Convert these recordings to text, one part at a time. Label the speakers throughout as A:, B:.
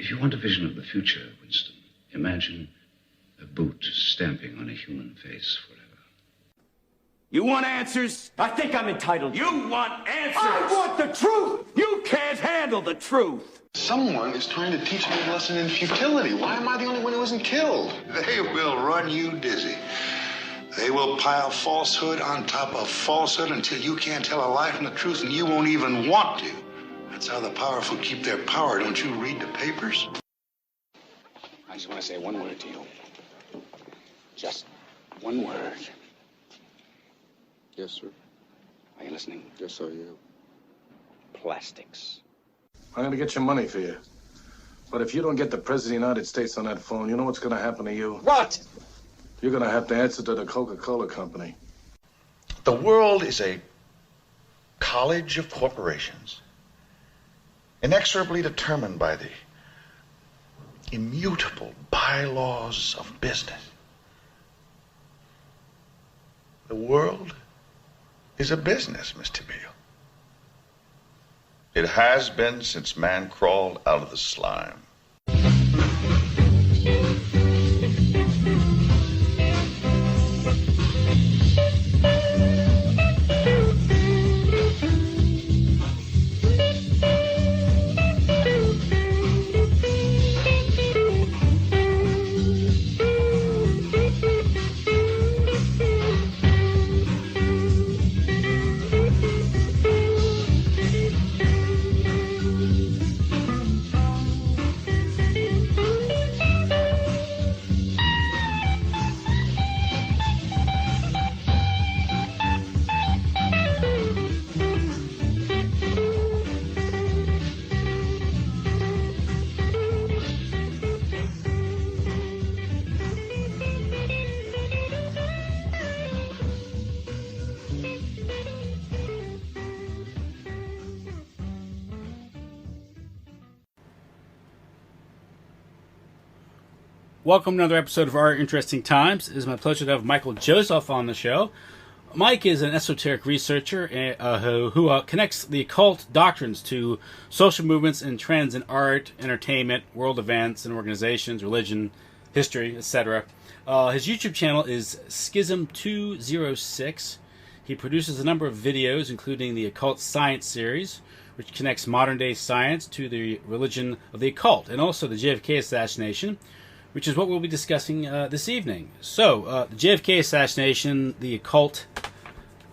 A: If you want a vision of the future, Winston, imagine a boot stamping on a human face forever.
B: You want answers?
C: I think I'm entitled.
B: You want answers?
C: I want the truth!
B: You can't handle the truth!
D: Someone is trying to teach me a lesson in futility. Why am I the only one who isn't killed?
E: They will run you dizzy. They will pile falsehood on top of falsehood until you can't tell a lie from the truth, and you won't even want to. That's how the powerful keep their power. Don't you read the papers?
F: I just want to say one word to you. Just one word.
G: Yes, sir.
F: Are you listening?
G: Yes, I am.
F: Plastics.
H: I'm going to get your money for you. But if you don't get the President of the United States on that phone, you know what's going to happen to you?
C: What?
H: You're going to have to answer to the Coca-Cola Company.
E: The world is a college of corporations, inexorably determined by the immutable bylaws of business. The world is a business, Mr. Beale. It has been since man crawled out of the slime.
I: Welcome to another episode of Our Interesting Times. It is my pleasure to have Michael Joseph on the show. Mike is an esoteric researcher who connects the occult doctrines to social movements and trends in art, entertainment, world events and organizations, religion, history, etc. His YouTube channel is Schism206. He produces a number of videos, including the Occult Science series, which connects modern-day science to the religion of the occult, and also the JFK assassination, which is what we'll be discussing this evening. So, the JFK assassination, the occult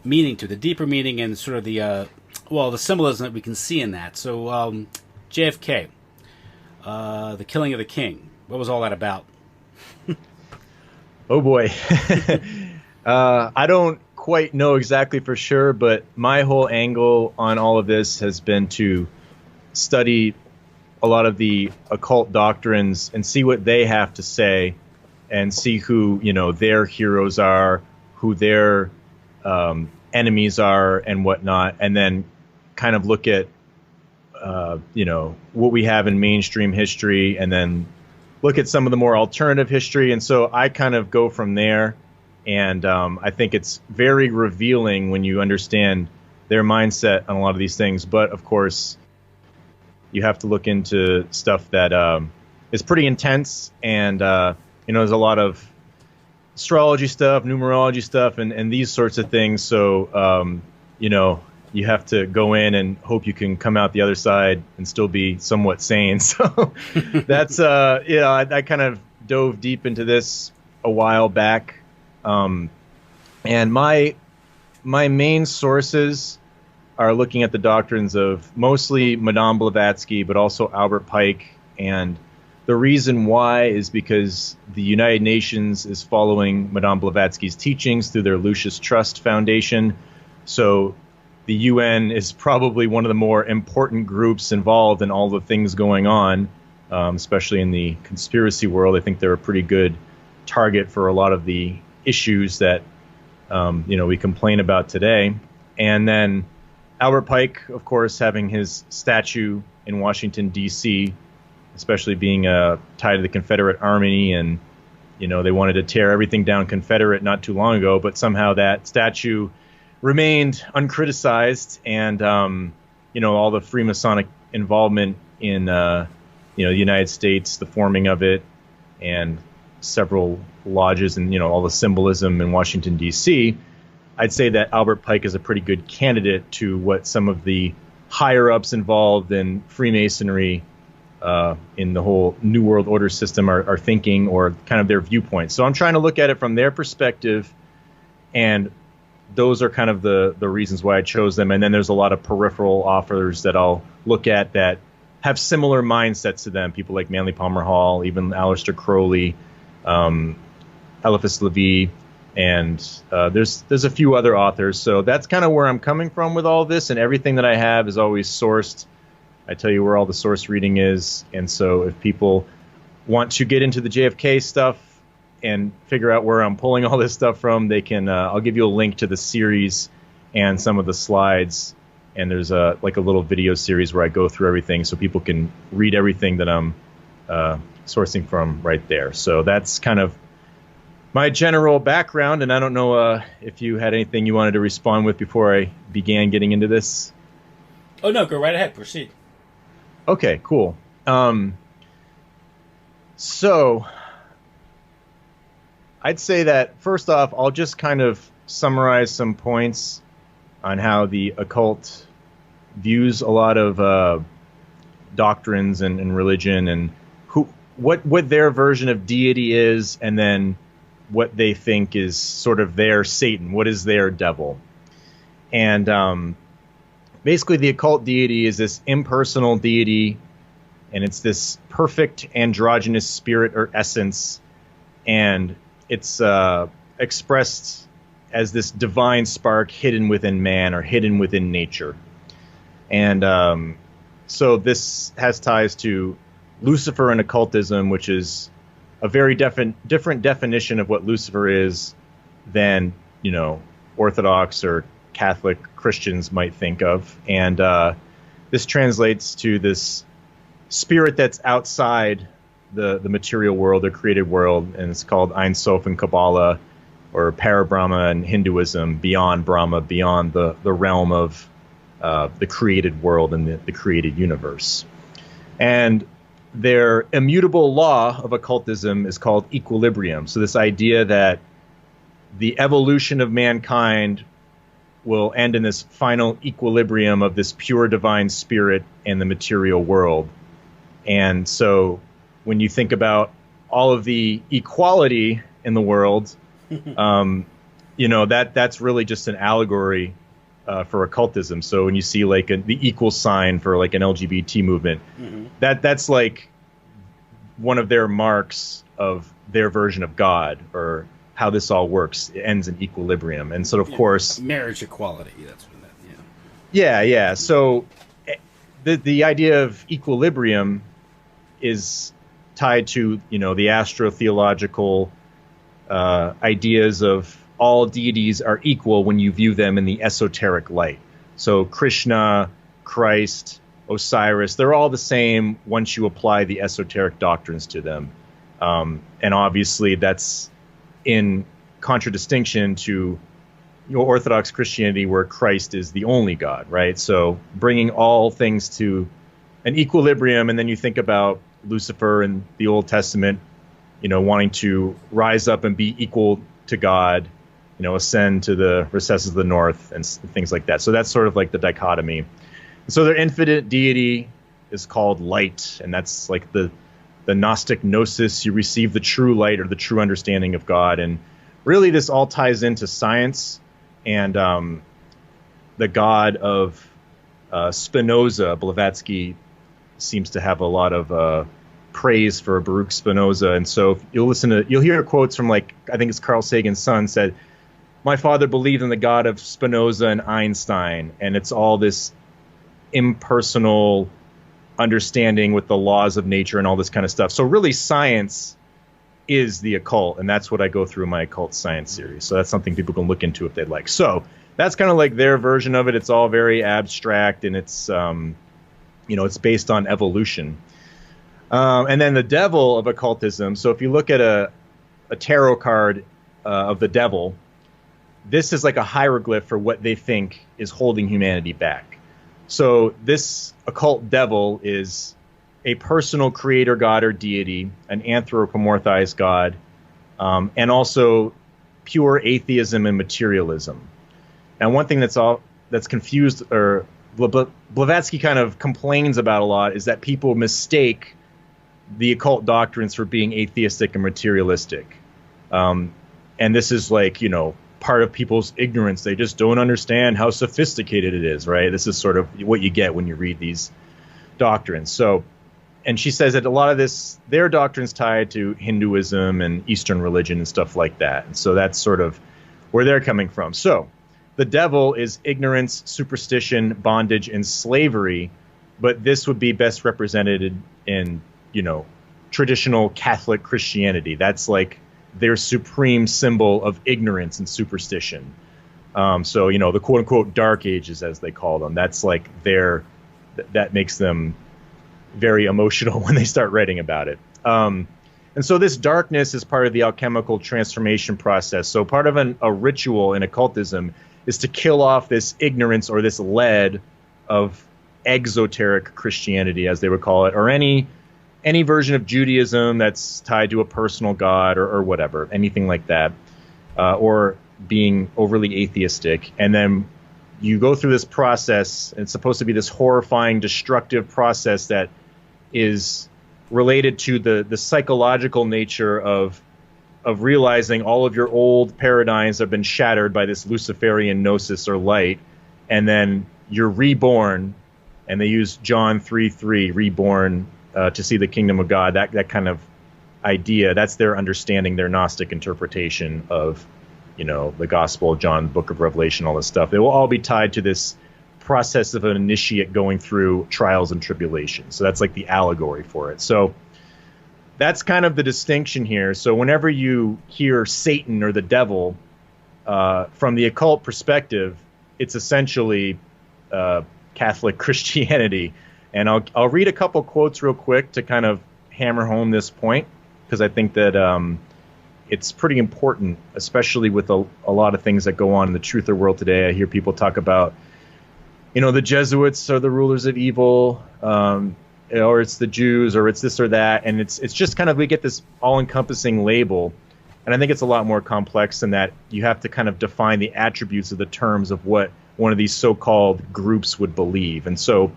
I: meaning to it, the deeper meaning, and sort of the symbolism that we can see in that. So, JFK, the killing of the king. What was all that about?
J: Oh boy. I don't quite know exactly for sure, but my whole angle on all of this has been to study a lot of the occult doctrines and see what they have to say and see who, their heroes are, who their enemies are and whatnot, and then kind of look at, what we have in mainstream history and then look at some of the more alternative history. And so I kind of go from there. And I think it's very revealing when you understand their mindset on a lot of these things. But, of course, you have to look into stuff that is pretty intense. And, there's a lot of astrology stuff, numerology stuff, and these sorts of things. So, you have to go in and hope you can come out the other side and still be somewhat sane. So that's, I kind of dove deep into this a while back. And my main sources are looking at the doctrines of mostly Madame Blavatsky, but also Albert Pike. And the reason why is because the United Nations is following Madame Blavatsky's teachings through their Lucis Trust Foundation. So the UN is probably one of the more important groups involved in all the things going on, especially in the conspiracy world. I think they're a pretty good target for a lot of the issues that we complain about today. And then Albert Pike, of course, having his statue in Washington, D.C., especially being tied to the Confederate Army, and they wanted to tear everything down Confederate not too long ago, but somehow that statue remained uncriticized, and all the Freemasonic involvement in the United States, the forming of it, and several lodges and, all the symbolism in Washington, D.C., I'd say that Albert Pike is a pretty good candidate to what some of the higher-ups involved in Freemasonry in the whole New World Order system are thinking, or kind of their viewpoint. So I'm trying to look at it from their perspective, and those are kind of the reasons why I chose them. And then there's a lot of peripheral authors that I'll look at that have similar mindsets to them, people like Manly Palmer Hall, even Aleister Crowley, Eliphas Levi, and there's a few other authors. So that's kind of where I'm coming from with all this, and everything that I have is always sourced. I tell you where all the source reading is, and so if people want to get into the JFK stuff and figure out where I'm pulling all this stuff from, they can. I'll give you a link to the series and some of the slides, and there's a little video series where I go through everything, so people can read everything that I'm sourcing from right there. So that's kind of my general background, and I don't know if you had anything you wanted to respond with before I began getting into this.
I: Oh no, go right ahead. Proceed.
J: Okay, cool. So I'd say that first off, I'll just kind of summarize some points on how the occult views a lot of doctrines and religion, and what their version of deity is, and then what they think is sort of their Satan, what is their devil. And basically the occult deity is this impersonal deity, and it's this perfect androgynous spirit or essence, and it's expressed as this divine spark hidden within man or hidden within nature. And so this has ties to Lucifer and occultism, which is a very different definition of what Lucifer is than, Orthodox or Catholic Christians might think of. And this translates to this spirit that's outside the material world, the created world, and it's called Ein Sof in Kabbalah, or Parabrahma in Hinduism, beyond Brahma, beyond the realm of the created world and the created universe. And their immutable law of occultism is called equilibrium. So this idea that the evolution of mankind will end in this final equilibrium of this pure divine spirit and the material world. And so when you think about all of the equality in the world, that's really just an allegory for occultism. So when you see the equal sign for an LGBT movement, that's like one of their marks of their version of God, or how this all works. It ends in equilibrium. And so, of course,
I: marriage equality. That's what that.
J: Yeah. So the idea of equilibrium is tied to the astrotheological ideas of all deities are equal when you view them in the esoteric light. So Krishna, Christ, Osiris, they're all the same once you apply the esoteric doctrines to them. And obviously that's in contradistinction to Orthodox Christianity, where Christ is the only God, right? So bringing all things to an equilibrium, and then you think about Lucifer in the Old Testament, wanting to rise up and be equal to God, ascend to the recesses of the north and things like that. So that's sort of like the dichotomy. So their infinite deity is called light, and that's like the Gnostic gnosis. You receive the true light, or the true understanding of God. And really this all ties into science, and the God of Spinoza, Blavatsky, seems to have a lot of praise for Baruch Spinoza. And so you'll hear quotes from, I think it's Carl Sagan's son said, "My father believed in the God of Spinoza and Einstein," and it's all this impersonal understanding with the laws of nature and all this kind of stuff. So really science is the occult, and that's what I go through in my occult science series. So that's something people can look into if they'd like. So that's kind of like their version of it. It's all very abstract, and it's it's based on evolution. And then the devil of occultism. So if you look at a tarot card of the devil, this is like a hieroglyph for what they think is holding humanity back. So this occult devil is a personal creator god or deity, an anthropomorphized god, and also pure atheism and materialism. And one thing that's confused, or Blavatsky kind of complains about a lot, is that people mistake the occult doctrines for being atheistic and materialistic. And this is like, part of people's ignorance. They just don't understand how sophisticated it is, right? This is sort of what you get when you read these doctrines. So, and she says that a lot of their doctrines tied to Hinduism and Eastern religion and stuff like that. And so that's sort of where they're coming from. So the devil is ignorance, superstition, bondage, and slavery, but this would be best represented in, traditional Catholic Christianity. That's like their supreme symbol of ignorance and superstition. So, the quote unquote dark ages, as they call them, that's like that makes them very emotional when they start writing about it. And so this darkness is part of the alchemical transformation process. So part of a ritual in occultism is to kill off this ignorance or this lead of exoteric Christianity, as they would call it, or any version of Judaism that's tied to a personal god or whatever, anything like that, or being overly atheistic. And then you go through this process, and it's supposed to be this horrifying, destructive process that is related to the psychological nature of realizing all of your old paradigms have been shattered by this Luciferian gnosis or light, and then you're reborn, and they use John 3:3, reborn, to see the kingdom of God, that kind of idea. That's their understanding, their Gnostic interpretation of, the Gospel of John, Book of Revelation, all this stuff. They will all be tied to this process of an initiate going through trials and tribulations. So that's like the allegory for it. So that's kind of the distinction here. So whenever you hear Satan or the devil, from the occult perspective, it's essentially Catholic Christianity. And I'll read a couple quotes real quick to kind of hammer home this point, because I think that it's pretty important, especially with a lot of things that go on in the truther world today. I hear people talk about, the Jesuits are the rulers of evil, or it's the Jews, or it's this or that. And it's just kind of, we get this all-encompassing label. And I think it's a lot more complex than that. You have to kind of define the attributes of the terms of what one of these so-called groups would believe. And so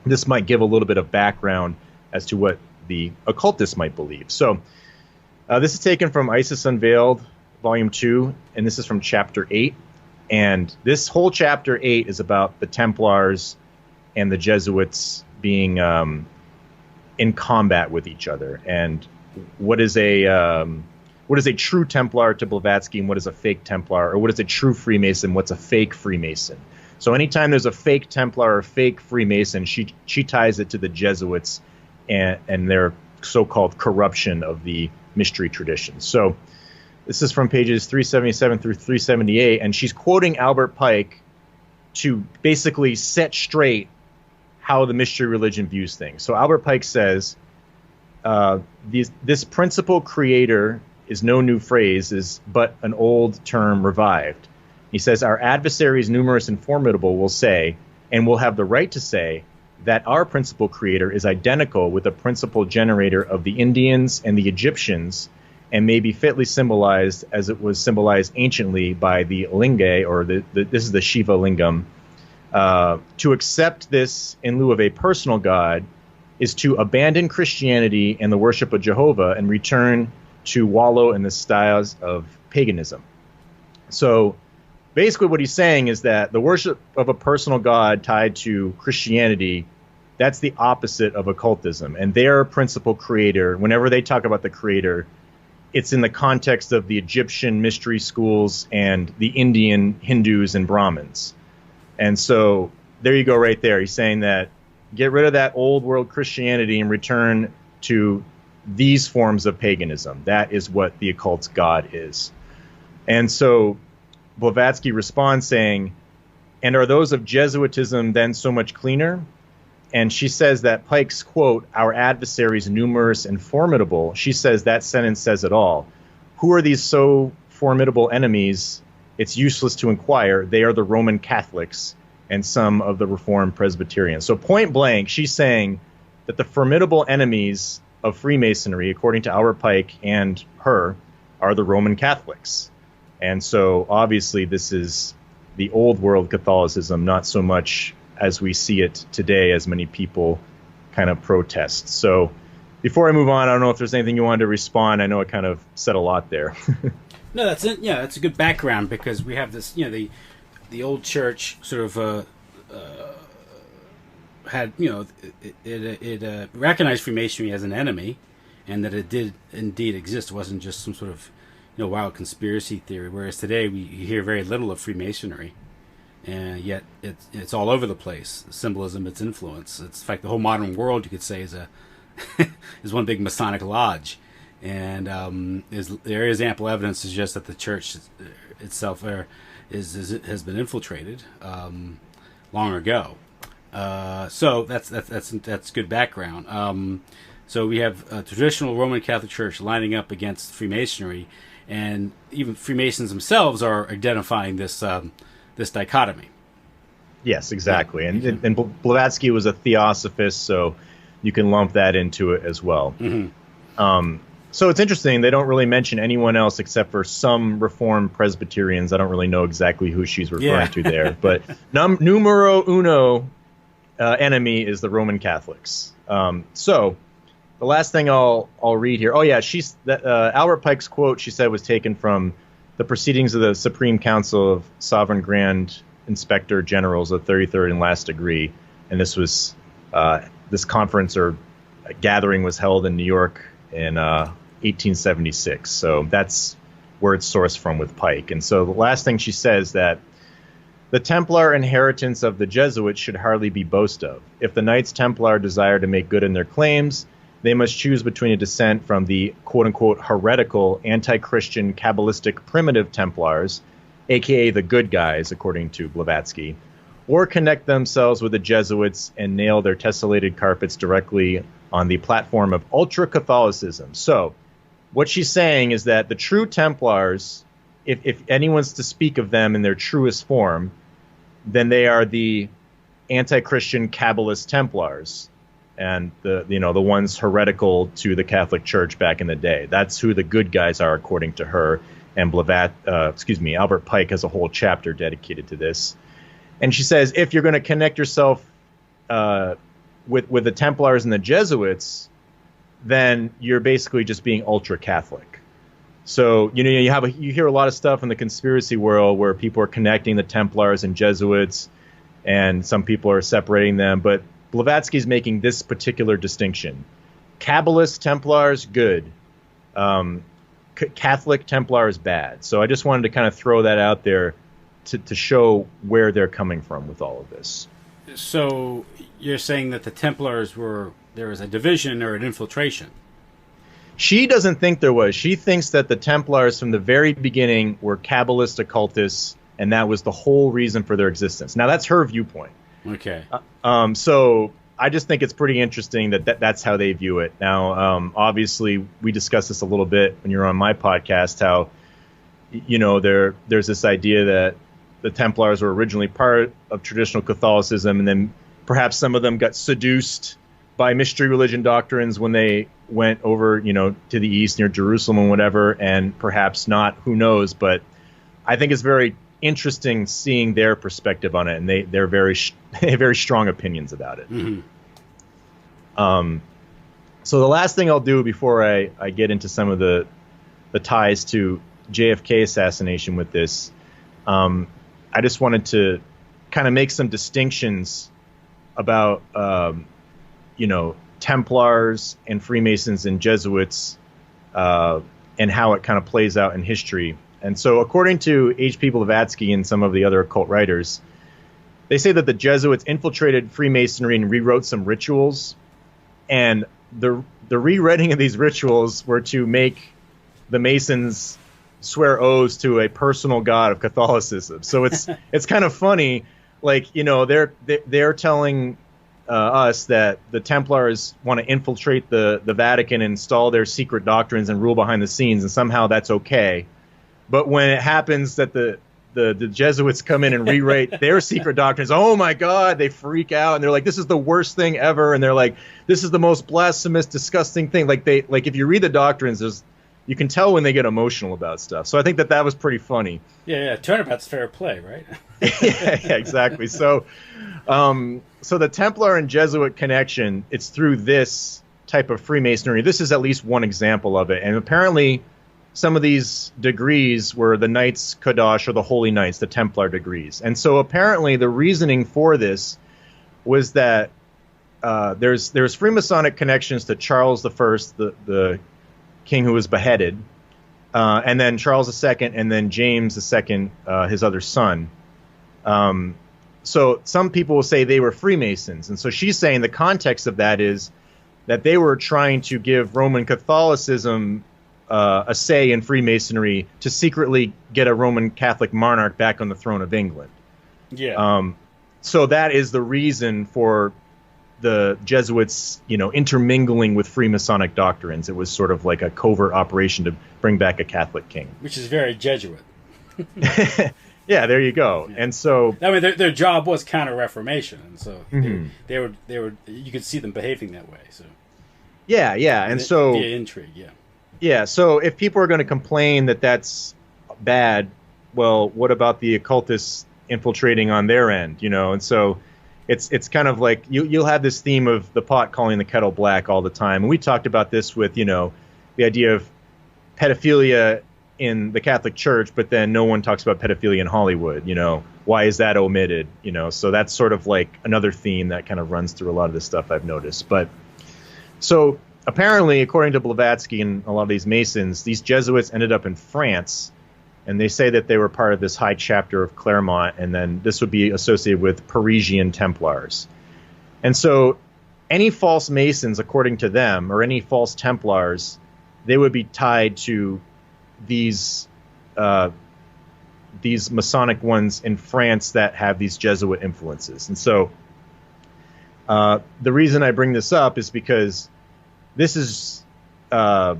J: this might give a little bit of background as to what the occultists might believe. So this is taken from Isis Unveiled, Volume 2, and this is from Chapter 8. And this whole Chapter 8 is about the Templars and the Jesuits being in combat with each other. And what is a true Templar to Blavatsky, and what is a fake Templar? Or what is a true Freemason? What's a fake Freemason? So anytime there's a fake Templar or a fake Freemason, she ties it to the Jesuits and their so-called corruption of the mystery tradition. So this is from pages 377 through 378, and she's quoting Albert Pike to basically set straight how the mystery religion views things. So Albert Pike says, this principal creator is no new phrase, is but an old term revived. He says, our adversaries, numerous and formidable, will say, and will have the right to say, that our principal creator is identical with the principal generator of the Indians and the Egyptians, and may be fitly symbolized as it was symbolized anciently by the Linga, or this is the Shiva Lingam. To accept this in lieu of a personal god is to abandon Christianity and the worship of Jehovah and return to wallow in the styles of paganism. So basically what he's saying is that the worship of a personal god tied to Christianity, that's the opposite of occultism. And their principal creator, whenever they talk about the creator, it's in the context of the Egyptian mystery schools and the Indian Hindus and Brahmins. And so there you go right there. He's saying that get rid of that old world Christianity and return to these forms of paganism. That is what the occult's god is. And so Blavatsky responds saying, and are those of Jesuitism then so much cleaner? And she says that Pike's quote, our adversaries numerous and formidable, she says that sentence says it all. Who are these so formidable enemies? It's useless to inquire. They are the Roman Catholics and some of the Reformed Presbyterians. So point blank, she's saying that the formidable enemies of Freemasonry, according to Albert Pike and her, are the Roman Catholics. And so obviously this is the old world Catholicism, not so much as we see it today, as many people kind of protest. So before I move on, I don't know if there's anything you wanted to respond. I know I kind of said a lot there.
I: No, that's it. Yeah, that's a good background, because we have this, the old church sort of had, it recognized Freemasonry as an enemy, and that it did indeed exist. It wasn't just some sort of wild conspiracy theory. Whereas today you hear very little of Freemasonry, and yet it's all over the place. The symbolism, its influence. It's in fact the whole modern world, you could say, is is one big Masonic lodge, and there is ample evidence to suggest that the church itself has been infiltrated long ago. So that's good background. So we have a traditional Roman Catholic Church lining up against Freemasonry, and even Freemasons themselves are identifying this this dichotomy.
J: Yes, exactly. And Blavatsky was a theosophist, so you can lump that into it as well. Mm-hmm. So it's interesting. They don't really mention anyone else except for some Reformed Presbyterians. I don't really know exactly who she's referring to there. But numero uno enemy is the Roman Catholics. So the last thing I'll read here. Oh, yeah, Albert Pike's quote, she said, was taken from the Proceedings of the Supreme Council of Sovereign Grand Inspector Generals of 33rd and Last Degree. And this was this conference or gathering was held in New York in 1876. So that's where it's sourced from with Pike. And so the last thing she says, that the Templar inheritance of the Jesuits should hardly be boasted of. If the Knights Templar desire to make good in their claims, they must choose between a descent from the quote-unquote heretical, anti-Christian, Kabbalistic primitive Templars, a.k.a. the good guys, according to Blavatsky, or connect themselves with the Jesuits and nail their tessellated carpets directly on the platform of ultra-Catholicism. So what she's saying is that the true Templars, if anyone's to speak of them in their truest form, then they are the anti-Christian Kabbalist Templars, and the ones heretical to the Catholic Church back in the day. That's who the good guys are, according to her. And Albert Pike has a whole chapter dedicated to this. And she says, if you're going to connect yourself with the Templars and the Jesuits, then you're basically just being ultra Catholic. So you hear a lot of stuff in the conspiracy world where people are connecting the Templars and Jesuits, and some people are separating them. But Blavatsky's making this particular distinction: Kabbalist Templars, good. Catholic Templars, bad. So I just wanted to kind of throw that out there to show where they're coming from with all of this.
I: So you're saying that the Templars there was a division or an infiltration?
J: She doesn't think there was. She thinks that the Templars from the very beginning were Kabbalist occultists, and that was the whole reason for their existence. Now, that's her viewpoint.
I: Okay.
J: So I just think it's pretty interesting that's how they view it. Now, obviously, we discussed this a little bit when you were on my podcast, how, there's this idea that the Templars were originally part of traditional Catholicism, and then perhaps some of them got seduced by mystery religion doctrines when they went over, to the east near Jerusalem and whatever, and perhaps not, who knows. But I think it's very interesting seeing their perspective on it, and they're very very strong opinions about it. Mm-hmm. So the last thing I'll do before I get into some of the ties to JFK assassination with this, I just wanted to kind of make some distinctions about Templars and Freemasons and Jesuits, and how it kind of plays out in history. And so according to H.P. Blavatsky and some of the other occult writers, they say that the Jesuits infiltrated Freemasonry and rewrote some rituals. And the rewriting of these rituals were to make the Masons swear oaths to a personal god of Catholicism. So it's kind of funny, like, they're telling us that the Templars want to infiltrate the Vatican and install their secret doctrines and rule behind the scenes, and somehow that's okay. But when it happens that the the Jesuits come in and rewrite their secret doctrines, oh my God, they freak out and they're like, this is the worst thing ever, and they're like, this is the most blasphemous, disgusting thing. Like if you read the doctrines, you can tell when they get emotional about stuff. So I think that was pretty funny.
I: Yeah. Turnabout's fair play, right?
J: yeah, exactly. So the Templar and Jesuit connection, it's through this type of Freemasonry. This is at least one example of it. And apparently some of these degrees were the Knights Qadash, or the Holy Knights, the Templar degrees. And so apparently the reasoning for this was that there's Freemasonic connections to Charles I, the king who was beheaded, and then Charles II, and then James II, his other son. So some people will say they were Freemasons. And so she's saying the context of that is that they were trying to give Roman Catholicism a say in Freemasonry to secretly get a Roman Catholic monarch back on the throne of England.
I: Yeah.
J: So that is the reason for the Jesuits, intermingling with Freemasonic doctrines. It was sort of like a covert operation to bring back a Catholic king.
I: Which is very Jesuit.
J: Yeah, there you go. Yeah. And so,
I: I mean, their job was Counter-Reformation, and so they were. You could see them behaving that way. So,
J: yeah, and so
I: via intrigue, yeah.
J: Yeah, so if people are going to complain that that's bad, well, what about the occultists infiltrating on their end? And so it's kind of like you'll have this theme of the pot calling the kettle black all the time, and we talked about this with the idea of pedophilia in the Catholic Church, but then no one talks about pedophilia in Hollywood. Why is that omitted? So that's sort of like another theme that kind of runs through a lot of this stuff I've noticed. But so apparently, according to Blavatsky and a lot of these Masons, these Jesuits ended up in France, and they say that they were part of this high chapter of Claremont, and then this would be associated with Parisian Templars. And so any false Masons, according to them, or any false Templars, they would be tied to these Masonic ones in France that have these Jesuit influences. And so the reason I bring this up is because this is kind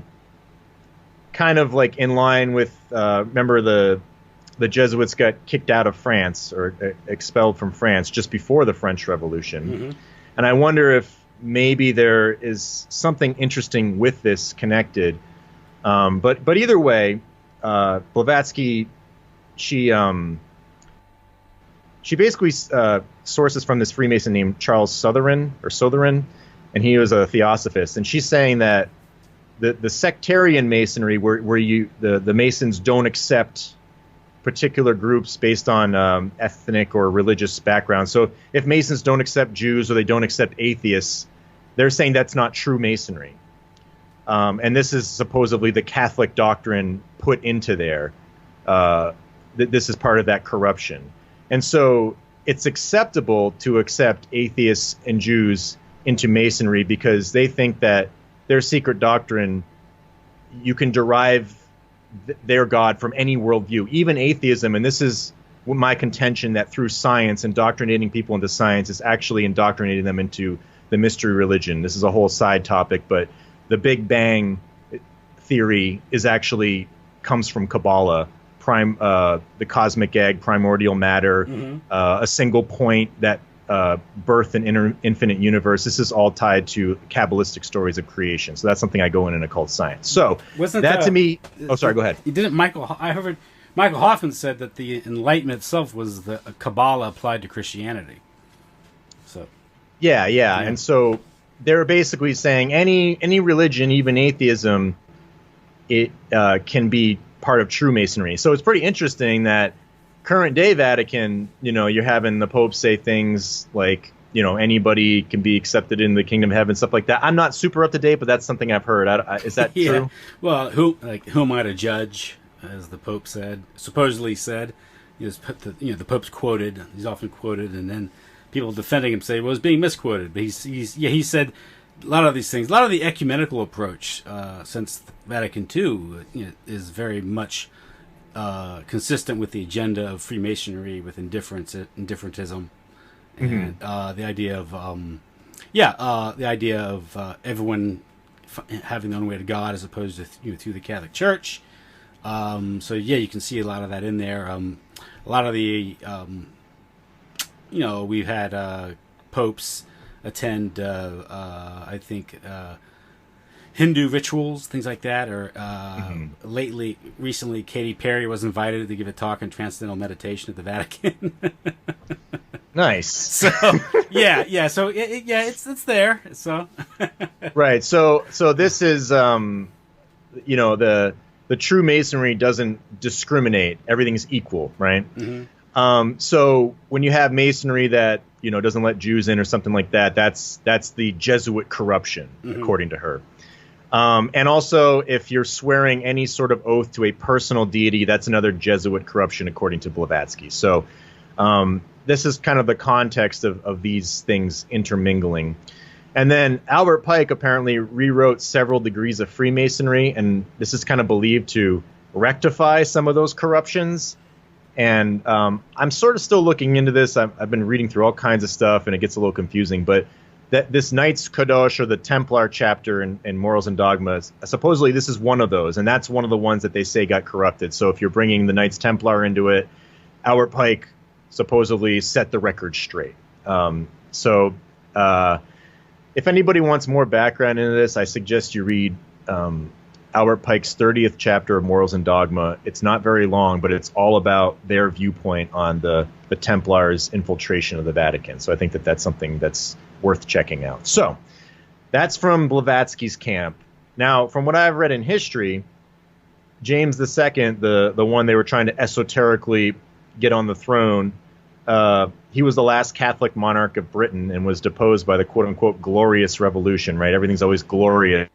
J: of like in line with, remember the Jesuits got kicked out of France, or expelled from France just before the French Revolution. Mm-hmm. And I wonder if maybe there is something interesting with this connected. But either way, Blavatsky, she basically sources from this Freemason named Charles Sotheran, and he was a theosophist. And she's saying that the sectarian Masonry, where the Masons don't accept particular groups based on ethnic or religious background. So if Masons don't accept Jews or they don't accept atheists, they're saying that's not true Masonry. And this is supposedly the Catholic doctrine put into there. This is part of that corruption. And so it's acceptable to accept atheists and Jews into Masonry because they think that their secret doctrine, you can derive their God from any worldview, even atheism. And this is my contention, that through science, indoctrinating people into science is actually indoctrinating them into the mystery religion. This is a whole side topic, but the Big Bang theory comes from Kabbalah, the cosmic egg, primordial matter, a single point that birthed an infinite universe. This is all tied to Kabbalistic stories of creation. So that's something I go in occult science. So to me. Oh, sorry. Go aheid.
I: I heard Michael Hoffman said that the Enlightenment itself was the Kabbalah applied to Christianity. So. Yeah.
J: And so they're basically saying any religion, even atheism, it can be part of true Masonry. So it's pretty interesting that current day Vatican, you're having the Pope say things like, anybody can be accepted in the kingdom of heaven, stuff like that. I'm not super up to date, but that's something I've heard. Is that true?
I: Well, who am I to judge, as the Pope supposedly said. The Pope's quoted. He's often quoted, and then people defending him say, well, it's being misquoted. But he said a lot of these things. A lot of the ecumenical approach since Vatican II is very much consistent with the agenda of Freemasonry, with indifferentism, and the idea of everyone having their own way to God as opposed to through the Catholic Church. So you can see a lot of that in there. A a lot of the, we've had popes attend, I think, Hindu rituals, things like that, or recently, Katy Perry was invited to give a talk on transcendental meditation at the Vatican.
J: Nice.
I: So so it's there. So
J: right. So this is the true Masonry doesn't discriminate. Everything's equal, right? So when you have Masonry that doesn't let Jews in or something like that, that's the Jesuit corruption, according to her. And also, if you're swearing any sort of oath to a personal deity, that's another Jesuit corruption, according to Blavatsky. So this is kind of the context of these things intermingling. And then Albert Pike apparently rewrote several degrees of Freemasonry, and this is kind of believed to rectify some of those corruptions. And I'm sort of still looking into this. I've been reading through all kinds of stuff, and it gets a little confusing. But that this Knights Kadosh, or the Templar chapter in Morals and Dogmas, supposedly this is one of those, and that's one of the ones that they say got corrupted. So if you're bringing the Knights Templar into it, Albert Pike supposedly set the record straight. If anybody wants more background into this, I suggest you read Albert Pike's 30th chapter of Morals and Dogma. It's not very long, but it's all about their viewpoint on the Templars' infiltration of the Vatican. So I think that's something that's worth checking out. So that's from Blavatsky's camp. Now, from what I've read in history, James II, the one they were trying to esoterically get on the throne, he was the last Catholic monarch of Britain and was deposed by the quote-unquote glorious revolution, right? Everything's always glorious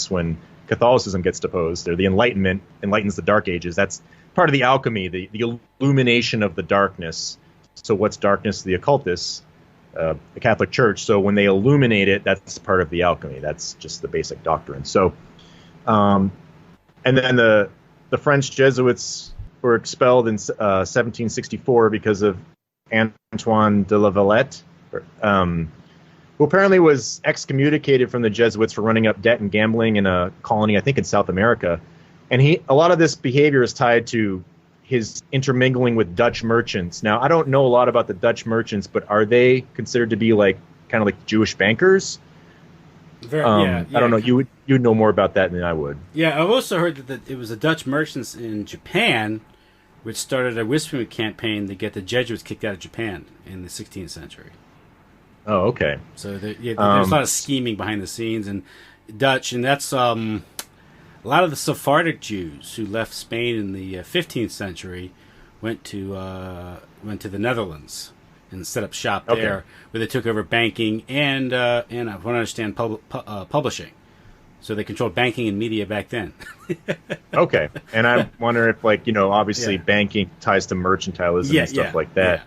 J: when Catholicism gets deposed, or the Enlightenment enlightens the Dark Ages. That's part of the alchemy, the illumination of the darkness. So what's darkness? The occultists, the Catholic Church. So when they illuminate it, that's part of the alchemy. That's just the basic doctrine. So, and then the French Jesuits were expelled in 1764 because of Antoine de la Valette, who apparently was excommunicated from the Jesuits for running up debt and gambling in a colony, I think in South America. And a lot of this behavior is tied to his intermingling with Dutch merchants. Now, I don't know a lot about the Dutch merchants, but are they considered to be kind of like Jewish bankers? I don't know. You'd know more about that than I would.
I: Yeah, I've also heard that it was the Dutch merchants in Japan which started a whispering campaign to get the Jesuits kicked out of Japan in the 16th century.
J: Oh, okay.
I: So there's a lot of scheming behind the scenes, and Dutch, and that's a lot of the Sephardic Jews who left Spain in the 15th century went to the Netherlands and set up shop there, where they took over banking and I want to understand publishing. So they controlled banking and media back then.
J: Okay, and I wonder if, obviously banking ties to mercantilism and stuff like that. Yeah.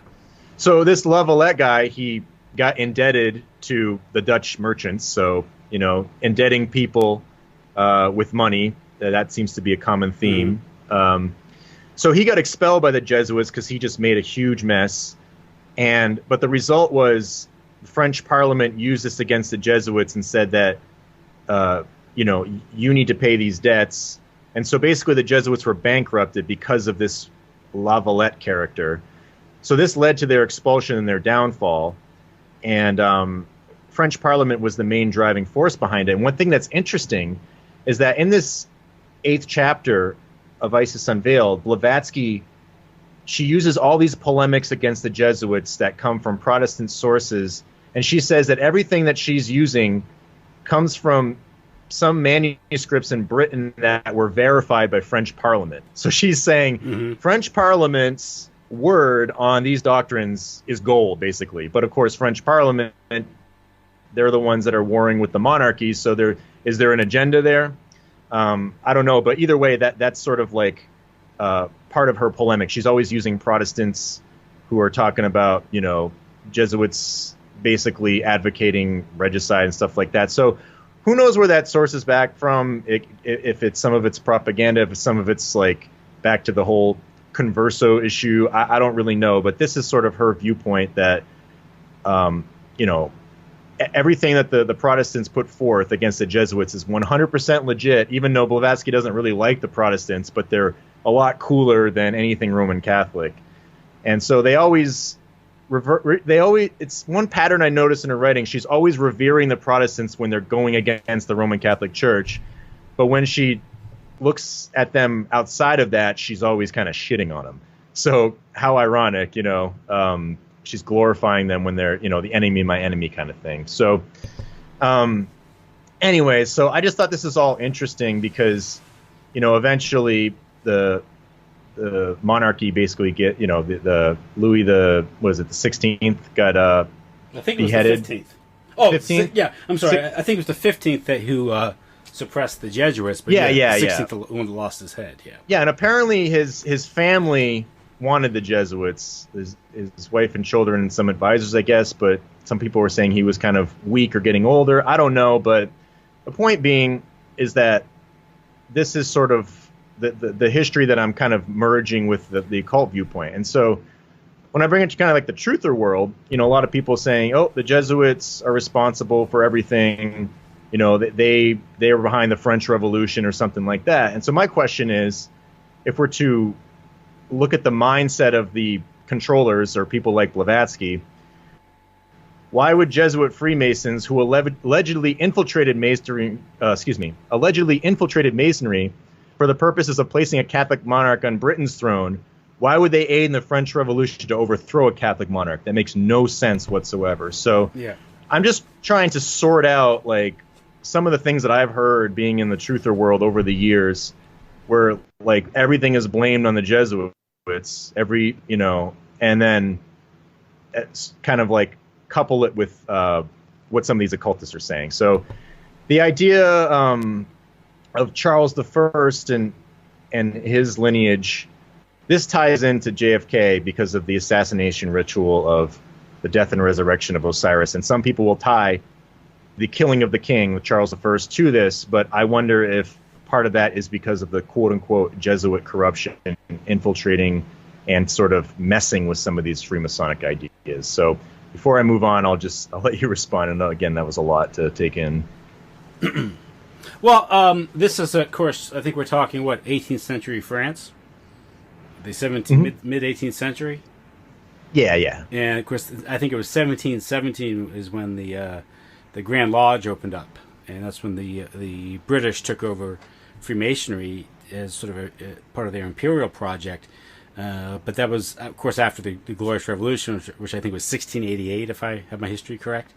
J: So this La Valette guy, he got indebted to the Dutch merchants. So, indebting people with money, that seems to be a common theme. So he got expelled by the Jesuits because he just made a huge mess. But the result was the French Parliament used this against the Jesuits and said that, you need to pay these debts. And so basically the Jesuits were bankrupted because of this La Valette character. So this led to their expulsion and their downfall. And French Parliament was the main driving force behind it. And one thing that's interesting is that in this 8th chapter of Isis Unveiled, Blavatsky, she uses all these polemics against the Jesuits that come from Protestant sources. And she says that everything that she's using comes from some manuscripts in Britain that were verified by French Parliament. So she's saying French Parliament's word on these doctrines is gold, basically. But of course, French Parliament, they're the ones that are warring with the monarchy. So is there an agenda there? I don't know. But either way, that's sort of like part of her polemic. She's always using Protestants who are talking about, Jesuits basically advocating regicide and stuff like that. So who knows where that source is back from, if it's some of it's propaganda, if some of it's back to the whole converso issue. I don't really know, but this is sort of her viewpoint that, everything that the Protestants put forth against the Jesuits is 100% legit, even though Blavatsky doesn't really like the Protestants, but they're a lot cooler than anything Roman Catholic. And so they always it's one pattern I notice in her writing. She's always revering the Protestants when they're going against the Roman Catholic Church, but when she looks at them outside of that, she's always kind of shitting on them. So how ironic, she's glorifying them when they're, the enemy, my enemy kind of thing. So, anyway, so I just thought this is all interesting because, eventually the monarchy basically the Louis the 16th got
I: I think it was
J: beheaded.
I: the 15th. Oh,
J: 15th?
I: Yeah, I'm sorry. I think it was the 15th who suppressed the Jesuits, but the 16th the one that lost his head.
J: Yeah, and apparently his family wanted the Jesuits, his wife and children and some advisors, I guess, but some people were saying he was kind of weak or getting older. I don't know, but the point being is that this is sort of the history that I'm kind of merging with the occult viewpoint. And so when I bring it to kind of like the truther world, a lot of people saying, oh, the Jesuits are responsible for everything. They were behind the French Revolution or something like that. And so my question is, if we're to look at the mindset of the controllers or people like Blavatsky, why would Jesuit Freemasons who allegedly infiltrated Masonry for the purposes of placing a Catholic monarch on Britain's throne, why would they aid in the French Revolution to overthrow a Catholic monarch? That makes no sense whatsoever. So I'm just trying to sort out like some of the things that I've heard being in the truther world over the years, where like everything is blamed on the Jesuits, and then it's kind of like couple it with what some of these occultists are saying. So the idea of Charles I and his lineage, this ties into JFK because of the assassination ritual of the death and resurrection of Osiris. And some people will tie the killing of the king, Charles I, to this, but I wonder if part of that is because of the quote-unquote Jesuit corruption infiltrating and sort of messing with some of these Freemasonic ideas. So before I move on, I'll let you respond. And again, that was a lot to take in.
I: Well, this is, of course, I think we're talking, 18th century France? The mid 18th century?
J: Yeah.
I: And, of course, I think it was 1717 is when the Grand Lodge opened up. And that's when the British took over Freemasonry as sort of a part of their imperial project. But that was, of course, after the Glorious Revolution, which I think was 1688, if I have my history correct.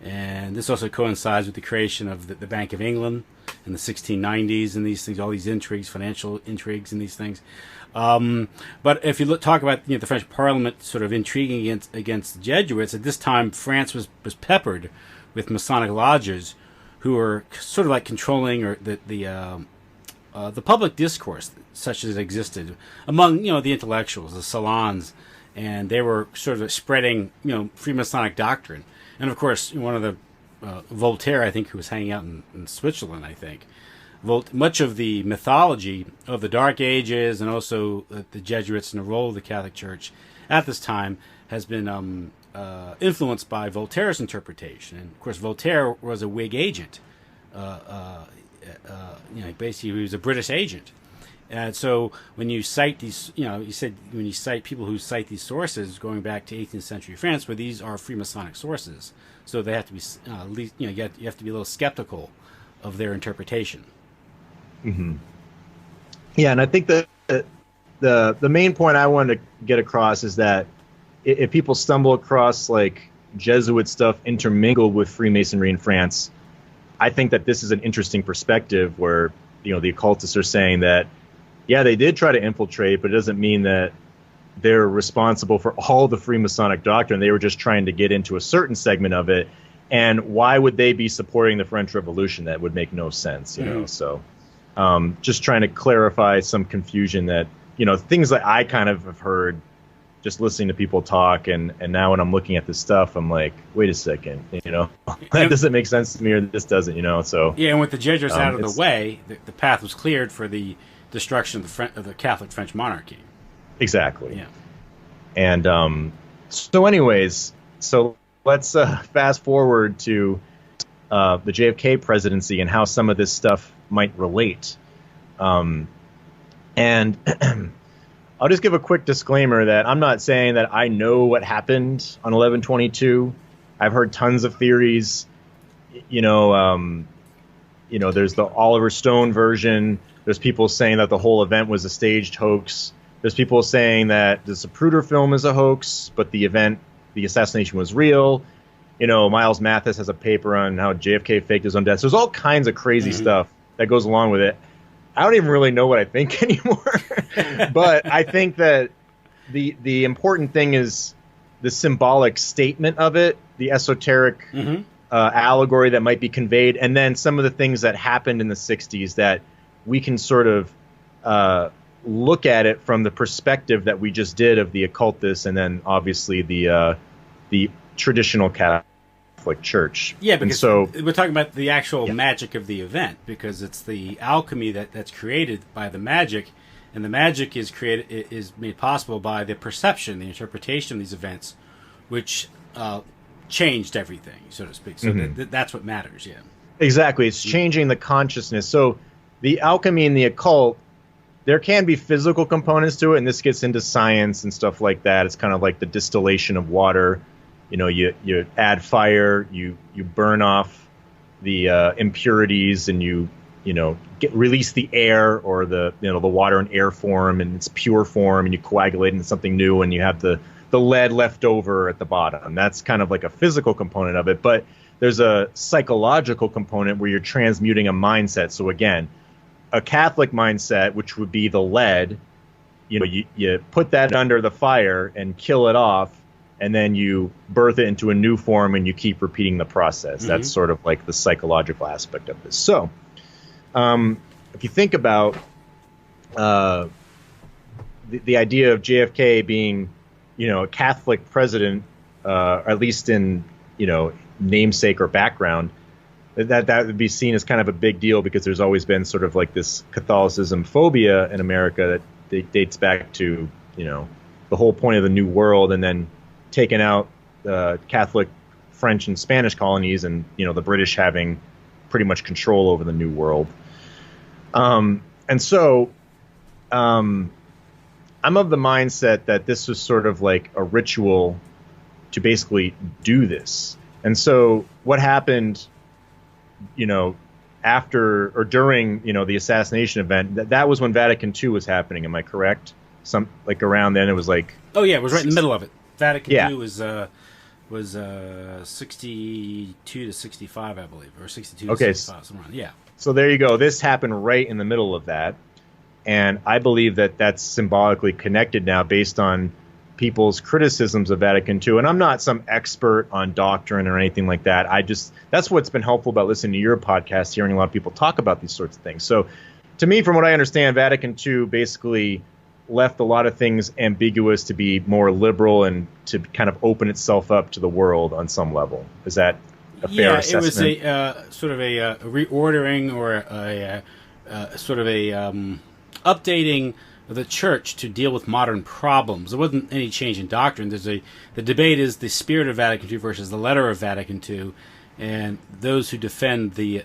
I: And this also coincides with the creation of the Bank of England in the 1690s and these things, all these intrigues, financial intrigues and these things. But if you talk about the French Parliament sort of intriguing against the Jesuits, at this time France was peppered with Masonic lodges who were sort of like controlling the public discourse such as it existed among the intellectuals, the salons, and they were sort of spreading Freemasonic doctrine. And of course, one of the Voltaire, I think, who was hanging out in Switzerland, I think. Much of the mythology of the Dark Ages and also the Jesuits and the role of the Catholic Church at this time has been influenced by Voltaire's interpretation. And of course, Voltaire was a Whig agent. Basically, he was a British agent. And so when you cite these, you said when you cite people who cite these sources going back to 18th century France, where these are Freemasonic sources, so they have to be, at least, you have to be a little skeptical of their interpretation.
J: Mm-hmm. Yeah, and I think that the main point I wanted to get across is that if people stumble across like Jesuit stuff intermingled with Freemasonry in France, I think that this is an interesting perspective where the occultists are saying that, yeah, they did try to infiltrate, but it doesn't mean that they're responsible for all the Freemasonic doctrine. They were just trying to get into a certain segment of it. And why would they be supporting the French Revolution? That would make no sense, So just trying to clarify some confusion that, things that I kind of have heard just listening to people talk. And now when I'm looking at this stuff, I'm like, wait a second, that doesn't make sense to me, or this doesn't, so.
I: Yeah, and with the Jesuits out of the way, the path was cleared for the destruction of the Catholic French monarchy.
J: Exactly.
I: Yeah.
J: And so anyways, let's fast forward to the JFK presidency and how some of this stuff might relate. And I'll just give a quick disclaimer that I'm not saying that I know what happened on 11/22. I've heard tons of theories. There's the Oliver Stone version. There's people saying that the whole event was a staged hoax. There's people saying that the Zapruder film is a hoax, but the assassination was real. Miles Mathis has a paper on how JFK faked his own death. So there's all kinds of crazy stuff that goes along with it. I don't even really know what I think anymore. But I think that the important thing is the symbolic statement of it, the esoteric allegory that might be conveyed, and then some of the things that happened in the 60s that we can sort of look at it from the perspective that we just did of the occultists, and then obviously the traditional Catholic Church.
I: Yeah, because we're talking about the actual magic of the event, because it's the alchemy that's created by the magic, and the magic is made possible by the perception, the interpretation of these events, which changed everything, so to speak. So that's what matters. Yeah,
J: exactly. It's changing the consciousness. So the alchemy and the occult, there can be physical components to it, and this gets into science and stuff like that. It's kind of like the distillation of water. You add fire, you burn off the impurities, and you release the air, or the water in air form in its pure form, and you coagulate into something new, and you have the lead left over at the bottom. That's kind of like a physical component of it, but there's a psychological component where you're transmuting a mindset. So again, a Catholic mindset, which would be the lead, you put that under the fire and kill it off, and then you birth it into a new form, and you keep repeating the process. That's sort of like the psychological aspect of this. So if you think about the idea of JFK being a Catholic president, or at least in namesake or background, that would be seen as kind of a big deal, because there's always been sort of like this Catholicism phobia in America that dates back to the whole point of the New World, and then taking out Catholic French and Spanish colonies, and the British having pretty much control over the New World. And so I'm of the mindset that this was sort of like a ritual to basically do this. And so what happened, after or during, the assassination event, that was when Vatican II was happening. Am I correct? Around then, it was like... Oh, yeah,
I: it was right in the middle of it. Vatican II was 62 to 65, I believe, or 62 to 65, somewhere around. Yeah.
J: So there you go. This happened right in the middle of that. And I believe that that's symbolically connected now based on people's criticisms of Vatican II. And I'm not some expert on doctrine or anything like that. That's what's been helpful about listening to your podcast, hearing a lot of people talk about these sorts of things. So to me, from what I understand, Vatican II basically left a lot of things ambiguous to be more liberal and to kind of open itself up to the world on some level. Is that a fair assessment?
I: Yeah, it was a sort of a reordering, or a sort of a updating of the church to deal with modern problems. There wasn't any change in doctrine. The debate is the spirit of Vatican II versus the letter of Vatican II, and those who defend the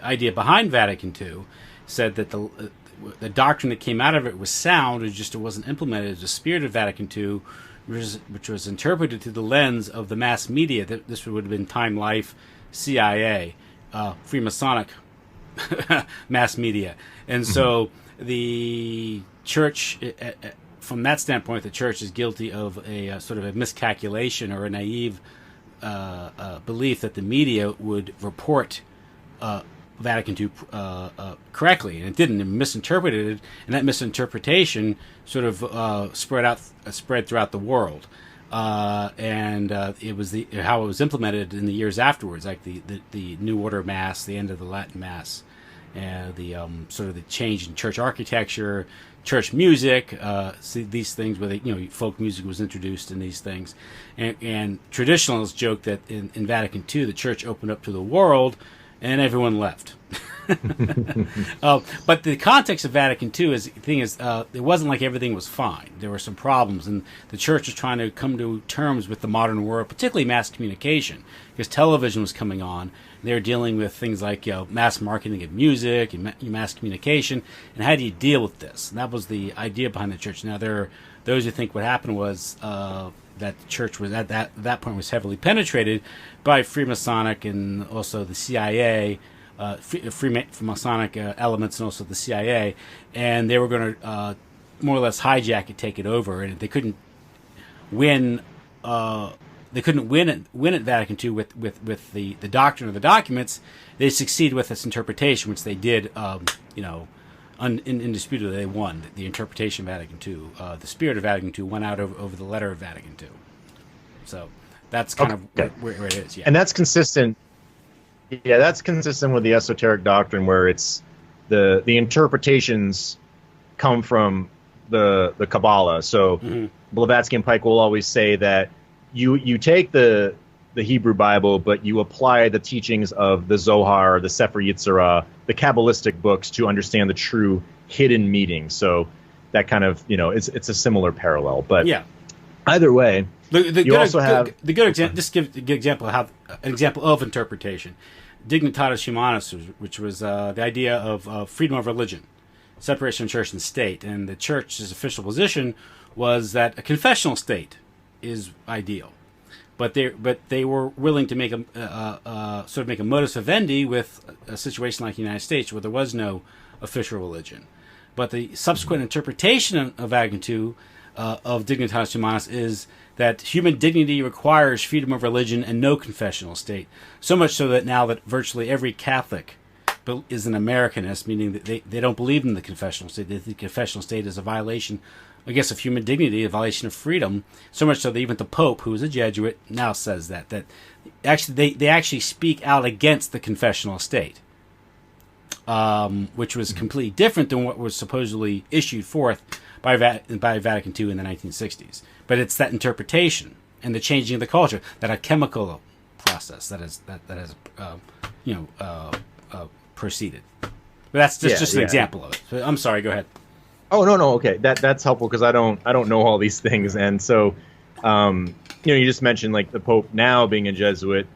I: idea behind Vatican II said that the doctrine that came out of it was sound, it wasn't implemented. The spirit of Vatican II, which was interpreted through the lens of the mass media. This would have been Time Life, CIA, Freemasonic mass media. And so the church, from that standpoint, the church is guilty of a sort of a miscalculation or a naive belief that the media would report Vatican II correctly, and it didn't. It misinterpreted it, and that misinterpretation sort of spread throughout the world. And it was how it was implemented in the years afterwards, like the New Order Mass, the end of the Latin Mass, and the sort of the change in church architecture, church music, these things where folk music was introduced in these things, and traditionalists joke that in Vatican II the church opened up to the world, and everyone left. But the context of Vatican II it wasn't like everything was fine. There were some problems, and the church was trying to come to terms with the modern world, particularly mass communication, because television was coming on. They were dealing with things like mass marketing of music and mass communication, and how do you deal with this? And that was the idea behind the church. Now, there are those who think what happened was that the church was at that point was heavily penetrated by Freemasonic and also the CIA. Freemasonic elements and also the CIA, and they were going to more or less hijack it, take it over, and they couldn't win. They couldn't win at Vatican II with the doctrine of the documents. They succeeded with its interpretation, which they did. Indisputably, they won the interpretation of Vatican II. The spirit of Vatican II won out over the letter of Vatican II. So that's kind of where it is. Yeah,
J: and that's consistent. Yeah, that's consistent with the esoteric doctrine, where it's the interpretations come from the Kabbalah. So Blavatsky and Pike will always say that you take the Hebrew Bible, but you apply the teachings of the Zohar, the Sefer Yetzirah, the Kabbalistic books to understand the true hidden meaning. So that kind of it's a similar parallel. But
I: yeah,
J: either way, you also have
I: the good example. Just give a good example of an example of interpretation. Dignitatis Humanis, which was the idea of freedom of religion, separation of church and state, and the church's official position was that a confessional state is ideal, but they were willing to make a modus vivendi with a situation like the United States where there was no official religion. But the subsequent interpretation of Vatican II of Dignitatis Humanis is that human dignity requires freedom of religion and no confessional state. So much so that now that virtually every Catholic is an Americanist, meaning that they don't believe in the confessional state. They think the confessional state is a violation, I guess, of human dignity, a violation of freedom. So much so that even the Pope, who is a Jesuit, now says that actually they actually speak out against the confessional state, which was completely different than what was supposedly issued forth by Vatican II in the 1960s. But it's that interpretation and the changing of the culture, that alchemical process that has proceeded. But that's just an example of it. So I'm sorry. Go ahead.
J: Oh no, okay. That's helpful because I don't know all these things, and so you just mentioned like the Pope now being a Jesuit.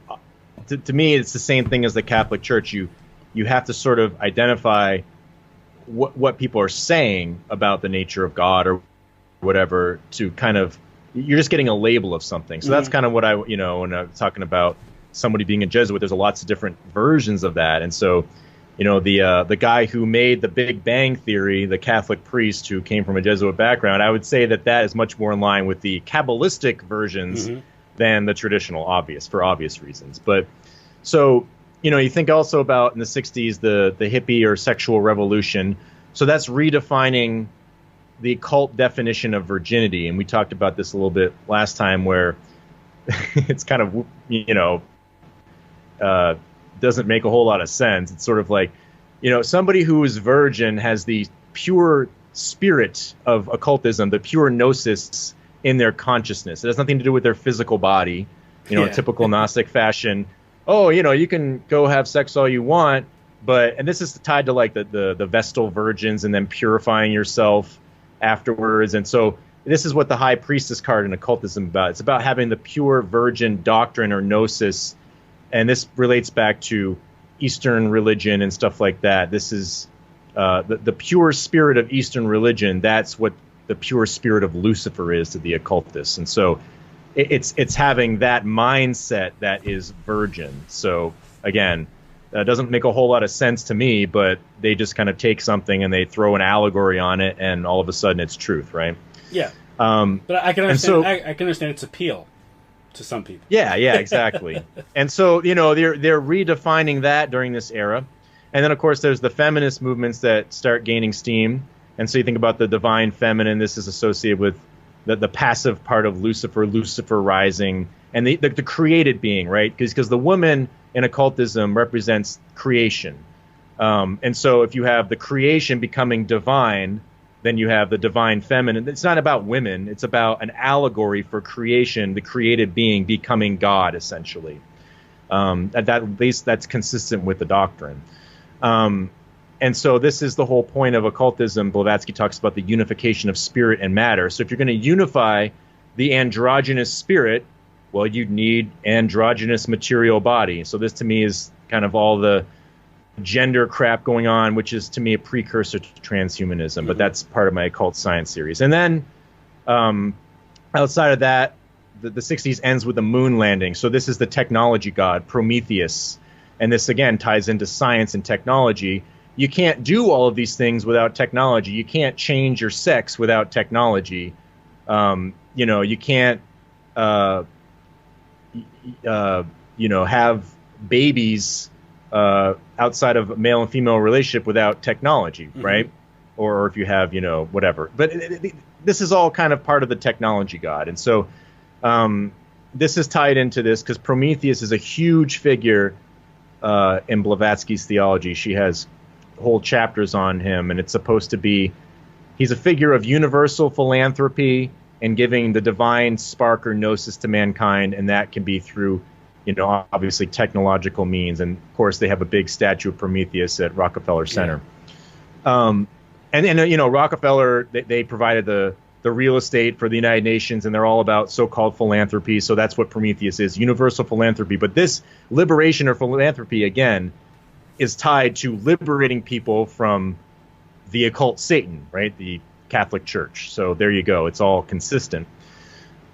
J: To me, it's the same thing as the Catholic Church. You have to sort of identify what people are saying about the nature of God or whatever to kind of, you're just getting a label of something. So that's kind of what when I'm talking about somebody being a Jesuit, there's lots of different versions of that. And so, the guy who made the Big Bang Theory, the Catholic priest who came from a Jesuit background, I would say that is much more in line with the Kabbalistic versions than the traditional, for obvious reasons. But so, you think also about in the 60s, the hippie or sexual revolution. So that's redefining the occult definition of virginity. And we talked about this a little bit last time, where it's kind of, doesn't make a whole lot of sense. It's sort of like, somebody who is virgin has the pure spirit of occultism, the pure gnosis in their consciousness. It has nothing to do with their physical body, in typical Gnostic fashion. Oh, you can go have sex all you want, and this is tied to like the Vestal virgins and then purifying yourself afterwards. And so this is what the High Priestess card in occultism is about. It's about having the pure virgin doctrine or gnosis, and this relates back to Eastern religion and stuff like that. This is the pure spirit of Eastern religion. That's what the pure spirit of Lucifer is to the occultists. And so it's having that mindset that is virgin. So again, that doesn't make a whole lot of sense to me, but they just kind of take something and they throw an allegory on it, and all of a sudden it's truth, right?
I: Yeah. But I can understand. I can understand its appeal to some people.
J: Yeah, exactly. And so they're redefining that during this era, and then of course there's the feminist movements that start gaining steam. And so you think about the divine feminine. This is associated with the passive part of Lucifer rising, and the created being, right? Because the woman in occultism represents creation. And so if you have the creation becoming divine, then you have the divine feminine. It's not about women. It's about an allegory for creation, the created being becoming God, essentially. At least that's consistent with the doctrine. And so this is the whole point of occultism. Blavatsky talks about the unification of spirit and matter. So if you're going to unify the androgynous spirit, well, you need androgynous material body. So this to me is kind of all the gender crap going on, which is to me a precursor to transhumanism. But that's part of my occult science series. And then outside of that, the 60s ends with the moon landing. So this is the technology god, Prometheus. And this, again, ties into science and technology. You can't do all of these things without technology. You can't change your sex without technology. You can't, have babies outside of a male and female relationship without technology, right? Or if you have, whatever. But this is all kind of part of the technology god. And so this is tied into this because Prometheus is a huge figure in Blavatsky's theology. She has whole chapters on him, and it's supposed to be he's a figure of universal philanthropy and giving the divine spark or gnosis to mankind, and that can be through obviously technological means. And of course they have a big statue of Prometheus at Rockefeller Center. And Rockefeller, they provided the real estate for the United Nations, and they're all about so-called philanthropy. So that's what Prometheus is, universal philanthropy. But this liberation or philanthropy, again, is tied to liberating people from the occult Satan, right? The Catholic Church. So there you go. It's all consistent.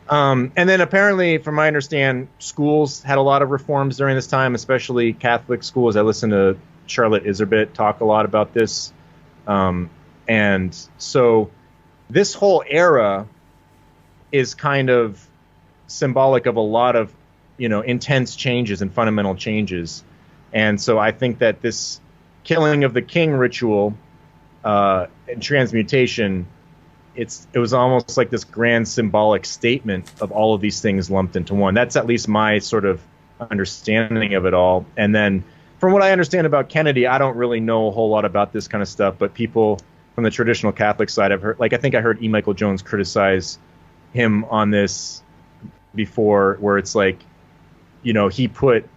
J: And then apparently, from my understand, schools had a lot of reforms during this time, especially Catholic schools. I listened to Charlotte Iserbyt talk a lot about this. And so this whole era is kind of symbolic of a lot of, intense changes and fundamental changes. And so I think that this killing of the king ritual and transmutation, it was almost like this grand symbolic statement of all of these things lumped into one. That's at least my sort of understanding of it all. And then from what I understand about Kennedy, I don't really know a whole lot about this kind of stuff, but people from the traditional Catholic side, I've heard, I think I heard E. Michael Jones criticize him on this before, where it's like, he put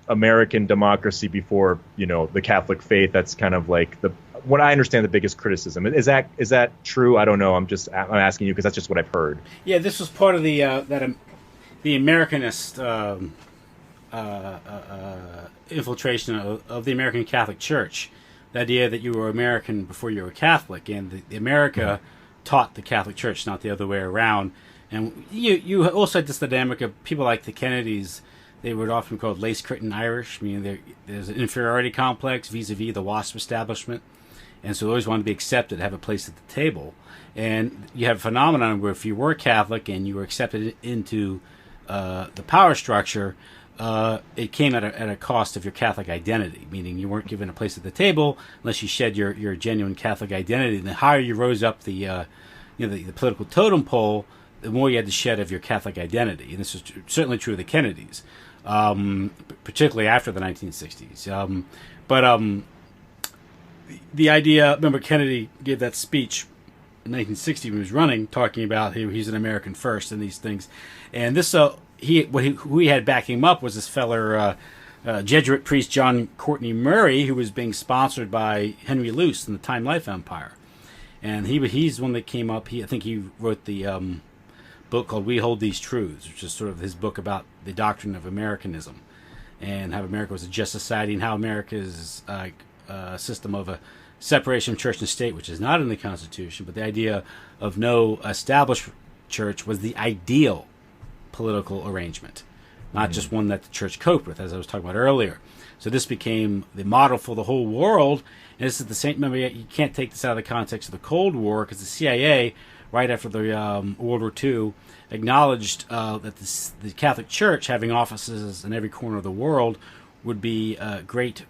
J: American democracy before, the Catholic faith. That's kind of like what I understand the biggest criticism. Is that true? I don't know. I'm asking you because that's just what I've heard.
I: Yeah, this was part of the Americanist infiltration of the American Catholic Church. The idea that you were American before you were Catholic, and the America taught the Catholic Church, not the other way around. And you also had this dynamic of people like the Kennedys. They were often called lace-curtain Irish. I mean, there's an inferiority complex vis-a-vis the WASP establishment. And so they always wanted to be accepted, have a place at the table. And you have a phenomenon where if you were Catholic and you were accepted into the power structure, it came at a cost of your Catholic identity, meaning you weren't given a place at the table unless you shed your genuine Catholic identity. And the higher you rose up the political totem pole, the more you had to shed of your Catholic identity. And this is certainly true of the Kennedys, particularly after the 1960s. The idea, remember Kennedy gave that speech in 1960 when he was running, talking about he's an American first and these things. And this, who he had backing him up was this feller, Jesuit priest John Courtney Murray, who was being sponsored by Henry Luce in the Time Life Empire. And he's the one that came up. I think he wrote the book called We Hold These Truths, which is sort of his book about the doctrine of Americanism and how America was a just society and how America's system of a separation of church and state, which is not in the Constitution, but the idea of no established church was the ideal political arrangement, not just one that the church coped with, as I was talking about earlier. So this became the model for the whole world. And this is the same. Remember, you can't take this out of the context of the Cold War, because the CIA, right after the World War II, acknowledged that the Catholic Church, having offices in every corner of the world, would be a great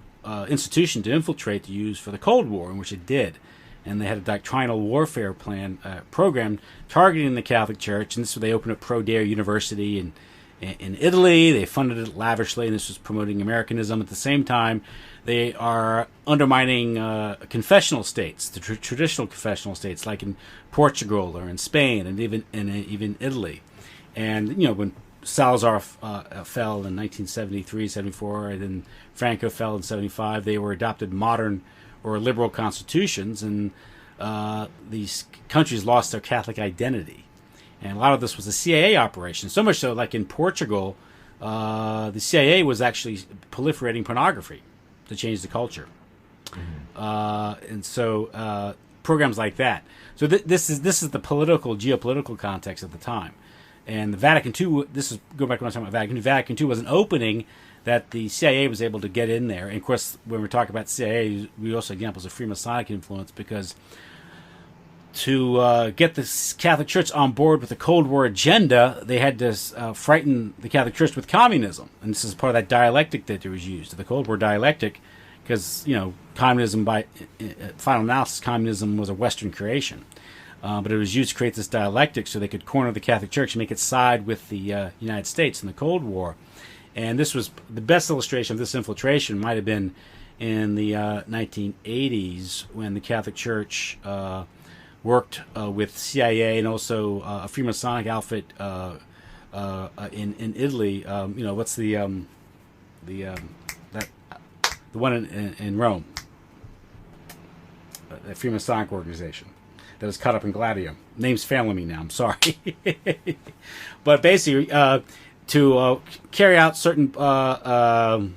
I: institution to infiltrate, to use for the Cold War, in which it did. And they had a doctrinal warfare program targeting the Catholic Church. And this is where they opened up Pro Dare University in Italy. They funded it lavishly, and this was promoting Americanism. At the same time, they are undermining confessional states, the traditional confessional states, like in Portugal or in Spain, and even Italy. And when Salazar fell in 1973, 74, and then Franco fell in 75. They were adopted modern or liberal constitutions, and these countries lost their Catholic identity. And a lot of this was a CIA operation. So much so, like in Portugal, the CIA was actually proliferating pornography to change the culture. And so programs like that. So this is the geopolitical context at the time. And the Vatican II, this is going back to what I was talking about Vatican II. Vatican II was an opening that the CIA was able to get in there. And of course, when we're talking about CIA, we also have examples of Freemasonic influence, because to get the Catholic Church on board with the Cold War agenda, they had to frighten the Catholic Church with communism. And this is part of that dialectic that was used, the Cold War dialectic, because, communism, by final analysis, communism was a Western creation. But it was used to create this dialectic so they could corner the Catholic Church and make it side with the United States in the Cold War. And this was the best illustration of this infiltration might have been in the 1980s, when the Catholic Church worked with CIA and also a Freemasonic outfit in Italy. What's the one in Rome, the Freemasonic organization that was caught up in Gladio. Name's failing me now. I'm sorry, but basically to carry out certain covert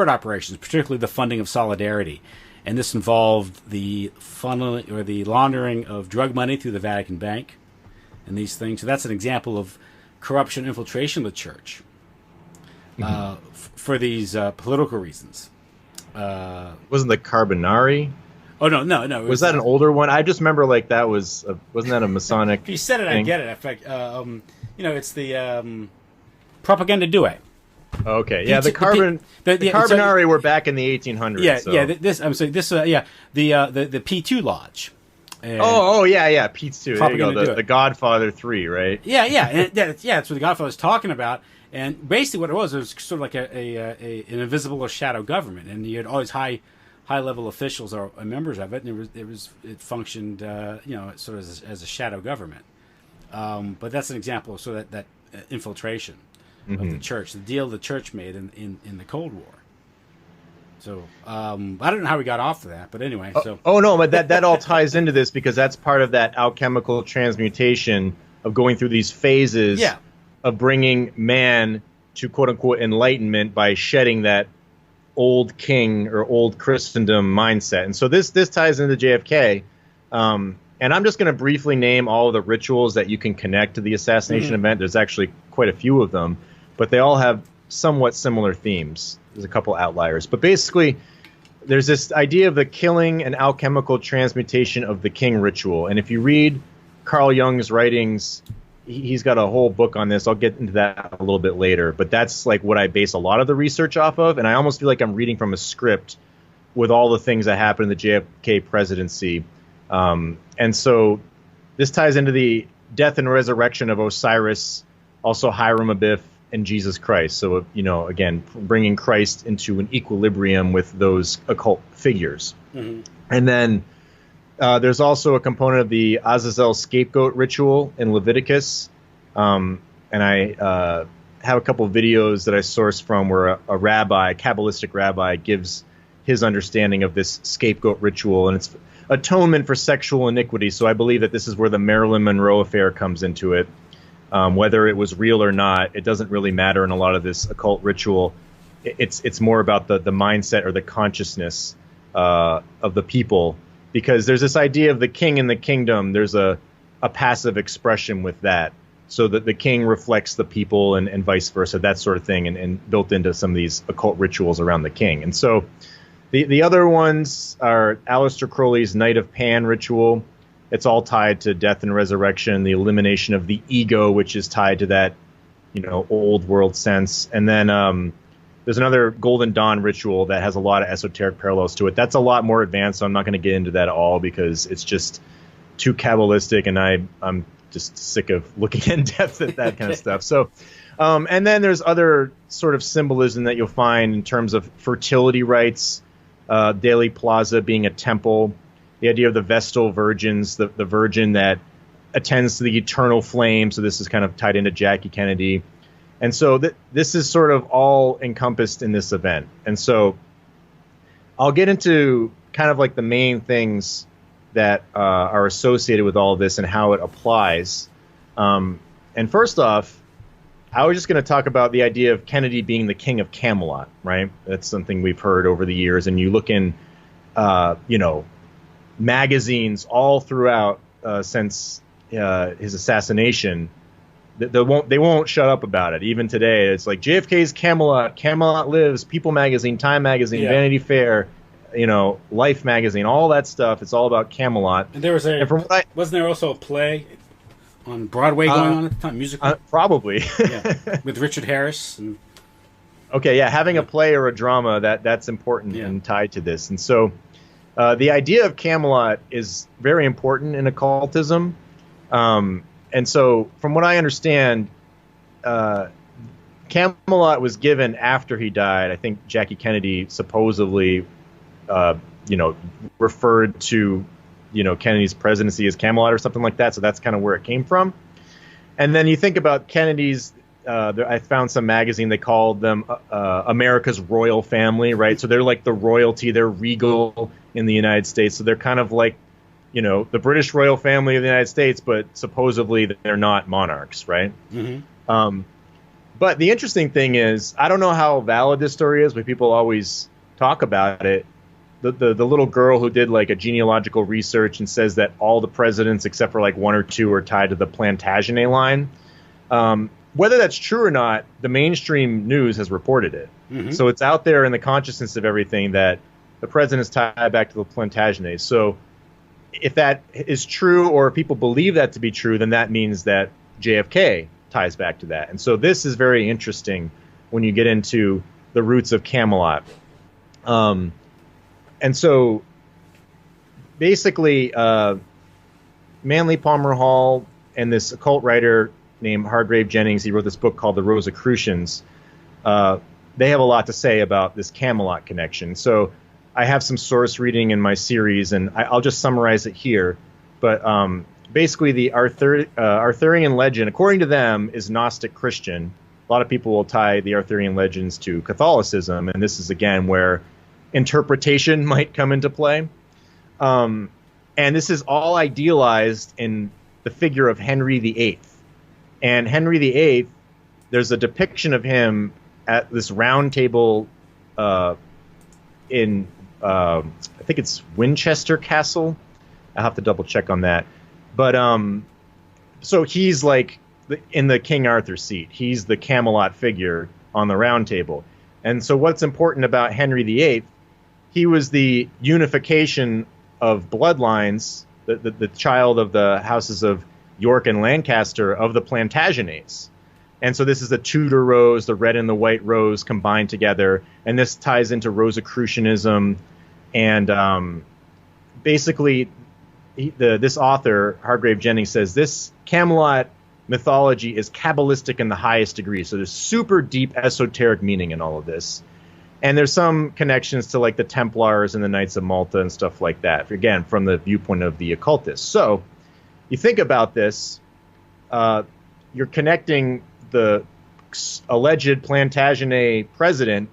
I: operations, particularly the funding of Solidarity. And this involved the funneling or the laundering of drug money through the Vatican Bank and these things. So that's an example of corruption, infiltration of the church for these political reasons.
J: Wasn't the Carbonari?
I: Oh, no.
J: Was that an older one? I just remember that wasn't that a Masonic
I: If you said it,
J: thing?
I: I get it. In fact, it's the Propaganda Due.
J: Okay, yeah, the Carbonari were back in the 1800s.
I: Yeah,
J: so.
I: yeah. The P2 Lodge.
J: Yeah, Pete's too. There you go. The Godfather 3, right?
I: Yeah. That's what the Godfather's talking about. And basically, what it was sort of like an invisible or shadow government, and you had all these high level officials or members of it, and it functioned sort of as a shadow government. But that's an example of sort of that infiltration of the church, the deal the church made in the Cold War. So I don't know how we got off of that, but anyway.
J: But that all ties into this, because that's part of that alchemical transmutation of going through these phases of bringing man to quote unquote enlightenment by shedding that old king or old Christendom mindset. And so this ties into JFK. And I'm just going to briefly name all of the rituals that you can connect to the assassination event. There's actually quite a few of them, but they all have somewhat similar themes. There's a couple outliers. But basically, there's this idea of the killing and alchemical transmutation of the king ritual. And if you read Carl Jung's writings, he's got a whole book on this. I'll get into that a little bit later. But that's what I base a lot of the research off of. And I almost feel like I'm reading from a script with all the things that happened in the JFK presidency. And so this ties into the death and resurrection of Osiris, also Hiram Abiff, and Jesus Christ. So, again, bringing Christ into an equilibrium with those occult figures. And then there's also a component of the Azazel scapegoat ritual in Leviticus. And I have a couple of videos that I sourced from where a Kabbalistic rabbi, gives his understanding of this scapegoat ritual. And it's atonement for sexual iniquity. So I believe that this is where the Marilyn Monroe affair comes into it. Whether it was real or not, it doesn't really matter in a lot of this occult ritual. It's more about the mindset or the consciousness of the people, because there's this idea of the king in the kingdom. There's a passive expression with that, so that the king reflects the people and vice versa, that sort of thing, and built into some of these occult rituals around the king. And so the other ones are Aleister Crowley's Night of Pan ritual. It's all tied to death and resurrection, the elimination of the ego, which is tied to that, old world sense. And then there's another Golden Dawn ritual that has a lot of esoteric parallels to it. That's a lot more advanced, so I'm not going to get into that at all because it's just too Kabbalistic, and I'm just sick of looking in depth at that kind of stuff. So, and then there's other sort of symbolism that you'll find in terms of fertility rites, Dealey Plaza being a temple, the idea of the Vestal virgins, the virgin that attends to the eternal flame. So this is kind of tied into Jackie Kennedy. And so this is sort of all encompassed in this event. And so I'll get into kind of like the main things that are associated with all of this and how it applies. And first off, I was just going to talk about the idea of Kennedy being the king of Camelot, right? That's something we've heard over the years. And you look in, magazines all throughout since his assassination. They won't shut up about it. Even today, it's like JFK's Camelot, Camelot Lives, People Magazine, Time Magazine, Vanity Fair, Life Magazine, all that stuff. It's all about Camelot.
I: And there was wasn't there also a play on Broadway going on at the time, musical?
J: Probably.
I: With Richard Harris.
J: Okay, having a play or a drama that's important and tied to this. And so, the idea of Camelot is very important in occultism. And so, from what I understand, Camelot was given after he died. I think Jackie Kennedy supposedly, referred to, Kennedy's presidency as Camelot or something like that. So that's kind of where it came from. And then you think about Kennedy's. I found some magazine. They called them America's royal family, right? So they're like the royalty. They're regal in the United States. So they're kind of like, the British royal family of the United States, but supposedly they're not monarchs, right? Mm-hmm. But the interesting thing is, I don't know how valid this story is, but people always talk about it. The little girl who did like a genealogical research and says that all the presidents except for like one or two are tied to the Plantagenet line. Whether that's true or not, the mainstream news has reported it. Mm-hmm. So it's out there in the consciousness of everything that the president's tied back to the Plantagenet. So if that is true, or people believe that to be true, then that means that JFK ties back to that. And so this is very interesting when you get into the roots of Camelot. And so basically, Manly Palmer Hall and this occult writer named Hargrave Jennings, he wrote this book called The Rosicrucians. They have a lot to say about this Camelot connection. So I have some source reading in my series, and I'll just summarize it here. But basically, the Arthurian legend, according to them, is Gnostic Christian. A lot of people will tie the Arthurian legends to Catholicism, and this is, again, where interpretation might come into play. And this is all idealized in the figure of Henry VIII. And Henry VIII, there's a depiction of him at this round table in, I think it's Winchester Castle. I'll have to double check on that. But so he's like in the King Arthur seat. He's the Camelot figure on the round table. And so what's important about Henry VIII, he was the unification of bloodlines, the child of the houses of York and Lancaster of the Plantagenets. And so this is the Tudor rose, the red and the white rose combined together. And this ties into Rosicrucianism. And basically, this author, Hargrave Jennings, says this Camelot mythology is Kabbalistic in the highest degree. So there's super deep esoteric meaning in all of this. And there's some connections to like the Templars and the Knights of Malta and stuff like that, again, from the viewpoint of the occultists. So you think about this, you're connecting the alleged Plantagenet president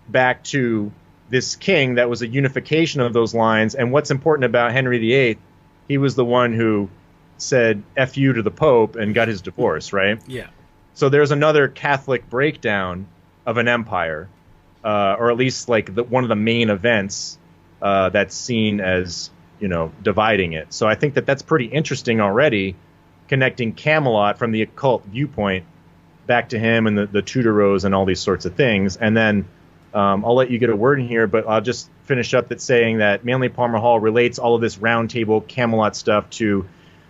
J: back to this king that was a unification of those lines. And what's important about Henry VIII, he was the one who said F you to the Pope and got his divorce, right?
I: Yeah.
J: So there's another Catholic breakdown of an empire, or at least like one of the main events that's seen as, dividing it. So I think that that's pretty interesting already, connecting Camelot from the occult viewpoint back to him and the Tudor rose and all these sorts of things. And then I'll let you get a word in here, but I'll just finish up that saying that Manly Palmer Hall relates all of this round table Camelot stuff to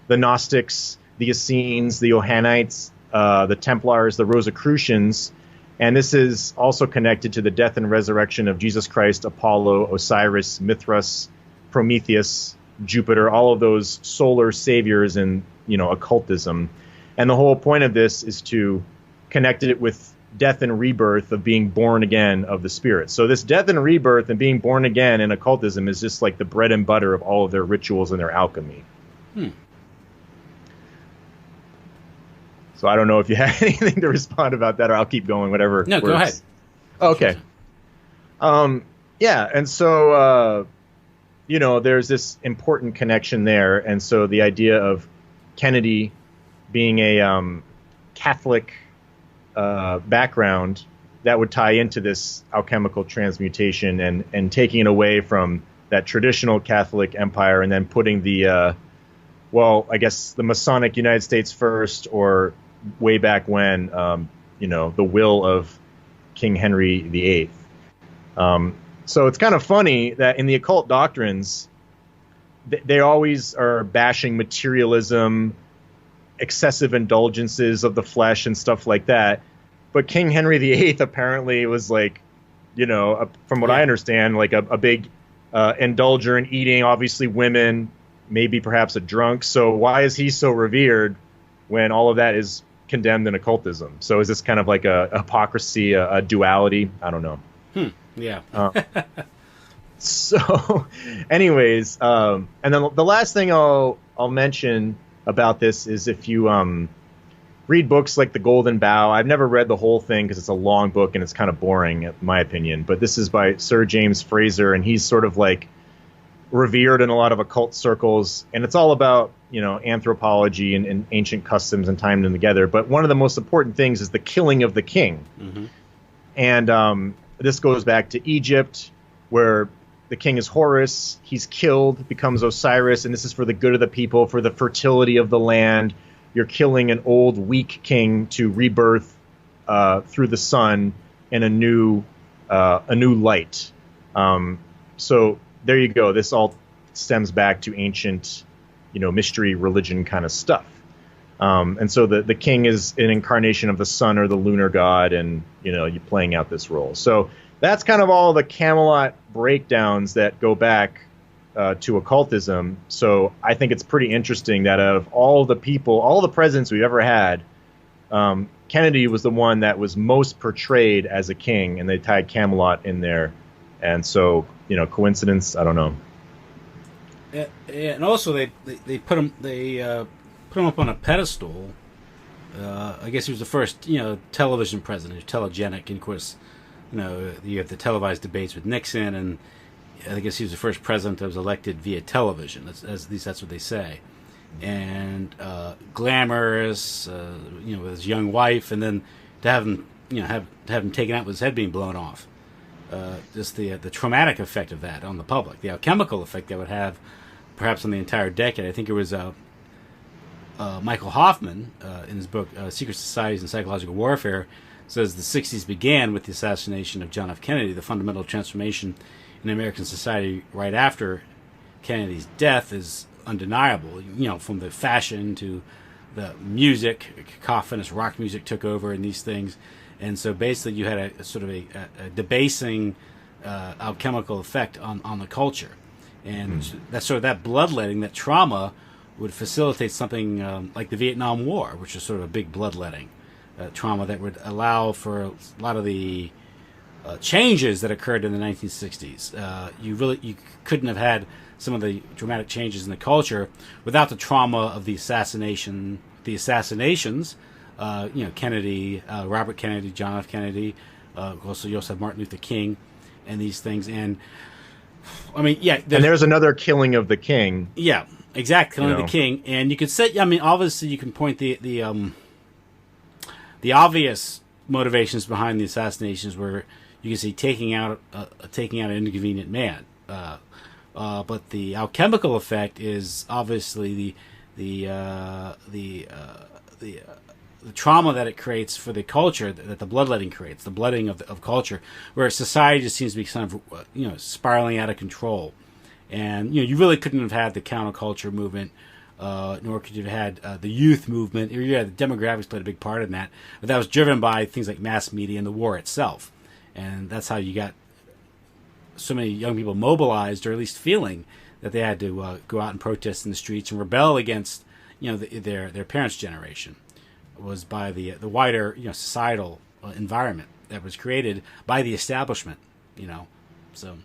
J: the Gnostics, the Essenes, the Johannites, the Templars, the Rosicrucians. And this is also connected to the death and resurrection of Jesus Christ, Apollo, Osiris, Mithras, Prometheus, Jupiter, all of those solar saviors in, occultism. And the whole point of this is to connect it with death and rebirth of being born again of the spirit. So this death and rebirth and being born again in occultism is just like the bread and butter of all of their rituals and their alchemy. So I don't know if you have anything to respond about that, or I'll keep going, whatever.
I: No,
J: works.
I: go ahead.
J: Okay. Yeah, and so, there's this important connection there. And so the idea of Kennedy being a Catholic background, that would tie into this alchemical transmutation and taking it away from that traditional Catholic empire and then putting the, I guess the Masonic United States first, or way back when, the will of King Henry VIII. So it's kind of funny that in the occult doctrines, they always are bashing materialism, excessive indulgences of the flesh and stuff like that. But King Henry VIII apparently was like, from what I understand, like a big indulger in eating, obviously women, maybe perhaps a drunk. So why is he so revered when all of that is condemned in occultism? So is this kind of like a hypocrisy, a duality? I don't know.
I: Yeah.
J: So, anyways, and then the last thing I'll mention about this is if you read books like The Golden Bough. I've never read the whole thing because it's a long book and it's kind of boring, in my opinion. But this is by Sir James Fraser, and he's sort of like revered in a lot of occult circles, and it's all about anthropology and ancient customs and tying them together. But one of the most important things is the killing of the king.
I: Mm-hmm.
J: And this goes back to Egypt, where the king is Horus. He's killed, becomes Osiris, and this is for the good of the people, for the fertility of the land. You're killing an old, weak king to rebirth through the sun in a new light. So there you go. This all stems back to ancient, mystery religion kind of stuff. And so the king is an incarnation of the sun or the lunar god, and you're playing out this role. So that's kind of all the Camelot breakdowns that go back to occultism. So I think it's pretty interesting that out of all the people, all the presidents we've ever had, Kennedy was the one that was most portrayed as a king, and they tied Camelot in there. And so, coincidence? I don't know.
I: Yeah, and also they put him up on a pedestal. I guess he was the first, television president, telegenic, and of course, you have the televised debates with Nixon, and I guess he was the first president that was elected via television. At least that's what they say. And glamorous, with his young wife, and then to have him, have him taken out with his head being blown off. Just the traumatic effect of that on the public, the alchemical effect that would have, perhaps on the entire decade. I think it was Michael Hoffman in his book Secret Societies and Psychological Warfare says the 60s began with the assassination of John F. Kennedy. The fundamental transformation in American society right after Kennedy's death is undeniable. From the fashion to the music, cacophonous rock music took over, and these things. And so basically you had a sort of a debasing alchemical effect on the culture. And that's sort of that bloodletting, that trauma would facilitate something like the Vietnam War, which is sort of a big bloodletting trauma that would allow for a lot of the changes that occurred in the 1960s. You couldn't have had some of the dramatic changes in the culture without the trauma of the assassinations, Kennedy, Robert Kennedy, John F. Kennedy, also you also have Martin Luther King, and these things. And I mean, yeah,
J: and there's another killing of the king.
I: Yeah, exactly, killing of the king. And you could say, I mean, obviously you can point the obvious motivations behind the assassinations were, you can see, taking out an inconvenient man. But the alchemical effect is obviously the trauma that it creates for the culture, that the bloodletting creates, the bloodletting of culture, where society just seems to be kind of spiraling out of control. And you really couldn't have had the counterculture movement, nor could you have had the youth movement. The demographics played a big part in that, but that was driven by things like mass media and the war itself. And that's how you got so many young people mobilized, or at least feeling that they had to go out and protest in the streets and rebel against their parents' generation. Was by the wider societal environment that was created by the establishment. So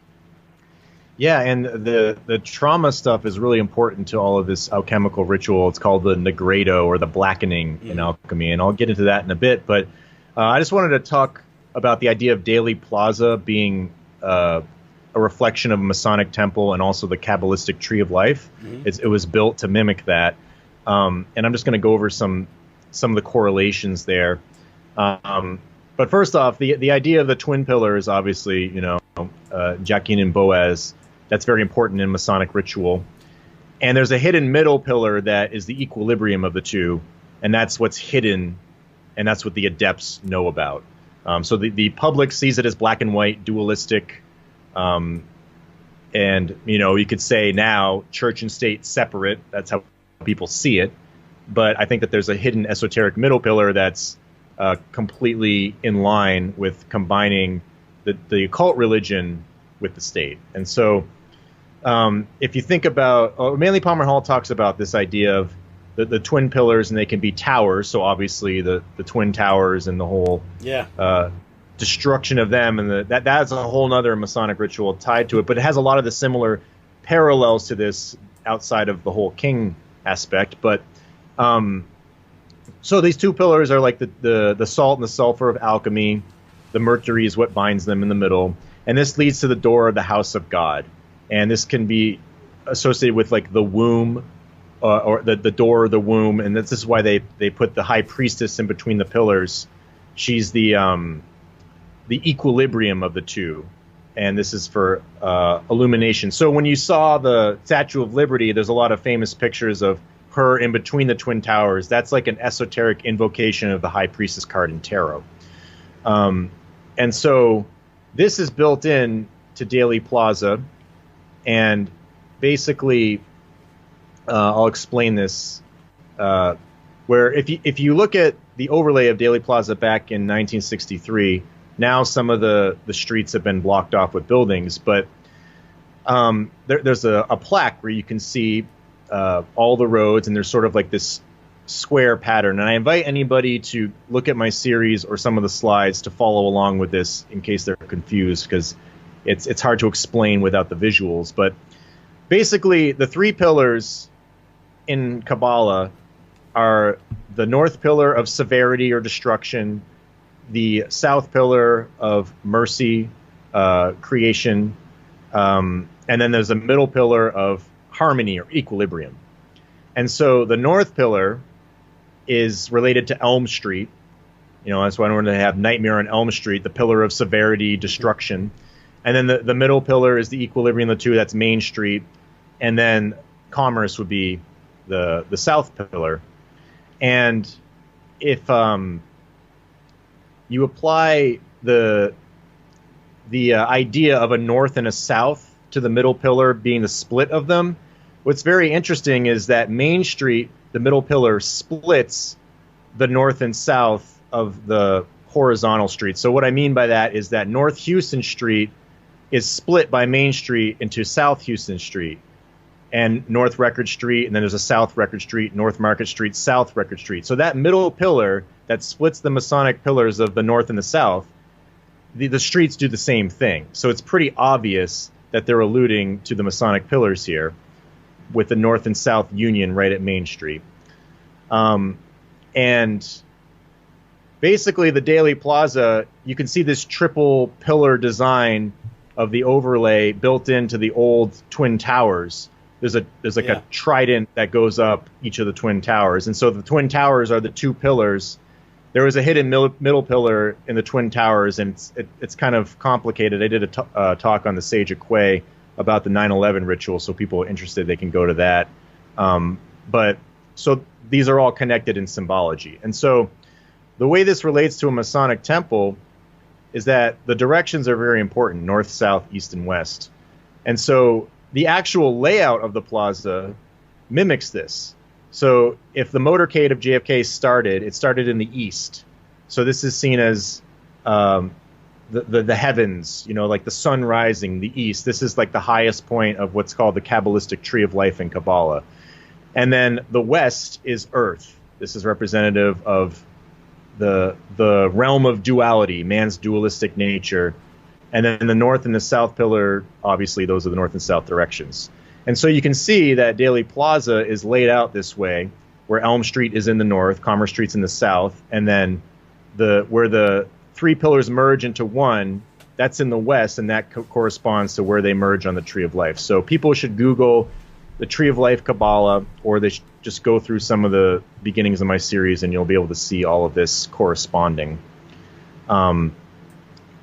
J: Yeah, and the trauma stuff is really important to all of this alchemical ritual. It's called the negredo, or the blackening in alchemy, and I'll get into that in a bit. But I just wanted to talk about the idea of Dealey Plaza being a reflection of a Masonic temple and also the Kabbalistic tree of life. It was built to mimic that. And I'm just going to go over some of the correlations there. But first off, the idea of the twin pillars, obviously, Jachin and Boaz, that's very important in Masonic ritual. And there's a hidden middle pillar that is the equilibrium of the two, and that's what's hidden, and that's what the adepts know about. So the public sees it as black and white, dualistic, and you could say now church and state separate. That's how people see it. But I think that there's a hidden esoteric middle pillar that's completely in line with combining the occult religion with the state. And so if you think about, Manly Palmer Hall talks about this idea of the twin pillars, and they can be towers. So obviously the twin towers and the whole destruction of them, and that's a whole other Masonic ritual tied to it. But it has a lot of the similar parallels to this outside of the whole king aspect. But so these two pillars are like the salt and the sulfur of alchemy. The mercury is what binds them in the middle. And this leads to the door of the house of God. And this can be associated with like the womb, or the door of the womb. And this is why they put the high priestess in between the pillars. She's the equilibrium of the two. And this is for illumination. So when you saw the Statue of Liberty, there's a lot of famous pictures of her in between the twin towers. That's like an esoteric invocation of the high priestess card in tarot. And so this is built in to Dealey Plaza, and basically I'll explain this, where if you look at the overlay of Dealey Plaza back in 1963, now some of the streets have been blocked off with buildings, but there's a plaque where you can see all the roads, and there's sort of like this square pattern. And I invite anybody to look at my series or some of the slides to follow along with this in case they're confused, because it's hard to explain without the visuals. But basically, the three pillars in Kabbalah are the north pillar of severity or destruction, the south pillar of mercy, creation, and then there's a middle pillar of harmony or equilibrium. And so the north pillar is related to Elm Street. That's why I wanted to have Nightmare on Elm Street, the pillar of severity, destruction. And then the middle pillar is the equilibrium of the two, that's Main Street. And then commerce would be the south pillar. And if you apply the idea of a north and a south to the middle pillar being the split of them, what's very interesting is that Main Street, the middle pillar, splits the north and south of the horizontal street. So what I mean by that is that North Houston Street is split by Main Street into South Houston Street and North Record Street, and then there's a South Record Street, North Market Street, South Record Street. So that middle pillar that splits the Masonic pillars of the north and the south, the streets do the same thing. So it's pretty obvious that they're alluding to the Masonic pillars here, with the north and south union right at Main Street. And basically the Dealey Plaza, you can see this triple pillar design of the overlay built into the old twin towers. There's a trident that goes up each of the twin towers. And so the twin towers are the two pillars. There was a hidden middle pillar in the twin towers, and it's kind of complicated. I did a talk on the Sage of Quay about the 9/11 ritual, so people are interested, they can go to that. But so these are all connected in symbology. And so the way this relates to a Masonic temple is that the directions are very important: north, south, east, and west. And so the actual layout of the plaza mimics this. So if the motorcade of JFK started, it started in the east. So this is seen as the heavens, like the sun rising, the east. This is like the highest point of what's called the Kabbalistic tree of life in Kabbalah. And then the west is earth. This is representative of the realm of duality, man's dualistic nature. And then the north and the south pillar, obviously, those are the north and south directions. And so you can see that Daley Plaza is laid out this way, where Elm Street is in the north, Commerce Street's in the south, and then where the three pillars merge into one, that's in the west, and that corresponds to where they merge on the Tree of Life. So people should Google the Tree of Life Kabbalah, or they should just go through some of the beginnings of my series, and you'll be able to see all of this corresponding.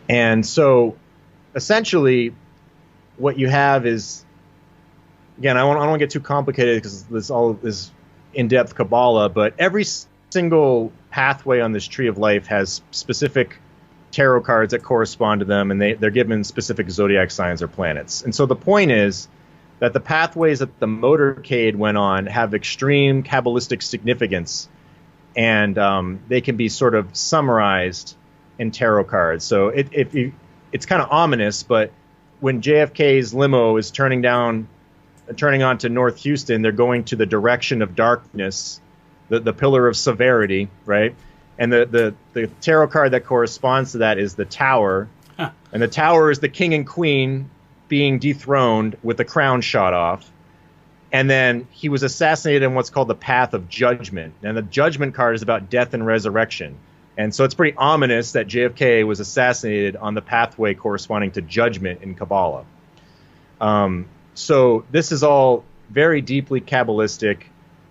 J: And so, essentially, what you have is, again, I don't want to get too complicated because this all is in-depth Kabbalah, but every single pathway on this Tree of Life has specific tarot cards that correspond to them, and they're given specific zodiac signs or planets. And so the point is that the pathways that the motorcade went on have extreme Kabbalistic significance, and they can be sort of summarized in tarot cards. So it's kind of ominous, but when JFK's limo is turning onto North Houston, they're going to the direction of darkness, the pillar of severity, right? And the tarot card that corresponds to that is the Tower. Huh. And the Tower is the king and queen being dethroned with the crown shot off. And then he was assassinated in what's called the Path of Judgment. And the Judgment card is about death and resurrection. And so it's pretty ominous that JFK was assassinated on the pathway corresponding to judgment in Kabbalah. So this is all very deeply Kabbalistic,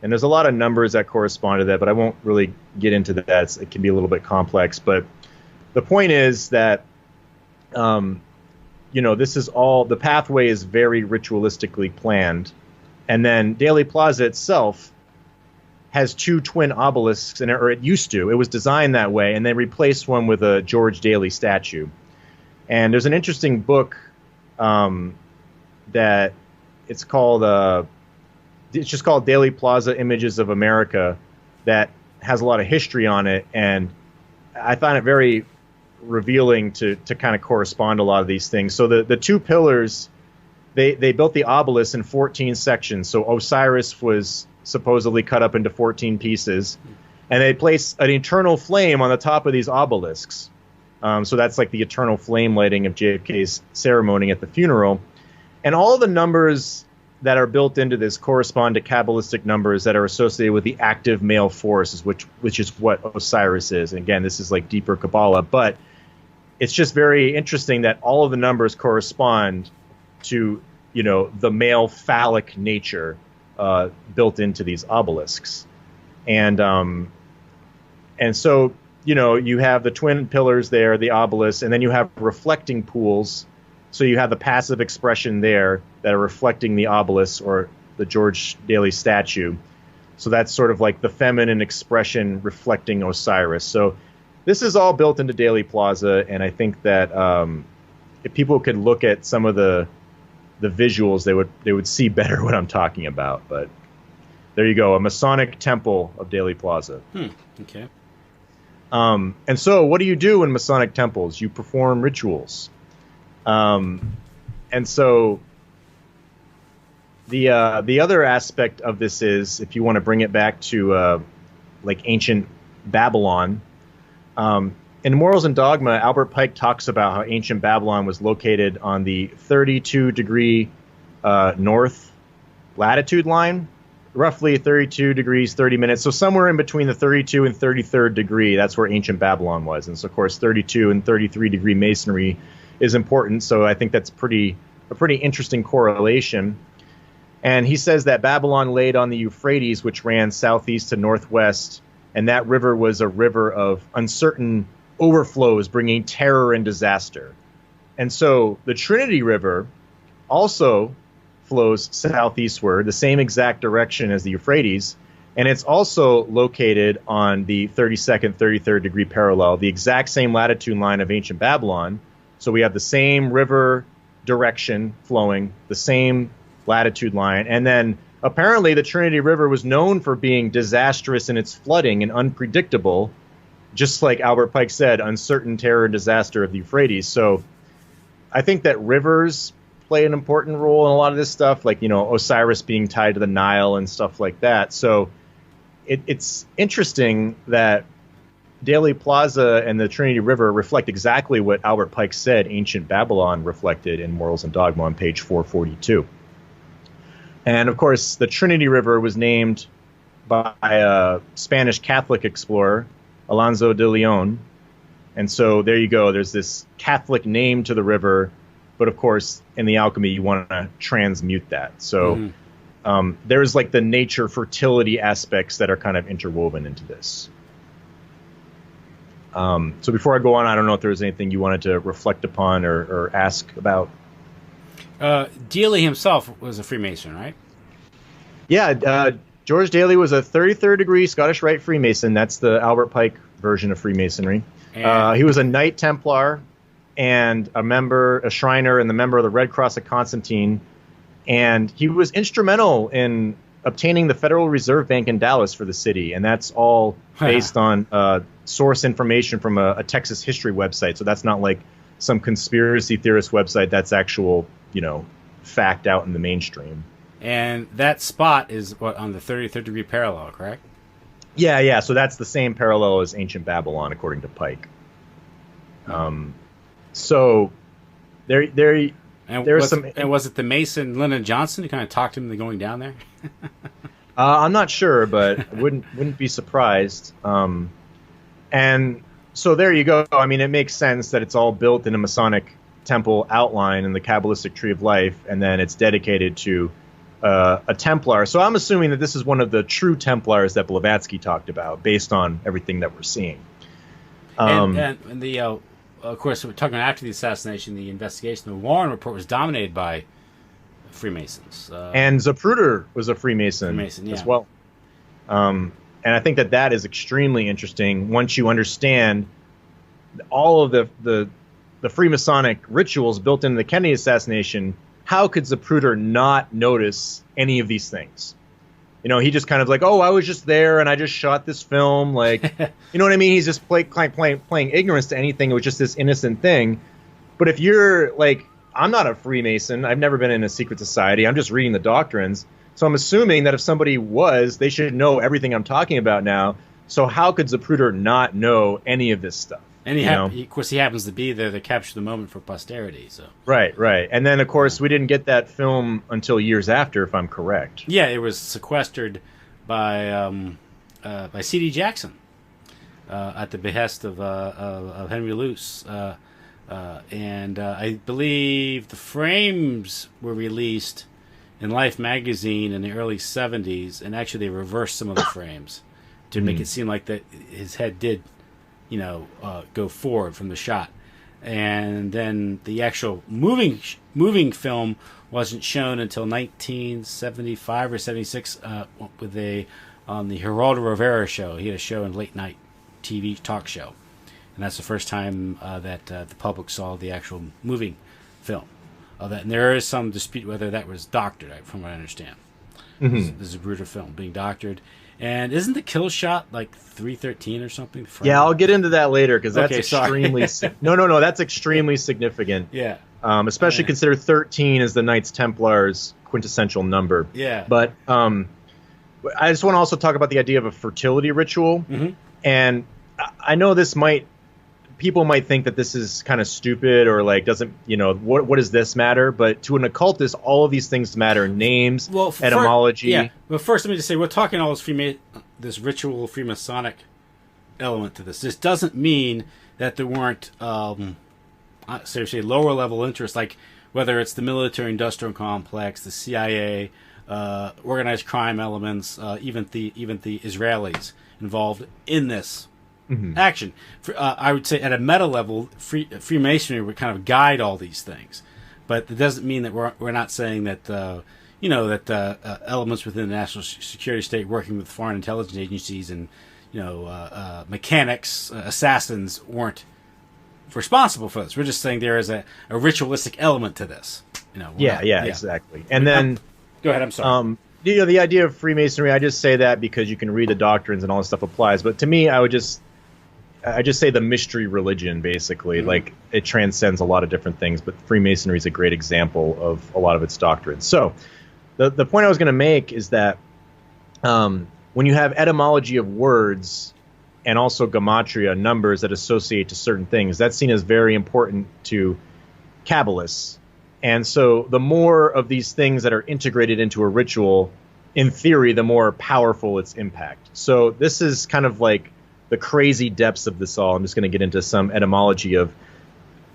J: and there's a lot of numbers that correspond to that, but I won't really get into that. It can be a little bit complex. But the point is that, this is all, the pathway is very ritualistically planned. And then Daley Plaza itself has two twin obelisks, or it used to. It was designed that way, and they replaced one with a George Daley statue. And there's an interesting book that it's called, it's just called Daley Plaza Images of America, that has a lot of history on it, and I find it very revealing to kind of correspond to a lot of these things. So the two pillars, they built the obelisk in 14 sections. So Osiris was supposedly cut up into 14 pieces, and they placed an eternal flame on the top of these obelisks. So that's like the eternal flame lighting of JFK's ceremony at the funeral. And all the numbers that are built into this correspond to Kabbalistic numbers that are associated with the active male forces, which is what Osiris is. And again, this is like deeper Kabbalah, but it's just very interesting that all of the numbers correspond to, the male phallic nature built into these obelisks. And so, you have the twin pillars there, the obelisk, and then you have reflecting pools. So you have the passive expression there that are reflecting the obelisk or the George Daley statue. So that's sort of like the feminine expression reflecting Osiris. So this is all built into Daley Plaza, and I think that if people could look at some of the visuals, they would see better what I'm talking about. But there you go, a Masonic temple of Daley Plaza.
I: Okay.
J: And so what do you do in Masonic temples? You perform rituals. And so the other aspect of this is, if you want to bring it back to like ancient Babylon, in Morals and Dogma, Albert Pike talks about how ancient Babylon was located on the 32-degree north latitude line, roughly 32 degrees, 30 minutes. So somewhere in between the 32 and 33rd degree, that's where ancient Babylon was. And so, of course, 32 and 33-degree masonry is important. So I think that's a pretty interesting correlation. And he says that Babylon laid on the Euphrates, which ran southeast to northwest, and that river was a river of uncertain overflows, bringing terror and disaster. And so the Trinity River also flows southeastward, the same exact direction as the Euphrates, and it's also located on the 32nd, 33rd degree parallel, the exact same latitude line of ancient Babylon. So we have the same river direction flowing, the same latitude line, and then apparently the Trinity River was known for being disastrous in its flooding and unpredictable, just like Albert Pike said, uncertain terror and disaster of the Euphrates. So I think that rivers play an important role in a lot of this stuff, like, Osiris being tied to the Nile and stuff like that. So it's interesting that Daly Plaza and the Trinity River reflect exactly what Albert Pike said ancient Babylon reflected in Morals and Dogma on page 442. And, of course, the Trinity River was named by a Spanish Catholic explorer, Alonso de Leon. And so there you go. There's this Catholic name to the river, but, of course, in the alchemy, you want to transmute that. So there's like the nature fertility aspects that are kind of interwoven into this. So before I go on, I don't know if there was anything you wanted to reflect upon or ask about.
I: Daly himself was a Freemason, right?
J: Yeah, George Daly was a 33rd degree Scottish Rite Freemason. That's the Albert Pike version of Freemasonry. He was a Knight Templar and a Shriner, and the member of the Red Cross of Constantine. And he was instrumental in obtaining the Federal Reserve Bank in Dallas for the city. And that's all based on source information from a Texas history website. So that's not like some conspiracy theorist website. That's actual, fact out in the mainstream.
I: And that spot is on the 33rd degree parallel, correct?
J: Yeah. So that's the same parallel as ancient Babylon, according to Pike. So there's some.
I: And was it the Mason Lyndon Johnson who kind of talked him into going down there?
J: I'm not sure, but wouldn't be surprised. And so there you go. I mean, it makes sense that it's all built in a Masonic temple outline in the Kabbalistic Tree of Life, and then it's dedicated to a Templar. So I'm assuming that this is one of the true Templars that Blavatsky talked about, based on everything that we're seeing.
I: And the of course, we're talking after the assassination, the investigation, the Warren report was dominated by Freemasons.
J: And Zapruder was a Freemason as well. And I think that is extremely interesting once you understand all of the Freemasonic rituals built into the Kennedy assassination. How could Zapruder not notice any of these things? He just kind of like, oh, I was just there and I just shot this film. Like, you know what I mean? He's just playing ignorance to anything. It was just this innocent thing. But if you're like, I'm not a Freemason. I've never been in a secret society. I'm just reading the doctrines. So I'm assuming that if somebody was, they should know everything I'm talking about now. So how could Zapruder not know any of this stuff?
I: And of course, he happens to be there to capture the moment for posterity. So
J: right. And then, of course, we didn't get that film until years after, if I'm correct.
I: Yeah, it was sequestered by C.D. Jackson at the behest of Henry Luce. And I believe the frames were released in Life magazine in the early 70s, and actually they reversed some of the frames to make it seem like that his head did go forward from the shot. And then the actual moving film wasn't shown until 1975 or 76 on the Geraldo Rivera show. He had a show in late night TV talk show, and that's the first time that the public saw the actual moving film of that. And there is some dispute whether that was doctored, from what I understand. The Zapruder film being doctored. And isn't the kill shot like 313 or something?
J: Yeah, I'll get into that later because that's extremely. No, that's extremely significant.
I: Yeah.
J: Especially consider 13 as the Knights Templar's quintessential number.
I: Yeah.
J: But I just want to also talk about the idea of a fertility ritual. And I know people might think that this is kind of stupid or like doesn't, what does this matter? But to an occultist, all of these things matter: names, etymology.
I: But first, let me just say, we're talking all this ritual Freemasonic element to this. This doesn't mean that there weren't, seriously, lower level interests, like whether it's the military-industrial complex, the CIA, organized crime elements, even the Israelis involved in this action. I would say at a meta level, Freemasonry would kind of guide all these things, but it doesn't mean that we're not saying that elements within the national security state working with foreign intelligence agencies and mechanics, assassins weren't responsible for this. We're just saying there is a ritualistic element to this.
J: Exactly. And then
I: go ahead. I'm sorry.
J: The idea of Freemasonry, I just say that because you can read the doctrines and all this stuff applies. But to me, I just say the mystery religion, basically. Like, it transcends a lot of different things, but Freemasonry is a great example of a lot of its doctrines. So the point I was going to make is that when you have etymology of words and also gematria, numbers that associate to certain things. That's seen as very important to Kabbalists. And so the more of these things that are integrated into a ritual, in theory, the more powerful its impact. So this is kind of like the crazy depths of this all. I'm just going to get into some etymology of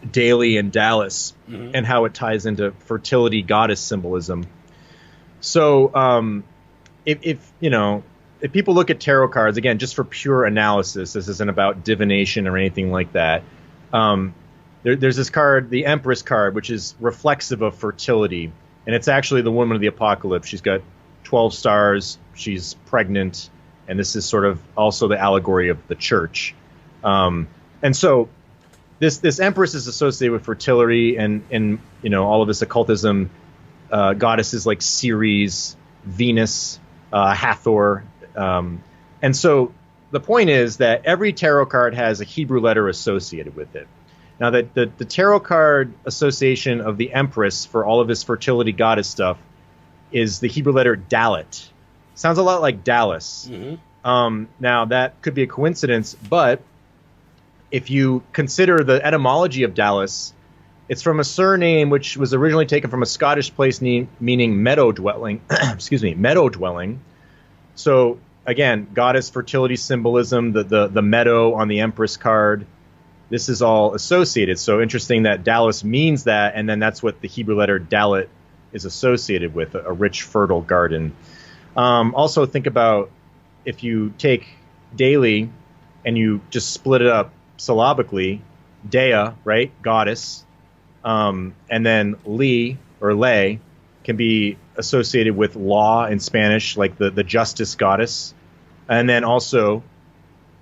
J: Daily and Dallas and how it ties into fertility goddess symbolism. So if people look at tarot cards, again, just for pure analysis, this isn't about divination or anything like that. There's this card, the Empress card, which is reflexive of fertility. And it's actually the woman of the apocalypse. She's got 12 stars. She's pregnant. And this is sort of also the allegory of the church. And so this Empress is associated with fertility and all of this occultism, goddesses like Ceres, Venus, Hathor. And so the point is that every tarot card has a Hebrew letter associated with it. Now, the tarot card association of the Empress for all of this fertility goddess stuff is the Hebrew letter Dalet. Sounds a lot like Dallas. Now, that could be a coincidence, but if you consider the etymology of Dallas, it's from a surname which was originally taken from a Scottish place meaning meadow dwelling. Excuse me, meadow dwelling. So, again, goddess fertility symbolism, the meadow on the Empress card. This is all associated. So interesting that Dallas means that, and then that's what the Hebrew letter Dalet is associated with, a rich, fertile garden. Also think about if you take daily and you just split it up syllabically, Dea, right, goddess, and then Li, or ley, can be associated with law in Spanish, like the justice goddess. And then also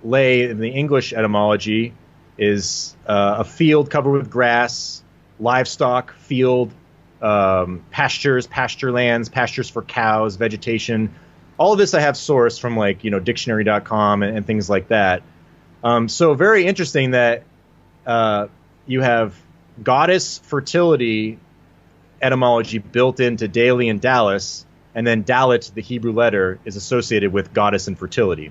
J: ley in the English etymology is a field covered with grass, livestock, field, pastures, pasture lands, pastures for cows, vegetation. All of this I have sourced from dictionary.com and things like that. So very interesting that you have goddess fertility etymology built into Daly and Dallas, and then Dalet, the Hebrew letter, is associated with goddess and fertility.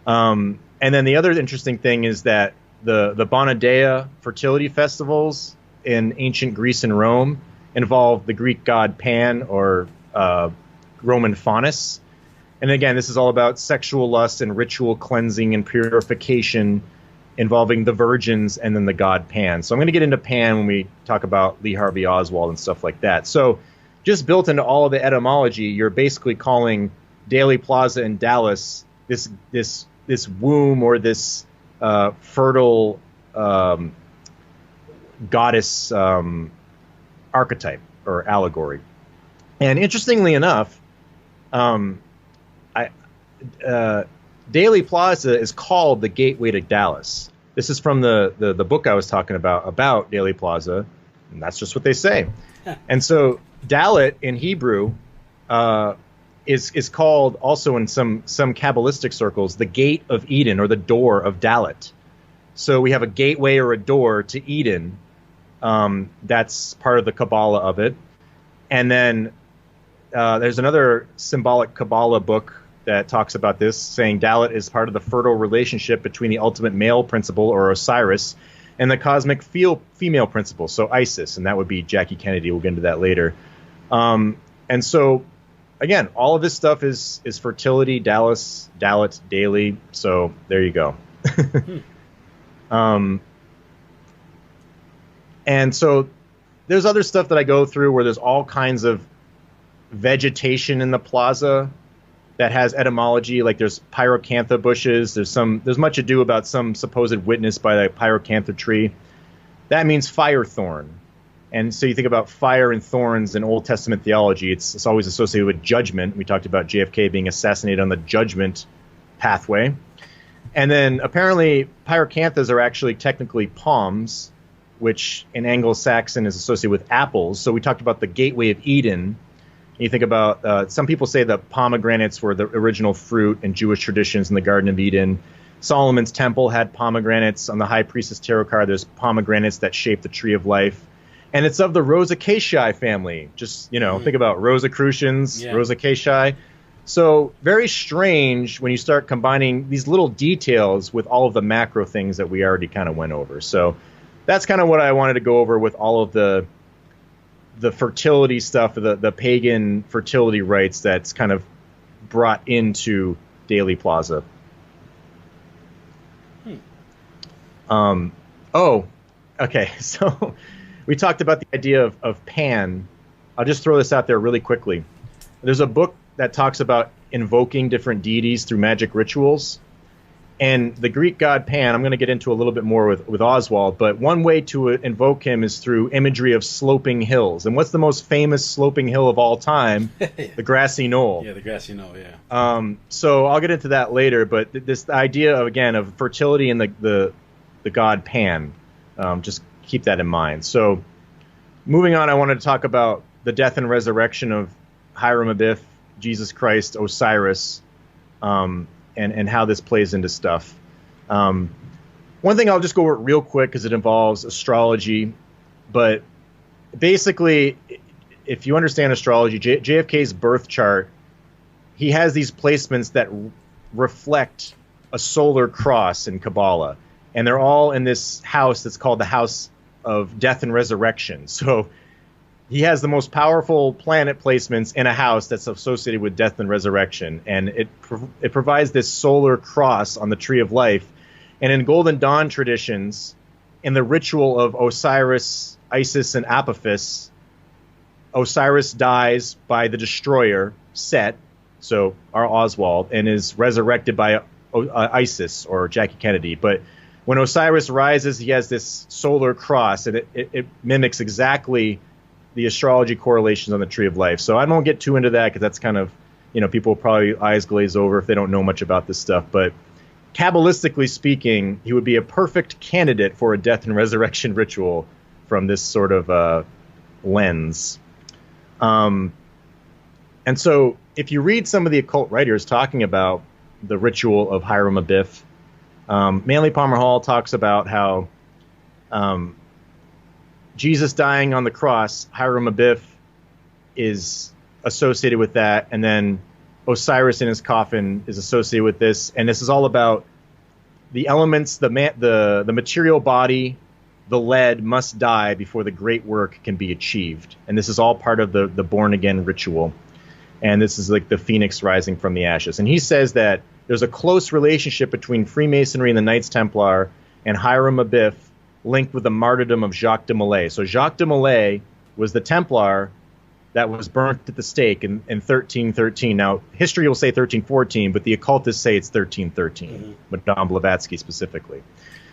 J: And then the other interesting thing is that the Bona Dea fertility festivals in ancient Greece and Rome involve the Greek god Pan or Roman Faunus. And again, this is all about sexual lust and ritual cleansing and purification involving the virgins and then the god Pan. So I'm going to get into Pan when we talk about Lee Harvey Oswald and stuff like that. So just built into all of the etymology, you're basically calling Daley Plaza and Dallas this womb or this fertile goddess archetype or allegory. And interestingly enough, Daley Plaza is called the gateway to Dallas. This is from the book I was talking about Daley Plaza, and that's just what they say. And so Dalet in Hebrew is called also in some Kabbalistic circles the gate of Eden or the door of Dalet. So we have a gateway or a door to Eden. That's part of the Kabbalah of it. And then there's another symbolic Kabbalah book that talks about this, saying Dalet is part of the fertile relationship between the ultimate male principle, or Osiris, and the cosmic female principle, so Isis, and that would be Jackie Kennedy. We'll get into that later. And so, again, all of this stuff is fertility, Dallas, Dalet, Daily, so there you go. And so there's other stuff that I go through where there's all kinds of vegetation in the plaza that has etymology, like there's pyracantha bushes. There's much ado about some supposed witness by the pyracantha tree. That means fire thorn. And so you think about fire and thorns in Old Testament theology, it's always associated with judgment. We talked about JFK being assassinated on the judgment pathway. And then apparently pyracanthas are actually technically palms, which in Anglo-Saxon is associated with apples. So we talked about the gateway of Eden. You think about, some people say that pomegranates were the original fruit in Jewish traditions in the Garden of Eden. Solomon's temple had pomegranates. On the High Priestess Tarot card, there's pomegranates that shape the tree of life. And it's of the Rosicruciae family. Just, think about Rosicrucians, Rosicruciae. So very strange when you start combining these little details with all of the macro things that we already kind of went over. So that's kind of what I wanted to go over with all of the fertility stuff, the pagan fertility rites that's kind of brought into Dealey Plaza. Okay. So we talked about the idea of Pan. I'll just throw this out there really quickly. There's a book that talks about invoking different deities through magic rituals. And the Greek god Pan, I'm going to get into a little bit more with Oswald, but one way to invoke him is through imagery of sloping hills. And what's the most famous sloping hill of all time? The grassy knoll.
I: Yeah, the grassy knoll, yeah.
J: So I'll get into that later, but this idea, of fertility in the god Pan, just keep that in mind. So moving on, I wanted to talk about the death and resurrection of Hiram Abiff, Jesus Christ, Osiris, and how this plays into stuff. One thing I'll just go over it real quick because it involves astrology, but basically, if you understand astrology, JFK's birth chart, he has these placements that reflect a solar cross in Kabbalah, and they're all in this house that's called the House of Death and Resurrection. So he has the most powerful planet placements in a house that's associated with death and resurrection, and it provides this solar cross on the Tree of Life. And in Golden Dawn traditions, in the ritual of Osiris, Isis, and Apophis, Osiris dies by the destroyer, Set, so our Oswald, and is resurrected by Isis, or Jackie Kennedy. But when Osiris rises, he has this solar cross, and it mimics exactly the astrology correlations on the Tree of Life. So I won't get too into that because that's kind of, people will probably eyes glaze over if they don't know much about this stuff. But Kabbalistically speaking, he would be a perfect candidate for a death and resurrection ritual from this sort of lens. And so if you read some of the occult writers talking about the ritual of Hiram Abiff, Manly Palmer Hall talks about how Jesus dying on the cross, Hiram Abiff is associated with that, and then Osiris in his coffin is associated with this, and this is all about the elements, the material body, the lead must die before the great work can be achieved, and this is all part of the born again ritual, and this is like the phoenix rising from the ashes. And he says that there's a close relationship between Freemasonry and the Knights Templar and Hiram Abiff, linked with the martyrdom of Jacques de Molay. So Jacques de Molay was the Templar that was burnt at the stake in 1313. Now, history will say 1314, but the occultists say it's 1313, Madame Blavatsky specifically.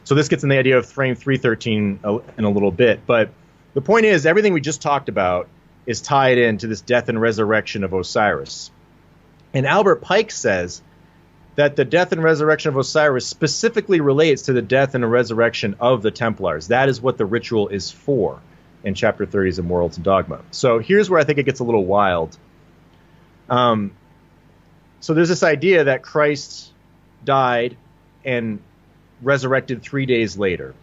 J: So this gets in the idea of frame 313 in a little bit. But the point is, everything we just talked about is tied into this death and resurrection of Osiris. And Albert Pike says that the death and resurrection of Osiris specifically relates to the death and the resurrection of the Templars. That is what the ritual is for in Chapter 30s of Morals and Dogma. So here's where I think it gets a little wild. So there's this idea that Christ died and resurrected 3 days later.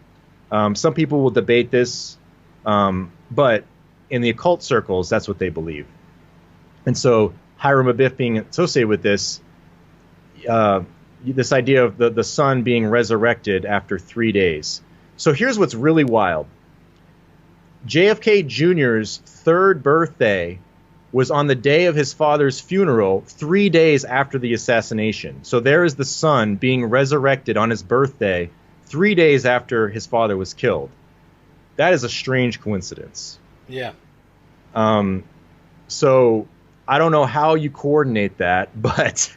J: Some people will debate this, but in the occult circles, that's what they believe. And so Hiram Abiff being associated with this, this idea of the son being resurrected after 3 days. So here's what's really wild. JFK Jr.'s third birthday was on the day of his father's funeral, 3 days after the assassination. So there is the son being resurrected on his birthday 3 days after his father was killed. That is a strange coincidence.
I: Yeah.
J: So I don't know how you coordinate that, but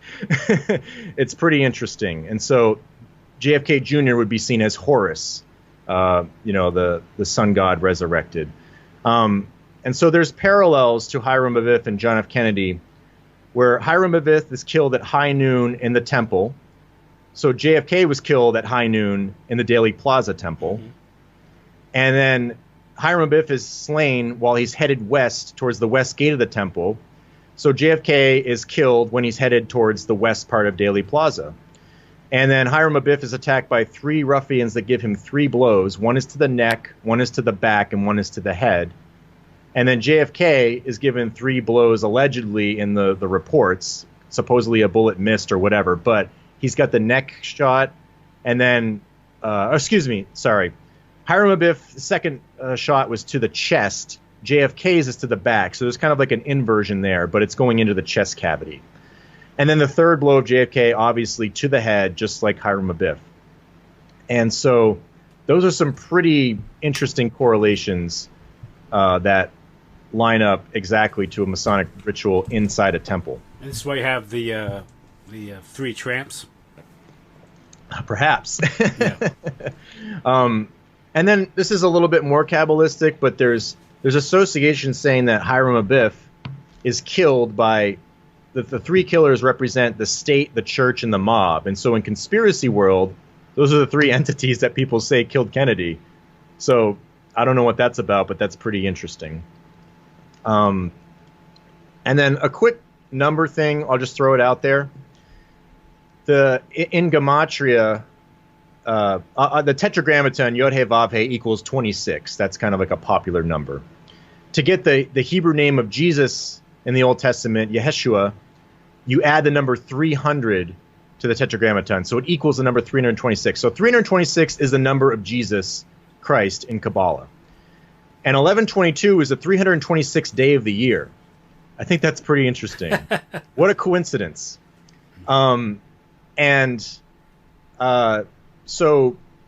J: it's pretty interesting. And so JFK Jr. would be seen as Horus, the sun god resurrected. And so there's parallels to Hiram Abiff and John F. Kennedy, where Hiram Abiff is killed at high noon in the temple. So JFK was killed at high noon in the Dealey Plaza temple. Mm-hmm. And then Hiram Abiff is slain while he's headed west towards the west gate of the temple. So JFK is killed when he's headed towards the west part of Dealey Plaza. And then Hiram Abiff is attacked by 3 ruffians that give him 3 blows. One is to the neck, one is to the back, and one is to the head. And then JFK is given 3 blows allegedly in the reports, supposedly a bullet missed or whatever, but he's got the neck shot, and then, Hiram Abiff's second shot was to the chest. JFK's is to the back, so there's kind of like an inversion there, but it's going into the chest cavity. And then the third blow of JFK, obviously, to the head, just like Hiram Abiff. And so those are some pretty interesting correlations that line up exactly to a Masonic ritual inside a temple.
I: And this is why you have the three tramps.
J: Perhaps.
I: Yeah.
J: And then this is a little bit more Kabbalistic, but there's association saying that Hiram Abiff is killed by the three killers represent the state, the church, and the mob. And so in conspiracy world, those are the three entities that people say killed Kennedy. So I don't know what that's about, but that's pretty interesting. And then a quick number thing, I'll just throw it out there. In Gematria, the Tetragrammaton Yod He Vav He equals 26. That's kind of like a popular number. To get the Hebrew name of Jesus in the Old Testament, Yeshua, you add the number 300 to the Tetragrammaton, so it equals the number 326. So 326 is the number of Jesus Christ in Kabbalah. And 1122 is the 326th day of the year. I think that's pretty interesting. What a coincidence. So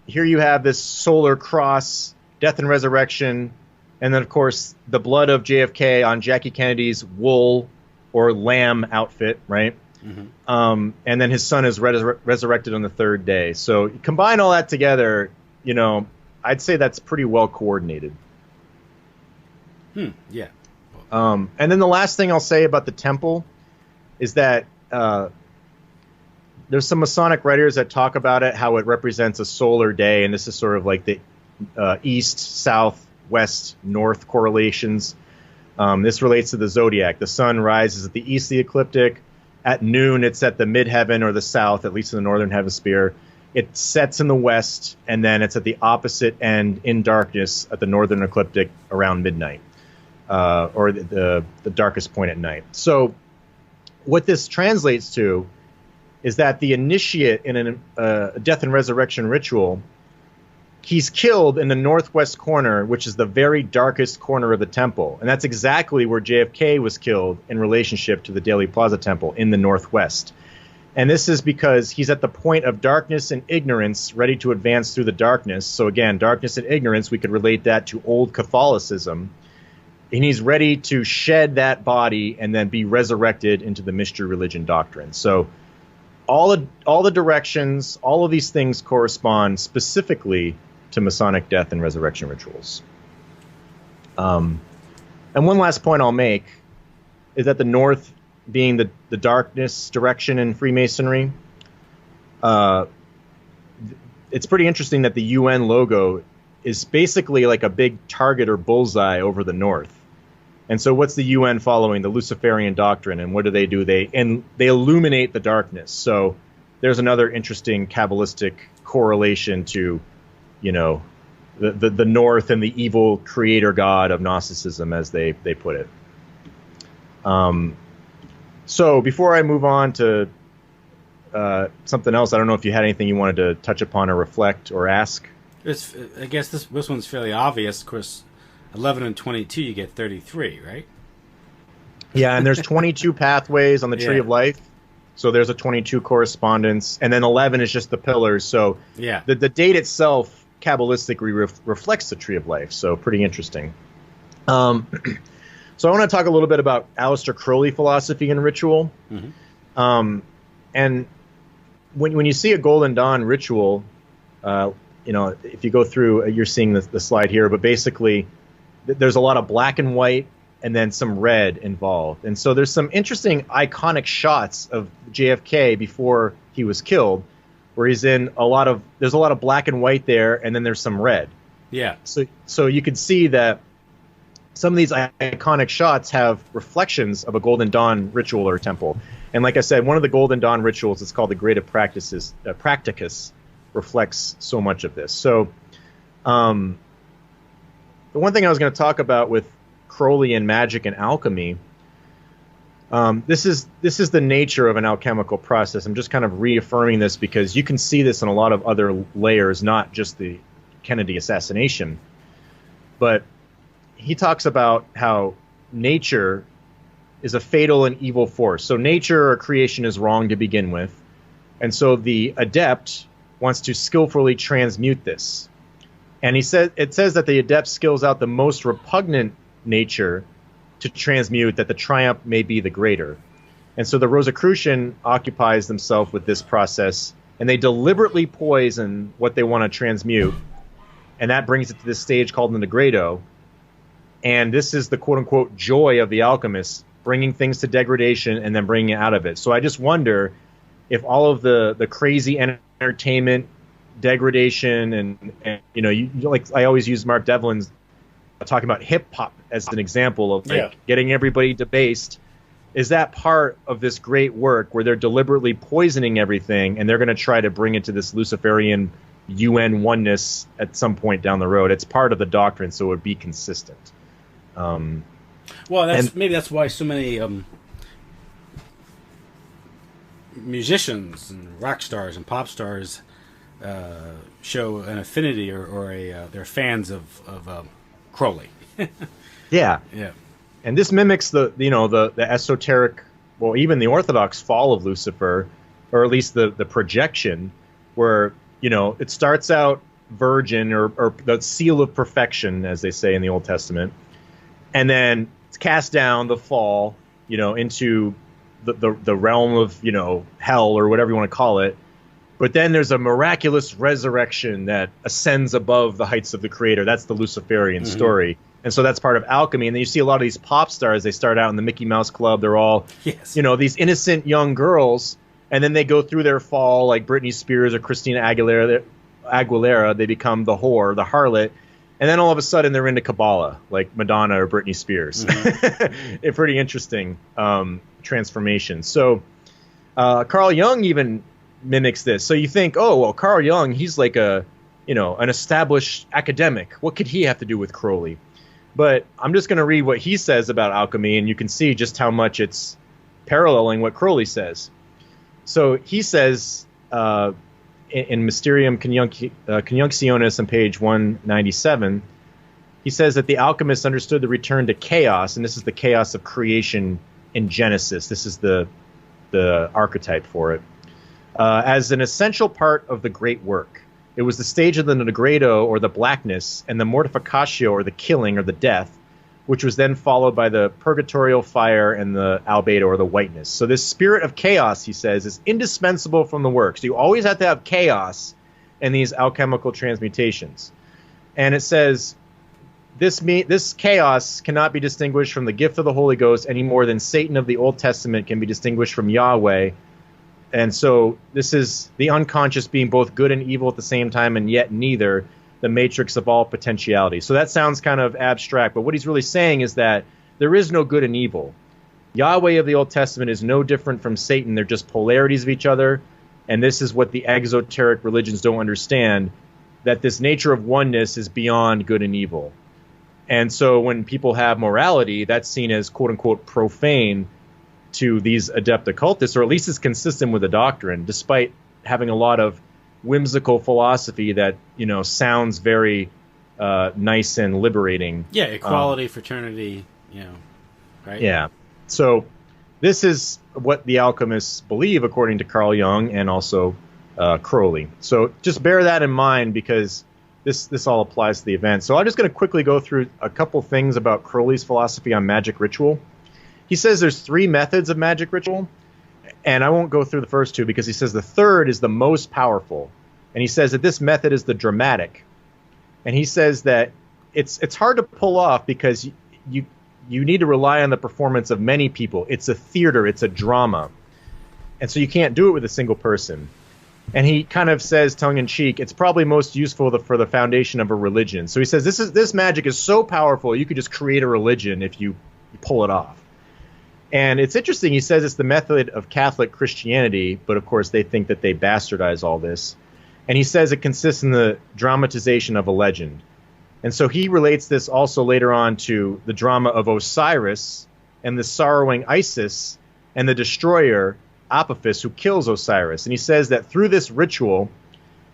J: here you have this solar cross, death and resurrection, and then, of course, the blood of JFK on Jackie Kennedy's wool or lamb outfit, right? Mm-hmm. And then his son is resurrected on the third day. So combine all that together, I'd say that's pretty well coordinated.
I: Yeah.
J: And then the last thing I'll say about the temple is that there's some Masonic writers that talk about it, how it represents a solar day, and this is sort of like the east, south, west, north correlations. This relates to the zodiac. The sun rises at the east of the ecliptic. At noon, it's at the midheaven or the south, at least in the northern hemisphere. It sets in the west, and then it's at the opposite end in darkness at the northern ecliptic around midnight, or the darkest point at night. So what this translates to is that the initiate in a death and resurrection ritual, he's killed in the northwest corner, which is the very darkest corner of the temple. And that's exactly where JFK was killed in relationship to the Dealey Plaza Temple, in the northwest. And this is because he's at the point of darkness and ignorance, ready to advance through the darkness. So again, darkness and ignorance, we could relate that to old Catholicism. And he's ready to shed that body and then be resurrected into the mystery religion doctrine. So all the directions, all of these things correspond specifically to Masonic death and resurrection rituals. And one last point I'll make is that the north being the darkness direction in Freemasonry, it's pretty interesting that the UN logo is basically like a big target or bullseye over the north. And so what's the UN following? The Luciferian doctrine. And what do? They illuminate the darkness. So there's another interesting Kabbalistic correlation to, the north and the evil creator god of Gnosticism, as they put it. So before I move on to something else, I don't know if you had anything you wanted to touch upon or reflect or ask.
I: I guess this one's fairly obvious. Of course, 11 and 22, you get 33, right?
J: Yeah, and there's 22 pathways on the Tree of Life. So there's a 22 correspondence. And then 11 is just the pillars. So
I: yeah,
J: the date itself Kabbalistically reflects the Tree of Life. So pretty interesting. So I want to talk a little bit about Aleister Crowley philosophy and ritual. Mm-hmm. And when you see a Golden Dawn ritual, if you go through, you're seeing the slide here, but basically there's a lot of black and white and then some red involved. And so there's some interesting iconic shots of JFK before he was killed, where he's in there's a lot of black and white there, and then there's some red.
I: Yeah.
J: So you can see that some of these iconic shots have reflections of a Golden Dawn ritual or temple. And like I said, one of the Golden Dawn rituals is called the Great Practicus, reflects so much of this. So the one thing I was going to talk about with Crowley and magic and alchemy This is the nature of an alchemical process. I'm just kind of reaffirming this because you can see this in a lot of other layers, not just the Kennedy assassination. But he talks about how nature is a fatal and evil force. So nature or creation is wrong to begin with. And so the adept wants to skillfully transmute this. And it says that the adept skills out the most repugnant nature to transmute, that the triumph may be the greater. And so the Rosicrucian occupies themselves with this process, and they deliberately poison what they want to transmute. And that brings it to this stage called the Negredo. And this is the quote-unquote joy of the alchemist, bringing things to degradation and then bringing it out of it. So I just wonder if all of the crazy entertainment, degradation, and you know, like I always use Mark Devlin's talking about hip-hop as an example of getting everybody debased. Is that part of this great work where they're deliberately poisoning everything and they're going to try to bring it to this Luciferian UN oneness at some point down the road? It's part of the doctrine, so it would be consistent.
I: Well, maybe that's why so many musicians and rock stars and pop stars show an affinity or they're fans of Crowley.
J: Yeah. And this mimics the esoteric, well, even the Orthodox fall of Lucifer, or at least the projection, where it starts out virgin or the seal of perfection, as they say in the Old Testament, and then it's cast down, the fall, into the realm of hell or whatever you want to call it. But then there's a miraculous resurrection that ascends above the heights of the Creator. That's the Luciferian story. And so that's part of alchemy. And then you see a lot of these pop stars, they start out in the Mickey Mouse Club. They're all, these innocent young girls. And then they go through their fall, like Britney Spears or Christina Aguilera. They become the whore, the harlot. And then all of a sudden they're into Kabbalah, like Madonna or Britney Spears. A pretty interesting transformation. So Carl Jung even mimics this. So you think, oh, well, Carl Jung, he's like an established academic. What could he have to do with Crowley? But I'm just going to read what he says about alchemy, and you can see just how much it's paralleling what Crowley says. So he says in Mysterium Conjunctionis on page 197, he says that the alchemists understood the return to chaos, and this is the chaos of creation in Genesis. This is the archetype for it. As an essential part of the great work. It was the stage of the Negredo, or the blackness, and the mortificatio, or the killing, or the death, which was then followed by the purgatorial fire and the albedo, or the whiteness. So this spirit of chaos, he says, is indispensable from the work. So you always have to have chaos in these alchemical transmutations. And it says, this chaos cannot be distinguished from the gift of the Holy Ghost any more than Satan of the Old Testament can be distinguished from Yahweh. And so this is the unconscious being both good and evil at the same time, and yet neither, the matrix of all potentiality. So that sounds kind of abstract, but what he's really saying is that there is no good and evil. Yahweh of the Old Testament is no different from Satan. They're just polarities of each other, and this is what the exoteric religions don't understand, that this nature of oneness is beyond good and evil. And so when people have morality, that's seen as quote-unquote profane to these adept occultists, or at least it's consistent with the doctrine, despite having a lot of whimsical philosophy that sounds very nice and liberating.
I: Yeah, equality, fraternity, right?
J: Yeah. So this is what the alchemists believe, according to Carl Jung and also Crowley. So just bear that in mind, because this all applies to the event. So I'm just going to quickly go through a couple things about Crowley's philosophy on magic ritual. He says there's 3 methods of magic ritual, and I won't go through the first 2 because he says the third is the most powerful. And he says that this method is the dramatic. And he says that it's hard to pull off because you need to rely on the performance of many people. It's a theater, it's a drama. And so you can't do it with a single person. And he kind of says, tongue-in-cheek, it's probably most useful for the foundation of a religion. So he says this magic is so powerful you could just create a religion if you pull it off. And it's interesting, he says it's the method of Catholic Christianity, but of course they think that they bastardize all this. And he says it consists in the dramatization of a legend. And so he relates this also later on to the drama of Osiris and the sorrowing Isis and the destroyer Apophis who kills Osiris. And he says that through this ritual,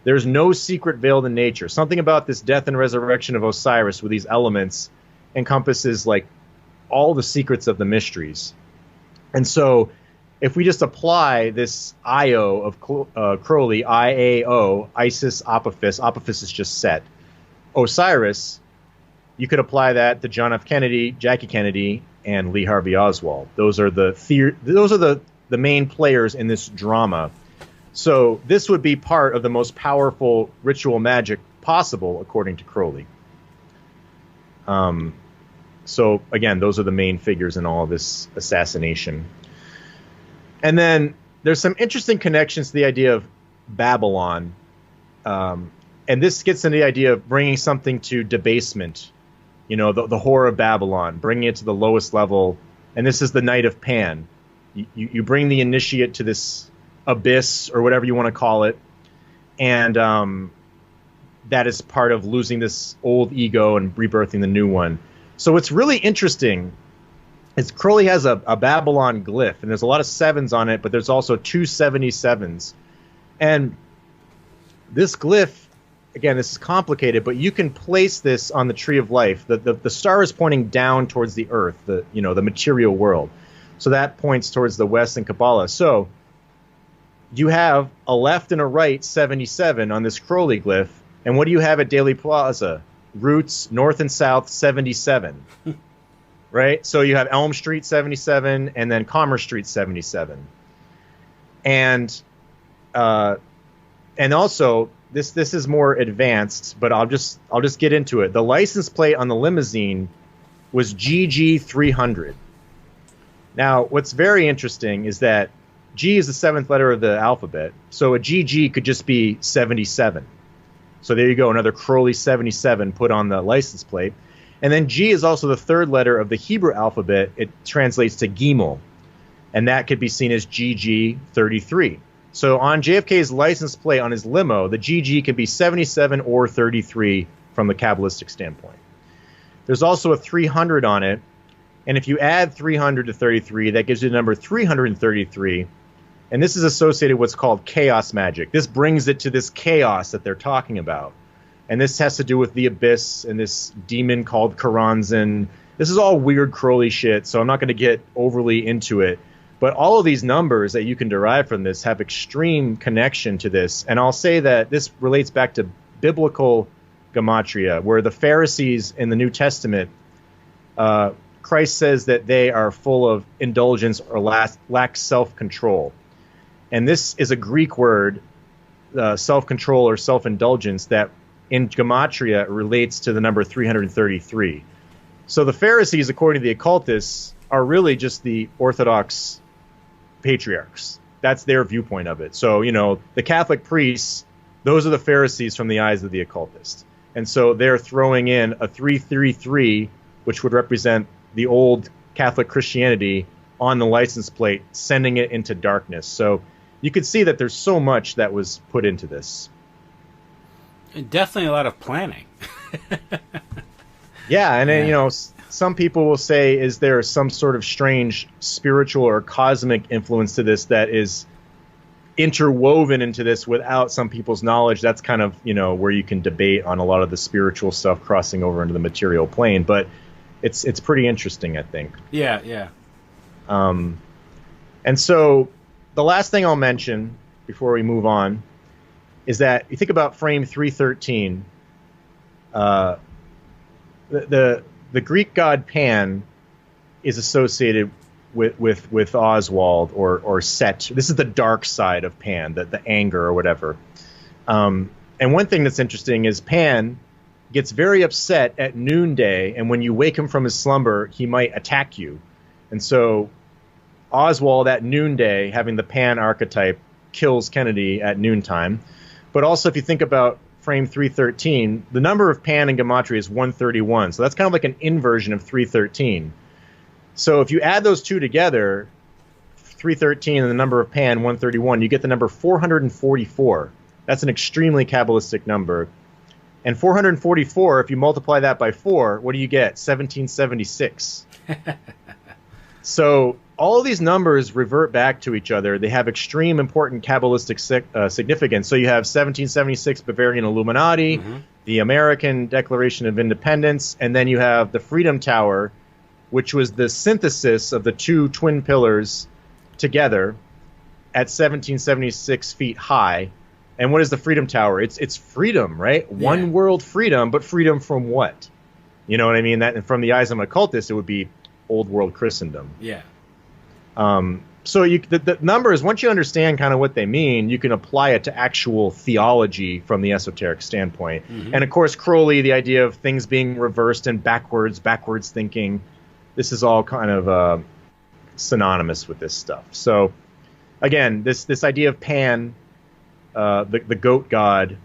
J: there's no secret veiled in nature. Something about this death and resurrection of Osiris with these elements encompasses like all the secrets of the mysteries. And so if we just apply this Io of Crowley, IAO, Isis, Apophis is just Set, Osiris, you could apply that to John F. Kennedy, Jackie Kennedy, and Lee Harvey Oswald. Those are the main players in this drama. So this would be part of the most powerful ritual magic possible, according to Crowley. So again, those are the main figures in all of this assassination. And then there's some interesting connections to the idea of Babylon. And this gets into the idea of bringing something to debasement. You know, the whore of Babylon, bringing it to the lowest level. And this is the Night of Pan. You bring the initiate to this abyss, or whatever you want to call it. And that is part of losing this old ego and rebirthing the new one. So what's really interesting is Crowley has a Babylon glyph, and there's a lot of sevens on it, but there's also 277s. And this glyph, again, this is complicated, but you can place this on the Tree of Life. The star is pointing down towards the earth, the material world. So that points towards the west in Kabbalah. So you have a left and a right 77 on this Crowley glyph. And what do you have at Daily Plaza? Roots, north and south, 77. Right? So you have Elm Street 77 and then Commerce Street 77. And also this is more advanced, but I'll just get into it. The license plate on the limousine was GG300. Now, what's very interesting is that G is the seventh letter of the alphabet, so a GG could just be 77. So there you go, another Crowley 77 put on the license plate. And then G is also the third letter of the Hebrew alphabet. It translates to Gimel, and that could be seen as GG33. So on JFK's license plate on his limo, the GG can be 77 or 33 from the Kabbalistic standpoint. There's also a 300 on it, and if you add 300 to 33, that gives you the number 333. And this is associated with what's called chaos magic. This brings it to this chaos that they're talking about. And this has to do with the abyss and this demon called Karanzan. This is all weird Crowley shit, so I'm not going to get overly into it. But all of these numbers that you can derive from this have extreme connection to this. And I'll say that this relates back to biblical gematria, where the Pharisees in the New Testament, Christ says that they are full of indulgence or lack self-control. And this is a Greek word, self-control or self-indulgence, that in gematria relates to the number 333. So the Pharisees, according to the occultists, are really just the Orthodox patriarchs. That's their viewpoint of it. So, the Catholic priests, those are the Pharisees from the eyes of the occultist. And so they're throwing in a 333, which would represent the old Catholic Christianity, on the license plate, sending it into darkness. So you could see that there's so much that was put into this.
I: Definitely a lot of planning.
J: Yeah, and then, some people will say, is there some sort of strange spiritual or cosmic influence to this that is interwoven into this without some people's knowledge? That's kind of, where you can debate on a lot of the spiritual stuff crossing over into the material plane. But it's pretty interesting, I think.
I: Yeah.
J: And so the last thing I'll mention before we move on is that you think about frame 313. The Greek god Pan is associated with Oswald or Set. This is the dark side of Pan, the anger or whatever. And one thing that's interesting is Pan gets very upset at noonday, and when you wake him from his slumber, he might attack you. And so Oswald at noonday, having the Pan archetype, kills Kennedy at noontime. But also, if you think about frame 313, the number of Pan in gematria is 131. So that's kind of like an inversion of 313. So if you add those two together, 313 and the number of Pan, 131, you get the number 444. That's an extremely Kabbalistic number. And 444, if you multiply that by 4, what do you get? 1776. So all of these numbers revert back to each other. They have extreme important Kabbalistic significance. So you have 1776 Bavarian Illuminati, the American Declaration of Independence, and then you have the Freedom Tower, which was the synthesis of the two twin pillars together at 1776 feet high. And what is the Freedom Tower? It's freedom, right? Yeah. One world freedom, but freedom from what? You know what I mean? That, and from the eyes of an occultist, it would be old world Christendom.
I: Yeah.
J: So the numbers, once you understand kind of what they mean, you can apply it to actual theology from the esoteric standpoint. And of course, Crowley, the idea of things being reversed and backwards thinking, this is all kind of synonymous with this stuff. So again, this idea of Pan, the goat god,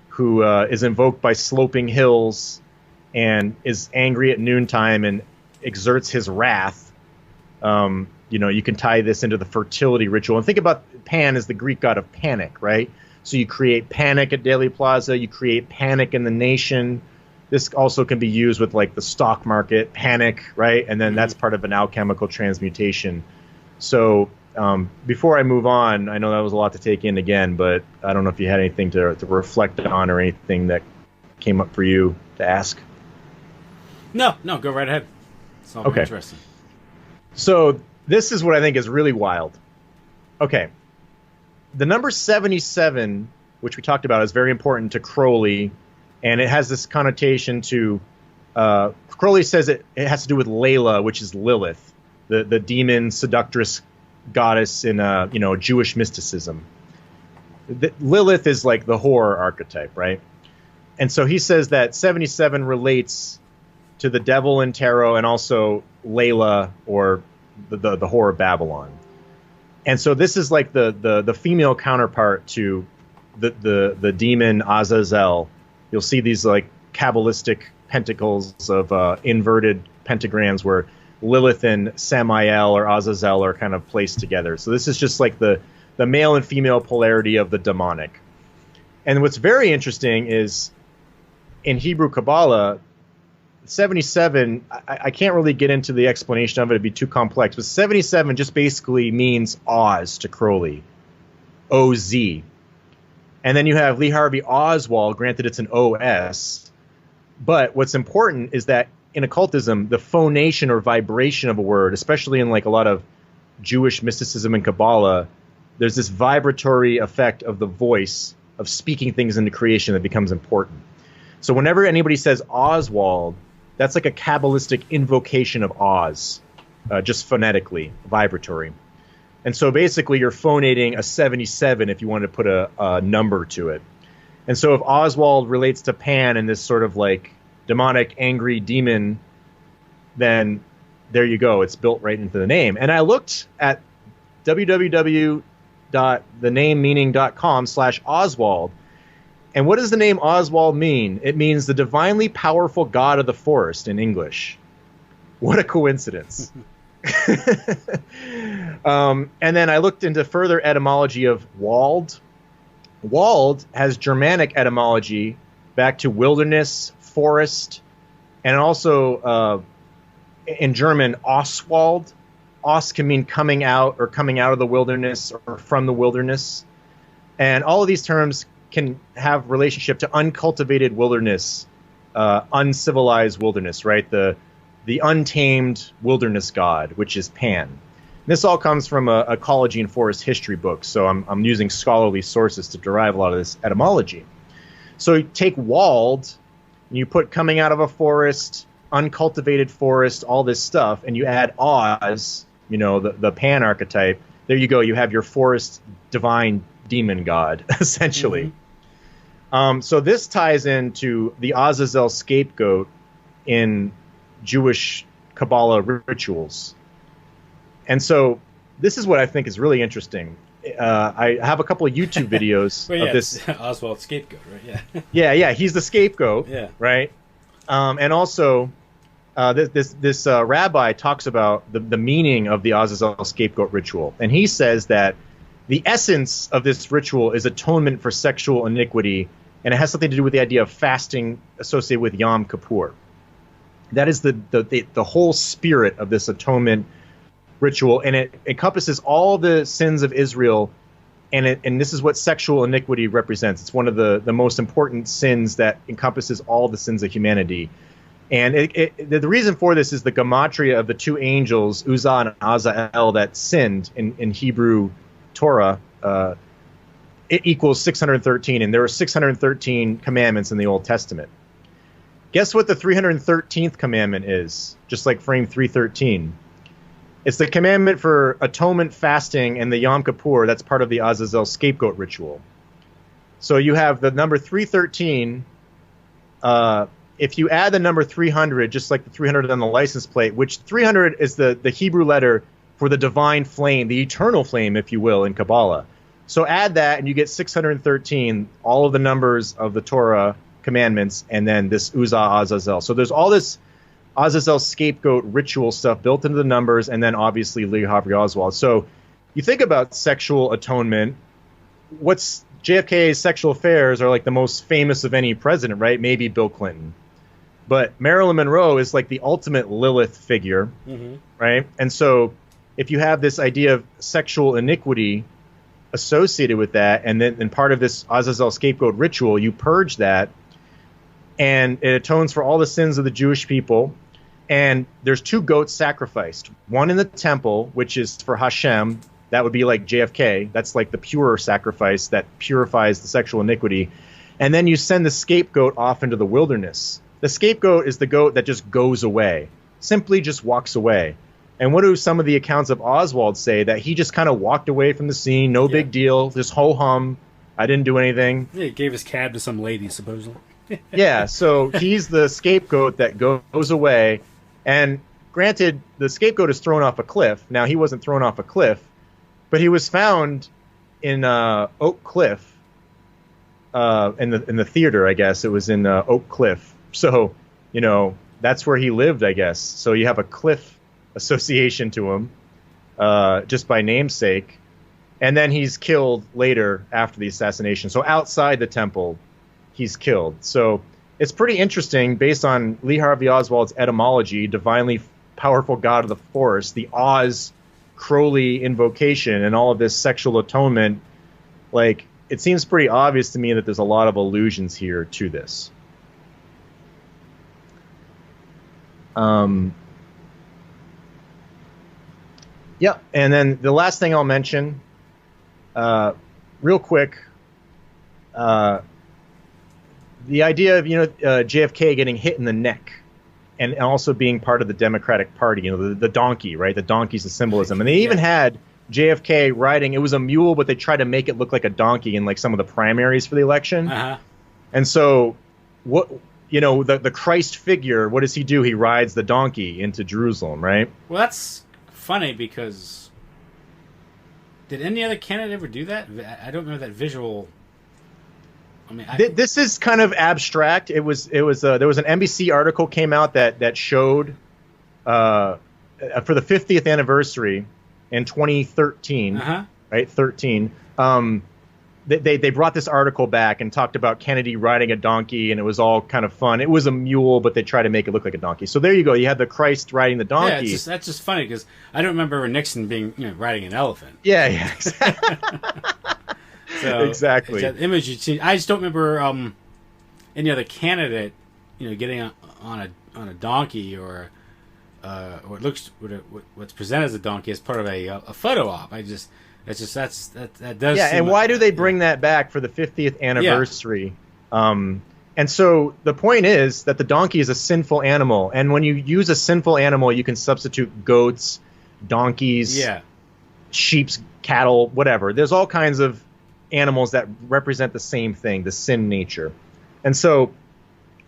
J: who is invoked by sloping hills and is angry at noontime and exerts his wrath. You know, you can tie this into the fertility ritual. And think about Pan as the Greek god of panic, right? So you create panic at Daily Plaza, you create panic in the nation. This also can be used with like the stock market, panic, right? And then that's part of an alchemical transmutation. So before I move on, I know that was a lot to take in again, but I don't know if you had anything to reflect on or anything that came up for you to ask.
I: No, go right ahead. It's all very interesting.
J: So this is what I think is really wild. Okay. The number 77, which we talked about, is very important to Crowley, and it has this connotation to Crowley says it has to do with Layla, which is Lilith, the demon seductress goddess in Jewish mysticism. Lilith is like the horror archetype, right? And so he says that 77 relates to the devil in tarot and also Layla, or the whore of Babylon. And so this is like the female counterpart to the demon Azazel. You'll see these like Kabbalistic pentacles of inverted pentagrams where Lilith and Samael or Azazel are kind of placed together. So this is just like the male and female polarity of the demonic. And what's very interesting is in Hebrew Kabbalah, 77, I can't really get into the explanation of it. It'd be too complex. But 77 just basically means Oz to Crowley. O-Z. And then you have Lee Harvey Oswald, granted it's an O-S. But what's important is that in occultism, the phonation or vibration of a word, especially in like a lot of Jewish mysticism and Kabbalah, there's this vibratory effect of the voice of speaking things into creation that becomes important. So whenever anybody says Oswald, that's like a Kabbalistic invocation of Oz, just phonetically, vibratory. And so basically you're phonating a 77 if you want to put a number to it. And so if Oswald relates to Pan and this sort of like demonic, angry demon, then there you go. It's built right into the name. And I looked at www.thenamemeaning.com/Oswald. And what does the name Oswald mean? It means the divinely powerful god of the forest in English. What a coincidence. And then I looked into further etymology of Wald. Wald has Germanic etymology back to wilderness, forest, and also in German, Oswald. Os can mean coming out or coming out of the wilderness or from the wilderness. And all of these terms can have relationship to uncultivated wilderness, uncivilized wilderness, right? The untamed wilderness god, which is Pan. And this all comes from a ecology and forest history book, so I'm using scholarly sources to derive a lot of this etymology. So you take Wald, and you put coming out of a forest, uncultivated forest, all this stuff, and you add Oz, the Pan archetype. There you go. You have your forest divine demon god, essentially. So this ties into the Azazel scapegoat in Jewish Kabbalah rituals. And so this is what I think is really interesting. I have a couple of YouTube videos
I: well, yeah,
J: of this.
I: Oswald scapegoat, right? Yeah.
J: yeah, he's the scapegoat, right? And also, this rabbi talks about the meaning of the Azazel scapegoat ritual. And he says that the essence of this ritual is atonement for sexual iniquity, and it has something to do with the idea of fasting associated with Yom Kippur. That is the whole spirit of this atonement ritual, and it encompasses all the sins of Israel, and this is what sexual iniquity represents. It's one of the most important sins that encompasses all the sins of humanity. And the reason for this is the gematria of the two angels, Uzzah and Azael, that sinned in Hebrew Torah. It equals 613, and there are 613 commandments in the Old Testament. Guess what the 313th commandment is, just like frame 313? It's the commandment for atonement fasting and the Yom Kippur. That's part of the Azazel scapegoat ritual. So you have the number 313. If you add the number 300, just like the 300 on the license plate, which 300 is the Hebrew letter for the divine flame, the eternal flame, if you will, in Kabbalah. So add that, and you get 613, all of the numbers of the Torah commandments, and then this Uzzah Azazel. So there's all this Azazel scapegoat ritual stuff built into the numbers, and then obviously Lee Harvey Oswald. So you think about sexual atonement. What's JFK's sexual affairs are like the most famous of any president, right? Maybe Bill Clinton. But Marilyn Monroe is like the ultimate Lilith figure, right? And so if you have this idea of sexual iniquity associated with that, and then in part of this Azazel scapegoat ritual, you purge that, and it atones for all the sins of the Jewish people. And there's two goats sacrificed. One in the temple, which is for Hashem. That would be like JFK. That's like the pure sacrifice that purifies the sexual iniquity. And then you send the scapegoat off into the wilderness. The scapegoat is the goat that just goes away, simply just walks away. And what do some of the accounts of Oswald say? That he just kind of walked away from the scene, no big deal, just ho-hum, I didn't do anything.
I: Yeah, he gave his cab to some lady, supposedly.
J: Yeah, so he's the scapegoat that goes away. And granted, the scapegoat is thrown off a cliff. Now, he wasn't thrown off a cliff, but he was found in Oak Cliff, in the theater, I guess. It was in Oak Cliff. So, you know, that's where he lived, I guess. So you have a cliff association to him, just by namesake. And then he's killed later after the assassination. So outside the temple, he's killed. So it's pretty interesting, based on Lee Harvey Oswald's etymology, divinely powerful god of the forest, the Oz Crowley invocation, and all of this sexual atonement. Like, it seems pretty obvious to me that there's a lot of allusions here to this. Yeah, and then the last thing I'll mention, real quick, the idea of, JFK getting hit in the neck, and also being part of the Democratic Party, the donkey, right? The donkey's the symbolism. And they even had JFK riding, it was a mule, but they tried to make it look like a donkey in like some of the primaries for the election. And so, the Christ figure, what does he do? He rides the donkey into Jerusalem, right?
I: Well, that's funny, because did any other candidate ever do that? I don't remember that visual. I mean,
J: this is kind of abstract. There was an NBC article came out that showed for the 50th anniversary in 2013, right? 13. They brought this article back and talked about Kennedy riding a donkey, and it was all kind of fun. It was a mule, but they tried to make it look like a donkey. So there you go. You had the Christ riding the donkey.
I: Yeah, that's just funny, because I don't remember Nixon being riding an elephant.
J: Yeah, exactly.
I: So,
J: exactly.
I: That image you see. I just don't remember any other candidate, getting on a donkey, or what's presented as a donkey as part of a photo op. That does.
J: Yeah, and why do they bring that back for the 50th anniversary? Yeah. And so the point is that the donkey is a sinful animal, and when you use a sinful animal, you can substitute goats, donkeys, sheep, cattle, whatever. There's all kinds of animals that represent the same thing, the sin nature. And so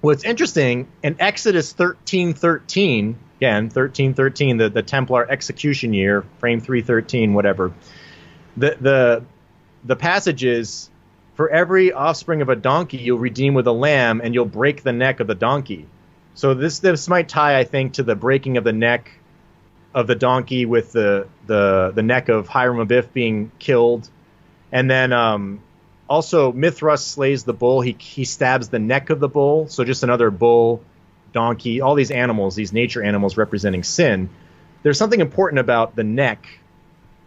J: what's interesting, in Exodus 13:13, again, 13:13, the Templar execution year, frame 313, whatever, the passage is, for every offspring of a donkey you'll redeem with a lamb, and you'll break the neck of the donkey. So this might tie, I think, to the breaking of the neck of the donkey with the neck of Hiram Abiff being killed. And then also Mithras slays the bull. He stabs the neck of the bull. So just another bull, donkey, all these animals, these nature animals representing sin. there's something important about the neck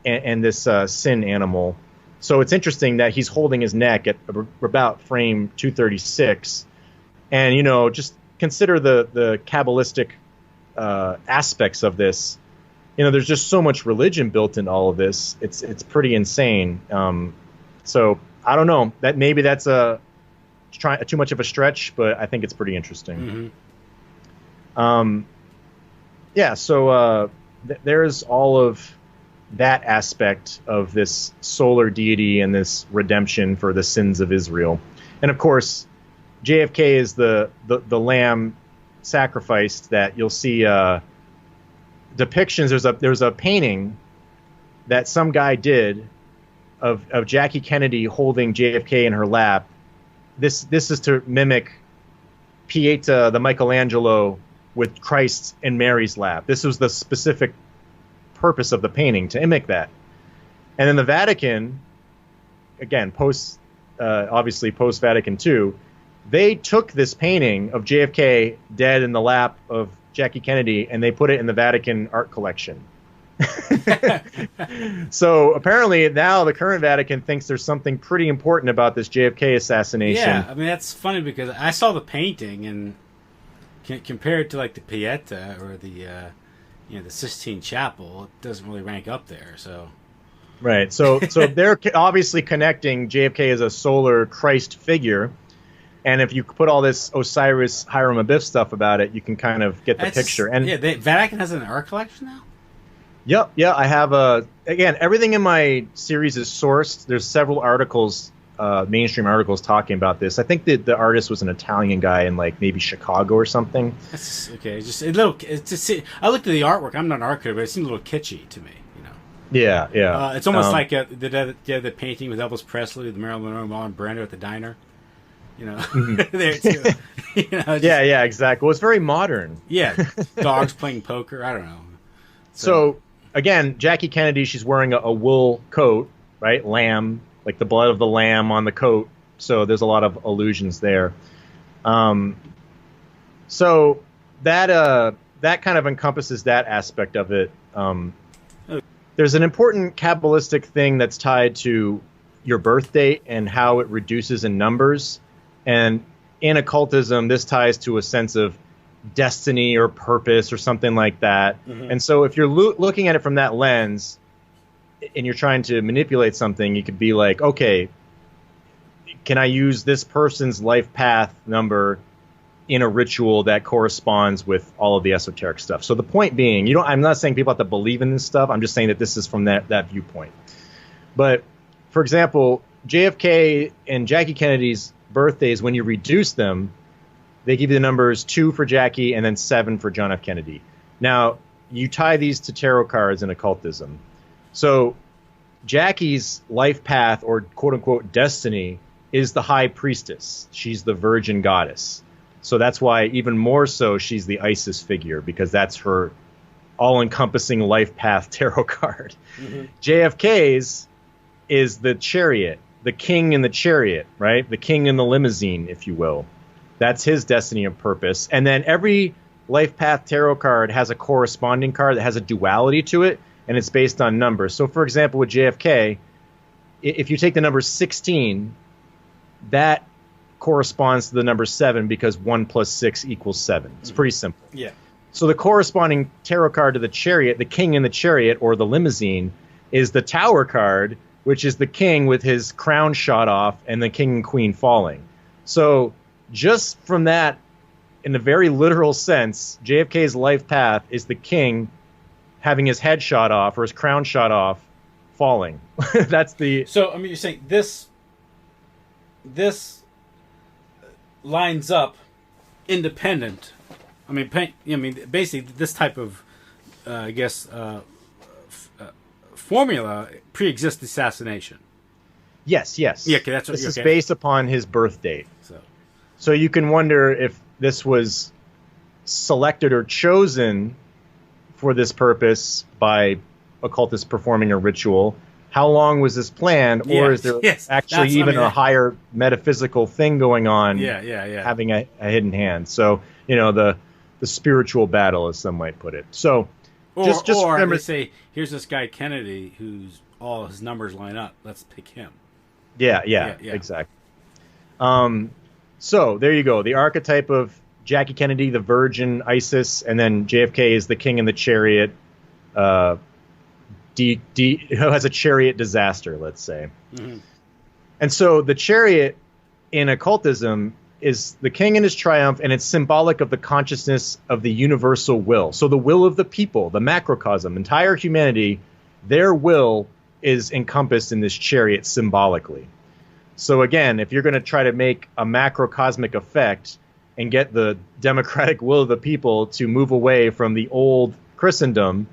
J: and this sin animal. So it's interesting that he's holding his neck at about frame 236. And, you know, just consider the Kabbalistic aspects of this. You know, there's just so much religion built into all of this. It's pretty insane. So I don't know. Maybe that's too much of a stretch, but I think it's pretty interesting. Yeah, so there's all of that aspect of this solar deity and this redemption for the sins of Israel. And of course, JFK is the lamb sacrificed that you'll see depictions. There's a painting that some guy did of Jackie Kennedy holding JFK in her lap. This is to mimic Pieta, the Michelangelo, with Christ in Mary's lap. This was the specific purpose of the painting, to mimic that. And then the Vatican, again, obviously post Vatican II, they took this painting of JFK dead in the lap of Jackie Kennedy and they put it in the Vatican art collection. So apparently now the current Vatican thinks there's something pretty important about this JFK assassination.
I: Yeah, I mean, that's funny because I saw the painting and compared to like the Pieta or the the Sistine Chapel, it doesn't really rank up there. So
J: right, so they're obviously connecting JFK as a solar Christ figure, and if you put all this Osiris Hiram Abiff stuff about it, you can kind of get the picture. And
I: yeah, Vatican has an art collection now.
J: Yep, yeah, I have again, everything in my series is sourced. There's several articles. Mainstream articles talking about this. I think the artist was an Italian guy in like maybe Chicago or something.
I: That's okay. I looked at the artwork. I'm not an art critic, but it seemed a little kitschy to me. You know.
J: Yeah.
I: It's almost like the painting with Elvis Presley, the Marilyn Monroe, Marlon Brando at the diner. You know, there too.
J: Yeah, exactly. Well, it's very modern.
I: Yeah, dogs playing poker. I don't know.
J: So again, Jackie Kennedy, she's wearing a wool coat, right? Lamb. Like the blood of the lamb on the coat. So there's a lot of allusions there. So that kind of encompasses that aspect of it. There's an important Kabbalistic thing that's tied to your birth date and how it reduces in numbers. And in occultism, this ties to a sense of destiny or purpose or something like that. Mm-hmm. And so if you're looking at it from that lens, and you're trying to manipulate something, you could be like, okay, can I use this person's life path number in a ritual that corresponds with all of the esoteric stuff? So the point being, I'm not saying people have to believe in this stuff. I'm just saying that this is from that viewpoint. But for example, JFK and Jackie Kennedy's birthdays, when you reduce them, they give you the numbers 2 for Jackie and then 7 for John F. Kennedy. Now, you tie these to tarot cards in occultism. So Jackie's life path, or quote-unquote destiny, is the high priestess. She's the virgin goddess. So that's why even more so she's the Isis figure, because that's her all-encompassing life path tarot card. Mm-hmm. JFK's is the chariot, the king in the chariot, right? The king in the limousine, if you will. That's his destiny and purpose. And then every life path tarot card has a corresponding card that has a duality to it, and it's based on numbers. So, for example, with JFK, if you take the number 16, that corresponds to the number 7 because 1 plus 6 equals 7. It's pretty simple.
I: Yeah.
J: So the corresponding tarot card to the chariot, the king in the chariot or the limousine, is the tower card, which is the king with his crown shot off and the king and queen falling. So just from that, in a very literal sense, JFK's life path is the king having his head shot off or his crown shot off, falling. That's the.
I: So I mean, you're saying this lines up independent. I mean, basically, this type of, formula pre-exists assassination.
J: Yes. Yeah,
I: okay, that's what,
J: this is based upon his birth date. So you can wonder if this was selected or chosen for this purpose by occultists performing a ritual. How long was this planned, or is there actually even a higher metaphysical thing going on? Having a hidden hand. So the spiritual battle, as some might put it. So just
I: or
J: remember,
I: they say, here's this guy Kennedy who's all his numbers line up. Let's pick him.
J: Yeah, exactly. So there you go. The archetype of Jackie Kennedy, the Virgin, ISIS, and then JFK is the king in the chariot. Who has a chariot disaster, let's say. Mm-hmm. And so the chariot in occultism is the king in his triumph, and it's symbolic of the consciousness of the universal will. So the will of the people, the macrocosm, entire humanity, their will is encompassed in this chariot symbolically. So again, if you're going to try to make a macrocosmic effect and get the democratic will of the people to move away from the old Christendom,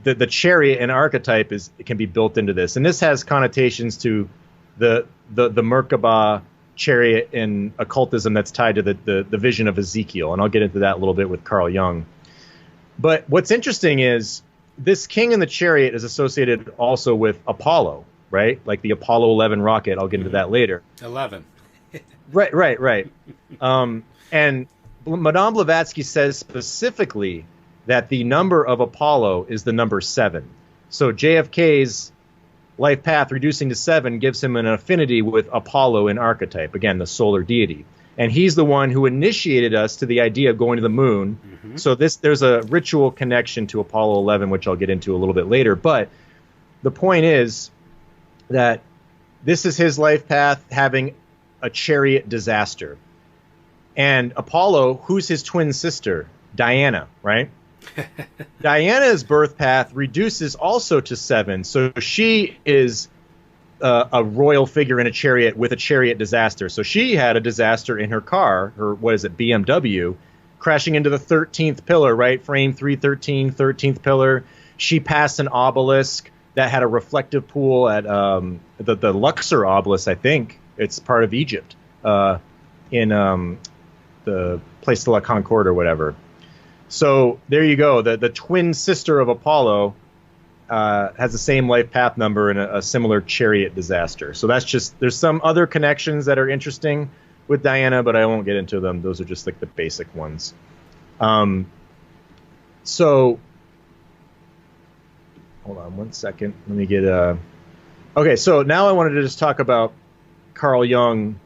J: the chariot and archetype can be built into this. And this has connotations to the Merkaba chariot in occultism that's tied to the vision of Ezekiel. And I'll get into that a little bit with Carl Jung. But what's interesting is this king in the chariot is associated also with Apollo, right? Like the Apollo 11 rocket. I'll get into that later.
I: 11.
J: Right. And Madame Blavatsky says specifically that the number of Apollo is the number 7. So JFK's life path reducing to 7 gives him an affinity with Apollo in archetype, again, the solar deity. And he's the one who initiated us to the idea of going to the moon. Mm-hmm. So there's a ritual connection to Apollo 11, which I'll get into a little bit later. But the point is that this is his life path having a chariot disaster. And Apollo, who's his twin sister? Diana, right? Diana's birth path reduces also to 7. So she is a royal figure in a chariot with a chariot disaster. So she had a disaster in her car, her, BMW, crashing into the 13th pillar, right? Frame 313, 13th pillar. She passed an obelisk that had a reflective pool at the Luxor obelisk, I think. It's part of Egypt, in the Place de la Concorde or whatever. So there you go. The twin sister of Apollo has the same life path number and a similar chariot disaster. So that's just, there's some other connections that are interesting with Diana, but I won't get into them. Those are just like the basic ones. So hold on one second. Let me get okay, so now I wanted to just talk about Carl Jung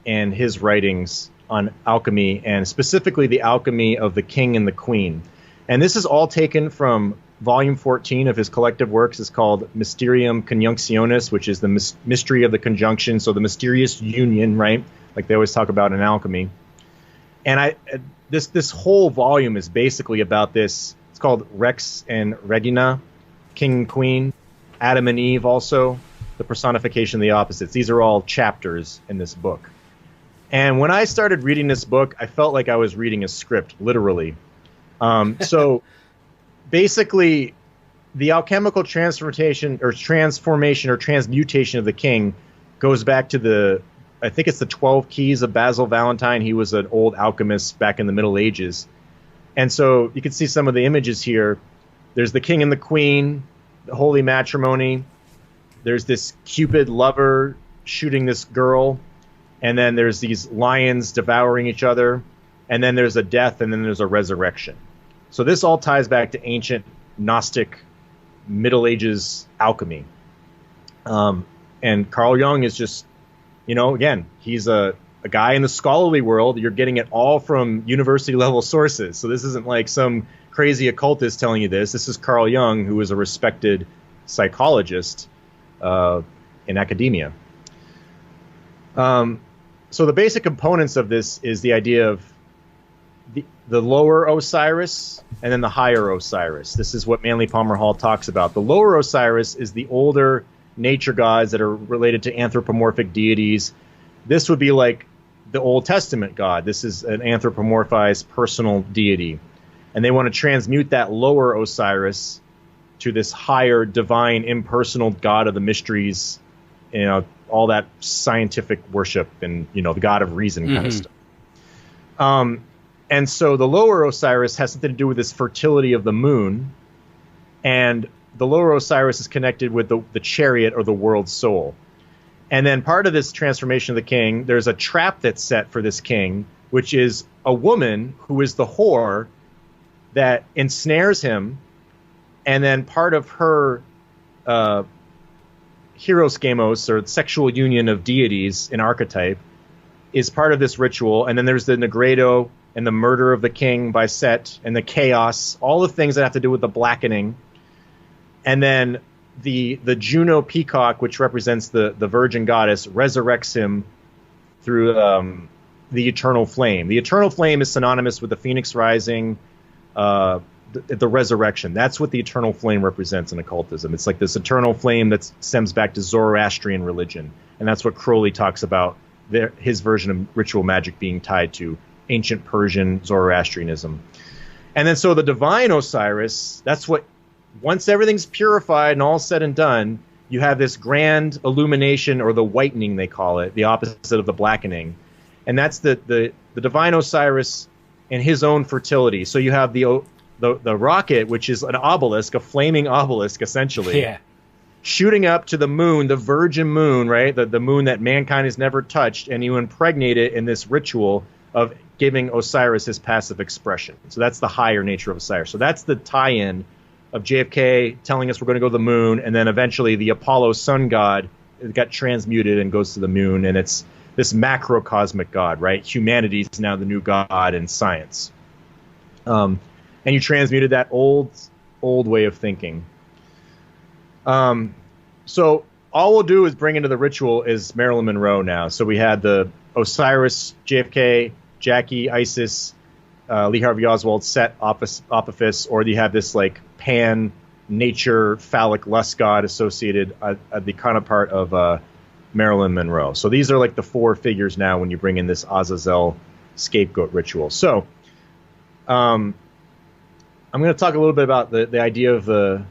J: and his writings on alchemy, and specifically the alchemy of the king and the queen. And this is all taken from volume 14 of his collective works. It's called Mysterium Conjunctionis, which is the mystery of the conjunction, so the mysterious union, right? Like they always talk about in alchemy. And this whole volume is basically about this. It's called Rex and Regina, king and queen, Adam and Eve also, the personification of the opposites. These are all chapters in this book. And when I started reading this book, I felt like I was reading a script, literally. So basically, the alchemical transmutation or transmutation of the king goes back to I think it's the 12 Keys of Basil Valentine. He was an old alchemist back in the Middle Ages. And so you can see some of the images here. There's the king and the queen, the holy matrimony. There's this Cupid lover shooting this girl. And then there's these lions devouring each other. And then there's a death, and then there's a resurrection. So this all ties back to ancient Gnostic Middle Ages alchemy. And Carl Jung is just, again, he's a guy in the scholarly world. You're getting it all from university-level sources. So this isn't like some crazy occultist telling you this. This is Carl Jung, who is a respected psychologist in academia. So the basic components of this is the idea of the lower Osiris and then the higher Osiris. This is what Manly Palmer Hall talks about. The lower Osiris is the older nature gods that are related to anthropomorphic deities. This would be like the Old Testament God. This is an anthropomorphized personal deity. And they want to transmute that lower Osiris to this higher divine impersonal God of the mysteries, all that scientific worship and, the God of reason kind of stuff. And so the lower Osiris has something to do with this fertility of the moon. And the lower Osiris is connected with the chariot or the world soul. And then part of this transformation of the king, there's a trap that's set for this king, which is a woman who is the whore that ensnares him And then part of her hieroschemos, or sexual union of deities in archetype, is part of this ritual. And then there's the Negredo and the murder of the king by Set and the chaos, all the things that have to do with the blackening. And then the Juno peacock, which represents the virgin goddess, resurrects him through the eternal flame. The eternal flame is synonymous with the phoenix rising, the resurrection. That's what the eternal flame represents in occultism. It's like this eternal flame that stems back to Zoroastrian religion. And that's what Crowley talks about, his version of ritual magic being tied to ancient Persian Zoroastrianism. And then so the divine Osiris, that's what, once everything's purified and all said and done, you have this grand illumination, or the whitening they call it, the opposite of the blackening. And that's the divine Osiris and his own fertility. So you have the rocket, which is an obelisk, a flaming obelisk, essentially.
I: Yeah.
J: Shooting up to the moon, the virgin moon, right? The moon that mankind has never touched, and you impregnate it in this ritual of giving Osiris his passive expression. So that's the higher nature of Osiris. So that's the tie-in of JFK telling us we're going to go to the moon, and then eventually the Apollo sun god got transmuted and goes to the moon, and it's this macrocosmic god, right? Humanity is now the new god in science. And you transmuted that old way of thinking. So all we'll do is bring into the ritual is Marilyn Monroe now. So we had the Osiris, JFK, Jackie, Isis, Lee Harvey Oswald, Set, Apophis, or you have this like pan nature phallic lust god associated at the counterpart of Marilyn Monroe. So these are like the four figures now when you bring in this Azazel scapegoat ritual. So I'm going to talk a little bit about the idea of the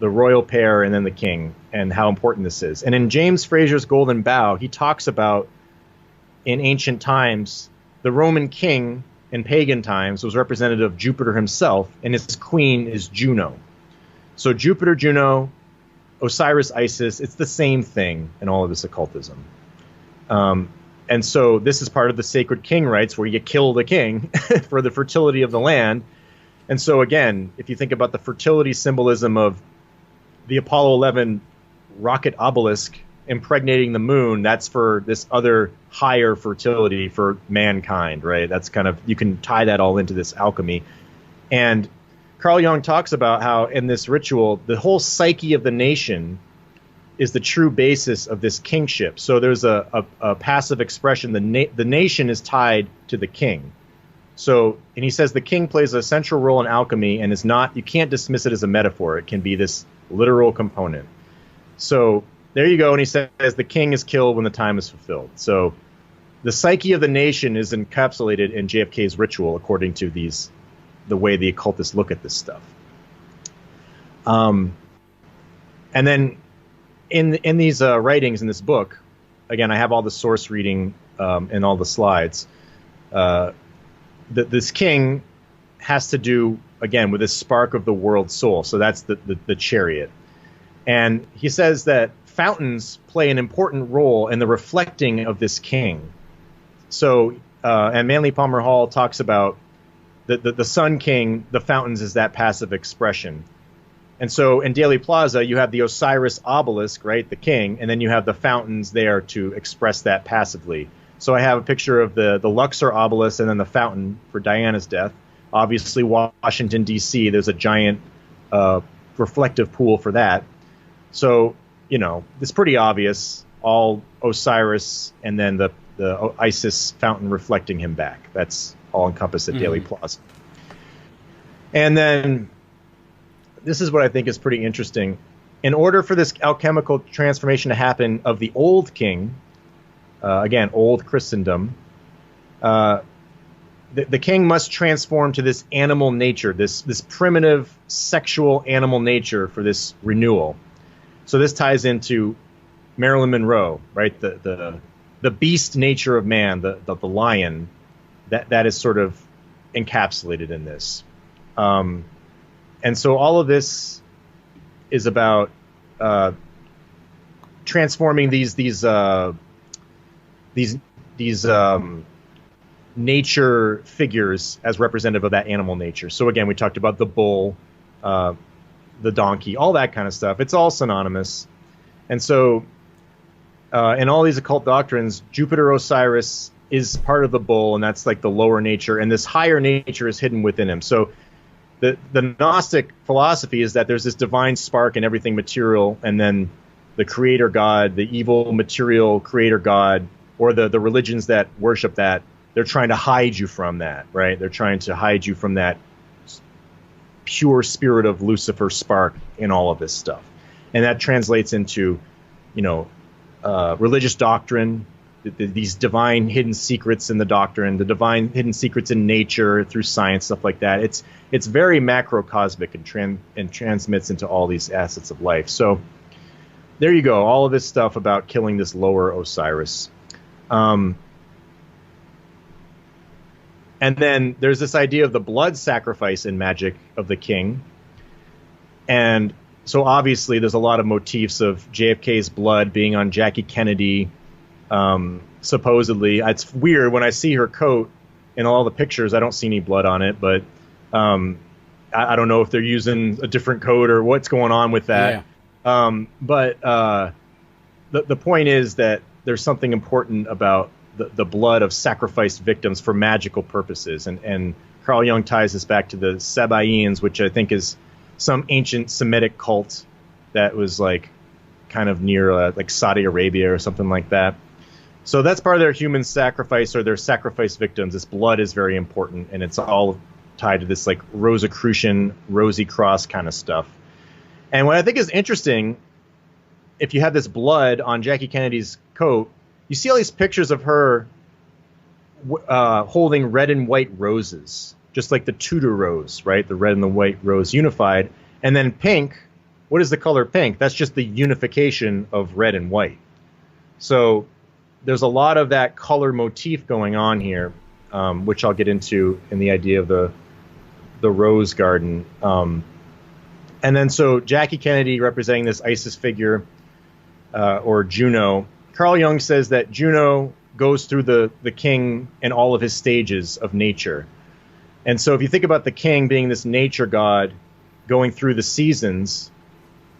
J: royal pair and then the king and how important this is. And in James Frazier's Golden Bough, he talks about in ancient times, the Roman king in pagan times was representative of Jupiter himself, and his queen is Juno. So Jupiter, Juno, Osiris, Isis, it's the same thing in all of this occultism. And so this is part of the sacred king rites where you kill the king for the fertility of the land. And so again, if you think about the fertility symbolism of the Apollo 11 rocket obelisk impregnating the moon, that's for this other higher fertility for mankind, right? That's kind of, you can tie that all into this alchemy. And Carl Jung talks about how in this ritual, the whole psyche of the nation is the true basis of this kingship. So there's a passive expression. The nation is tied to the king. So, and he says the king plays a central role in alchemy and is not, you can't dismiss it as a metaphor. It can be this literal component. So there you go. And he says the king is killed when the time is fulfilled. So the psyche of the nation is encapsulated in JFK's ritual, according to the way the occultists look at this stuff. And then in these writings in this book, again, I have all the source reading and all the slides. This king has to do, again, with this spark of the world soul. So that's the chariot. And he says that fountains play an important role in the reflecting of this king. So, and Manly Palmer Hall talks about the Sun King, the fountains is that passive expression. And so in Dealey Plaza, you have the Osiris obelisk, right, the king, and then you have the fountains there to express that passively. So I have a picture of the Luxor obelisk and then the fountain for Diana's death. Obviously, Washington, D.C., there's a giant reflective pool for that. So, you know, it's pretty obvious, all Osiris and then the Isis fountain reflecting him back. That's all encompassed at Dealey Plaza. And then this is what I think is pretty interesting. In order for this alchemical transformation to happen of the old king, again, old Christendom, the king must transform to this animal nature, this primitive sexual animal nature for this renewal. So this ties into Marilyn Monroe, right? The beast nature of man, the lion, that is sort of encapsulated in this. And so all of this is about transforming these nature figures as representative of that animal nature. So again, we talked about the bull, the donkey, all that kind of stuff. It's all synonymous. And so in all these occult doctrines, Jupiter Osiris is part of the bull, and that's like the lower nature, and this higher nature is hidden within him. So the Gnostic philosophy is that there's this divine spark in everything material, and then the creator god, the evil material creator god, or the religions that worship that, they're trying to hide you from that, right? They're trying to hide you from that pure spirit of Lucifer spark in all of this stuff. And that translates into, religious doctrine, these divine hidden secrets in the doctrine, the divine hidden secrets in nature through science, stuff like that. It's very macrocosmic and transmits into all these assets of life. So there you go, all of this stuff about killing this lower Osiris. And then there's this idea of the blood sacrifice in magic of the king. And so obviously there's a lot of motifs of JFK's blood being on Jackie Kennedy, supposedly. It's weird when I see her coat in all the pictures, I don't see any blood on it, but I don't know if they're using a different coat or what's going on with that. Yeah. But the point is that there's something important about the blood of sacrificed victims for magical purposes. And Carl Jung ties this back to the Sabaeans, which I think is some ancient Semitic cult that was like kind of near like Saudi Arabia or something like that. So that's part of their human sacrifice, or their sacrifice victims. This blood is very important, and it's all tied to this like Rosicrucian, Rosy Cross kind of stuff. And what I think is interesting, if you have this blood on Jackie Kennedy's coat, you see all these pictures of her holding red and white roses, just like the Tudor rose, right? The red and the white rose unified. And then pink, what is the color pink? That's just the unification of red and white. So there's a lot of that color motif going on here, which I'll get into in the idea of the rose garden. And then so Jackie Kennedy representing this Isis figure, or Juno. Carl Jung says that Juno goes through the king in all of his stages of nature. And so if you think about the king being this nature god going through the seasons,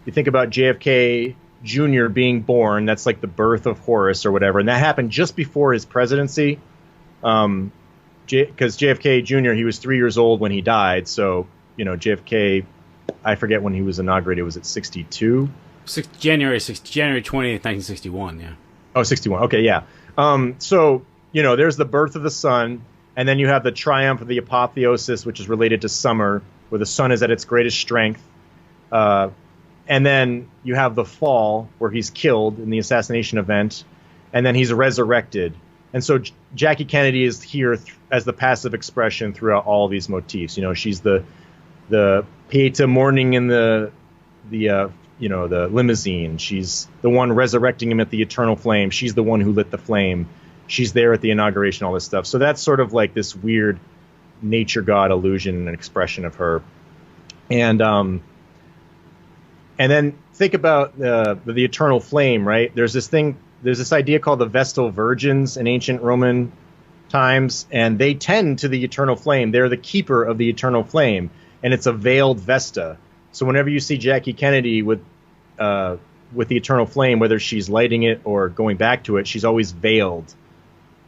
J: you think about JFK Jr. being born, that's like the birth of Horus or whatever, and that happened just before his presidency. Because JFK Jr., he was 3 years old when he died, so, JFK, I forget when he was inaugurated, was it 62?
I: January 20th, 1961, yeah.
J: Oh, 61. Okay, yeah. So, there's the birth of the sun, and then you have the triumph of the apotheosis, which is related to summer, where the sun is at its greatest strength. And then you have the fall, where he's killed in the assassination event, and then he's resurrected. And so Jackie Kennedy is here as the passive expression throughout all these motifs. She's the Pieta mourning in the limousine. She's the one resurrecting him at the eternal flame. She's the one who lit the flame. She's there at the inauguration, all this stuff. So that's sort of like this weird nature god illusion and expression of her. And then think about the eternal flame, right? There's this idea called the Vestal Virgins in ancient Roman times, and they tend to the eternal flame. They're the keeper of the eternal flame, and it's a veiled Vesta. So whenever you see Jackie Kennedy with the eternal flame, whether she's lighting it or going back to it, she's always veiled.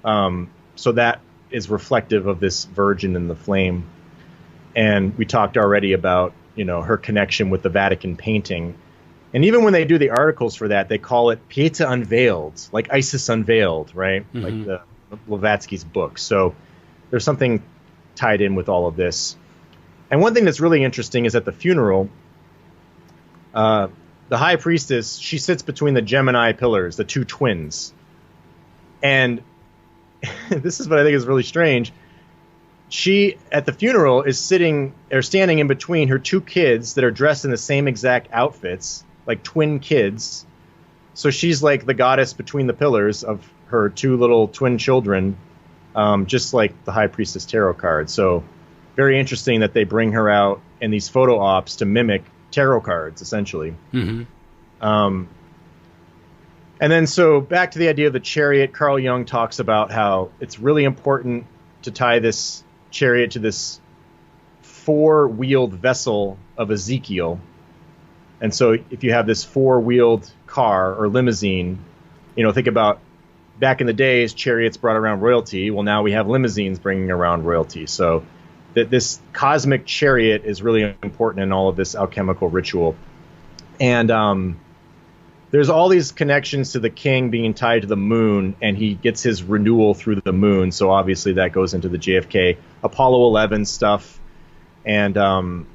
J: So that is reflective of this virgin in the flame. And we talked already about, her connection with the Vatican painting. And even when they do the articles for that, they call it Pieta Unveiled, like Isis Unveiled, right? Mm-hmm. Like the Blavatsky's book. So there's something tied in with all of this. And one thing that's really interesting is at the funeral, the high priestess, she sits between the Gemini pillars, the two twins. And this is what I think is really strange. She, at the funeral, is standing in between her two kids that are dressed in the same exact outfits, like twin kids. So she's like the goddess between the pillars of her two little twin children, just like the high priestess tarot card. So very interesting that they bring her out in these photo ops to mimic tarot cards, essentially. Mm-hmm. And then so back to the idea of the chariot, Carl Jung talks about how it's really important to tie this chariot to this four-wheeled vessel of Ezekiel. And so if you have this four-wheeled car or limousine, think about back in the days, chariots brought around royalty. Well, now we have limousines bringing around royalty. So this cosmic chariot is really important in all of this alchemical ritual. And there's all these connections to the king being tied to the moon, and he gets his renewal through the moon. So obviously that goes into the JFK Apollo 11 stuff. And one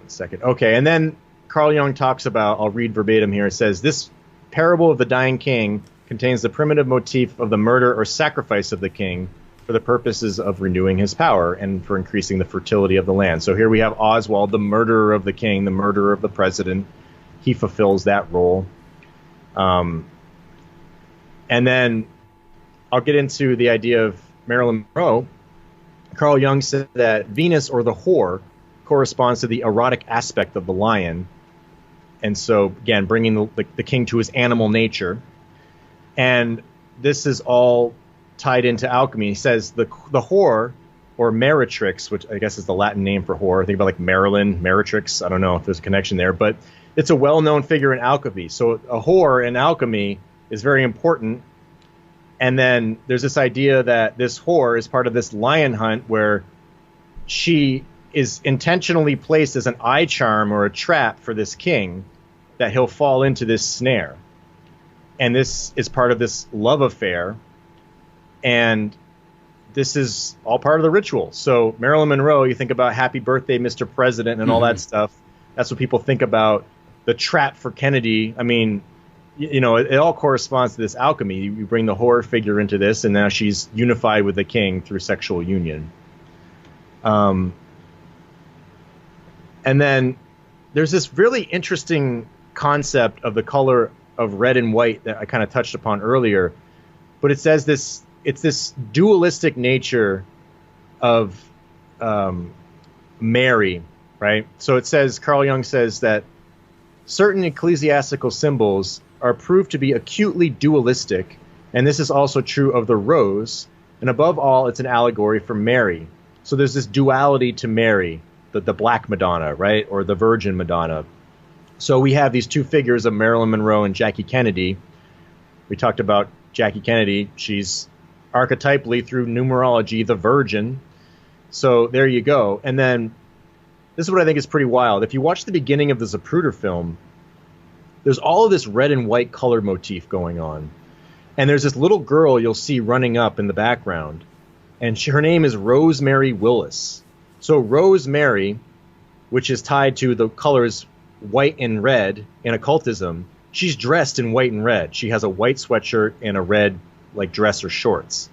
J: second. Okay, and then Carl Jung talks about, I'll read verbatim here, it says, this parable of the dying king contains the primitive motif of the murder or sacrifice of the king for the purposes of renewing his power and for increasing the fertility of the land. So here we have Oswald, the murderer of the king, the murderer of the president. He fulfills that role. And then I'll get into the idea of Marilyn Monroe. Carl Jung said that Venus, or the whore, corresponds to the erotic aspect of the lion. And so, again, bringing the king to his animal nature. And this is all tied into alchemy. He says the whore, or meretrix, which I guess is the Latin name for whore. Think about like Marilyn, meretrix. I don't know if there's a connection there, but it's a well-known figure in alchemy. So a whore in alchemy is very important. And then there's this idea that this whore is part of this lion hunt where she is intentionally placed as an eye charm or a trap for this king, that he'll fall into this snare. And this is part of this love affair. And this is all part of the ritual. So Marilyn Monroe, you think about Happy Birthday, Mr. President, and all that stuff. That's what people think about. The trap for Kennedy. I mean, it all corresponds to this alchemy. You bring the horror figure into this, and now she's unified with the king through sexual union. And then there's this really interesting concept of the color of red and white that I kind of touched upon earlier. But it says it's this dualistic nature of Mary, right? So it says, Carl Jung says that certain ecclesiastical symbols are proved to be acutely dualistic, and this is also true of the rose, and above all, it's an allegory for Mary. So there's this duality to Mary, the Black Madonna, right, or the Virgin Madonna. So we have these two figures of Marilyn Monroe and Jackie Kennedy. We talked about Jackie Kennedy. She's archetypally, through numerology, the Virgin. So there you go. And then this is what I think is pretty wild. If you watch the beginning of the Zapruder film, there's all of this red and white color motif going on. And there's this little girl you'll see running up in the background. And her name is Rosemary Willis. So Rosemary, which is tied to the colors white and red in occultism, she's dressed in white and red. She has a white sweatshirt and a red dress or shorts.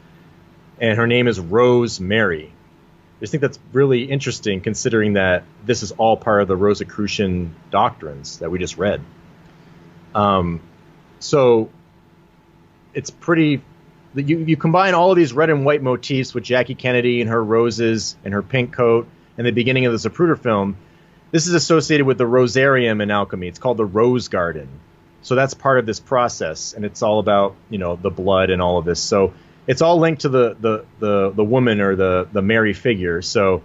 J: And her name is Rosemary. I just think that's really interesting, considering that this is all part of the Rosicrucian doctrines that we just read. So it's pretty... You combine all of these red and white motifs with Jackie Kennedy and her roses and her pink coat and the beginning of the Zapruder film. This is associated with the rosarium in alchemy. It's called the rose garden. So that's part of this process, and it's all about, the blood and all of this. So it's all linked to the woman, or the Mary figure. So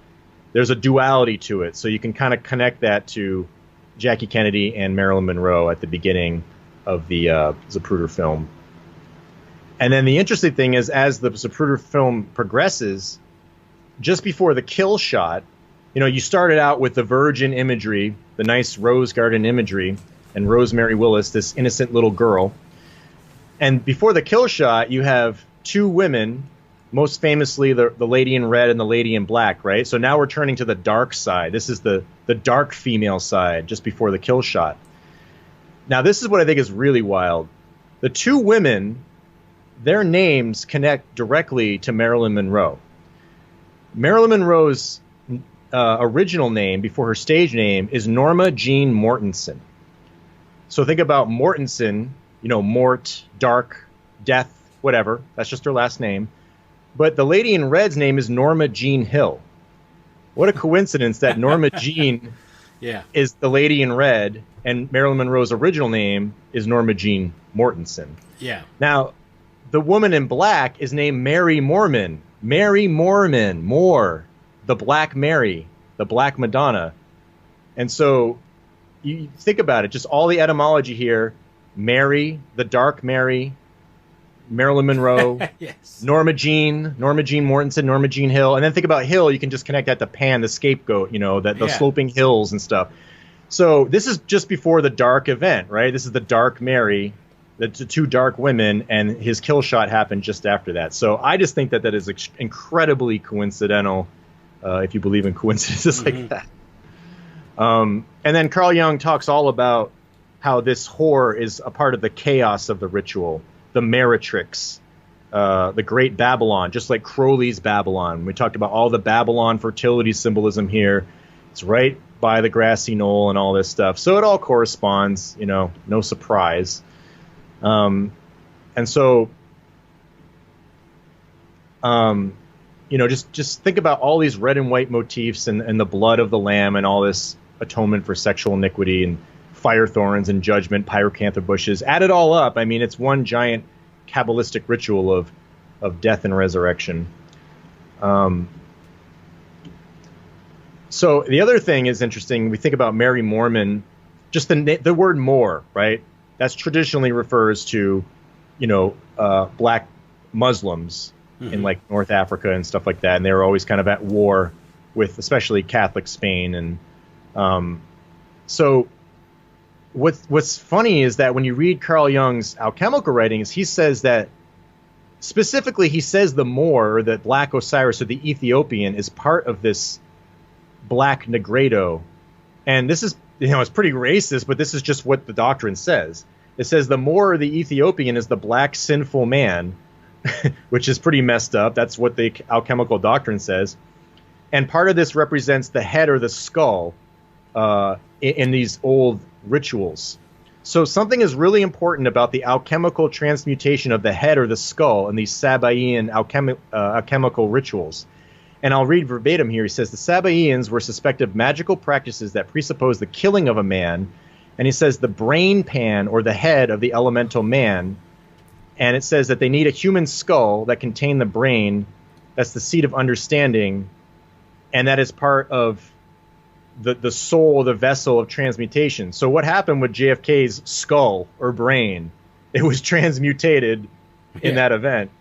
J: there's a duality to it. So you can kind of connect that to Jackie Kennedy and Marilyn Monroe at the beginning of the Zapruder film. And then the interesting thing is, as the Zapruder film progresses, just before the kill shot, you started out with the virgin imagery, the nice rose garden imagery, and Rosemary Willis, this innocent little girl. And before the kill shot, you have two women, most famously the lady in red and the lady in black, right? So now we're turning to the dark side. This is the dark female side, just before the kill shot. Now, this is what I think is really wild. The two women, their names connect directly to Marilyn Monroe. Marilyn Monroe's original name, before her stage name, is Norma Jean Mortensen. So think about Mortensen, Mort, dark, death, whatever. That's just her last name. But the lady in red's name is Norma Jean Hill. What a coincidence that Norma Jean is the lady in red, and Marilyn Monroe's original name is Norma Jean Mortensen.
I: Yeah.
J: Now, the woman in black is named Mary Mormon. Mary Mormon, Moore, the Black Mary. the Black Madonna. And so you think about it, just all the etymology here: Mary, the Dark Mary, Marilyn Monroe,
I: yes.
J: Norma Jean Mortensen, Norma Jean Hill. And then think about Hill, you can just connect that to Pan, the scapegoat, the sloping hills and stuff. So this is just before the dark event, right? This is the Dark Mary, the two dark women, and his kill shot happened just after that. So I just think that is incredibly coincidental, if you believe in coincidences like that. And then Carl Jung talks all about how this whore is a part of the chaos of the ritual, the meretrix, the Great Babylon, just like Crowley's Babylon. We talked about all the Babylon fertility symbolism here. It's right by the grassy knoll and all this stuff. So it all corresponds, no surprise. And so, just think about all these red and white motifs and the blood of the lamb and all this atonement for sexual iniquity and fire thorns and judgment, pyracantha bushes. Add it all up. I mean, it's one giant Kabbalistic ritual of death and resurrection. So the other thing is interesting. We think about Mary Mormon, just the word Moor, right? That's traditionally refers to, black Muslims in like North Africa and stuff like that. And they were always kind of at war with especially Catholic Spain. And so what's funny is that when you read Carl Jung's alchemical writings, he says that specifically, he says the Moor, or the Black Osiris, or the Ethiopian, is part of this black Negredo. And this is, it's pretty racist, but this is just what the doctrine says. It says the Moor, or the Ethiopian, is the black sinful man, which is pretty messed up. That's what the alchemical doctrine says. And part of this represents the head or the skull in these old rituals. So something is really important about the alchemical transmutation of the head or the skull in these Sabaean alchemical rituals. And I'll read verbatim here. He says, the Sabaeans were suspected of magical practices that presuppose the killing of a man. And he says the brain pan, or the head of the elemental man. And it says that they need a human skull that contained the brain. That's the seat of understanding. And that is part of the soul, the vessel of transmutation. So what happened with JFK's skull or brain? It was transmutated in that event.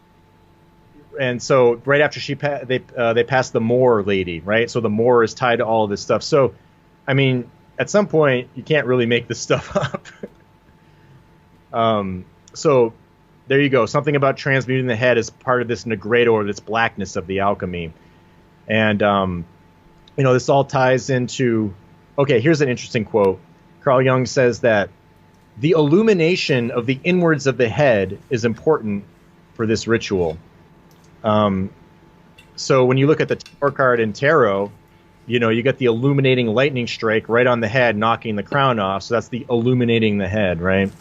J: And so right after they passed the Moor lady, right? So the Moor is tied to all of this stuff. So, I mean, at some point, you can't really make this stuff up. So there you go. Something about transmuting the head is part of this Negredo, or this blackness of the alchemy. And, this all ties into, okay, here's an interesting quote. Carl Jung says that the illumination of the inwards of the head is important for this ritual. So when you look at the Tower card in tarot, you get the illuminating lightning strike right on the head, knocking the crown off. So that's the illuminating the head, right?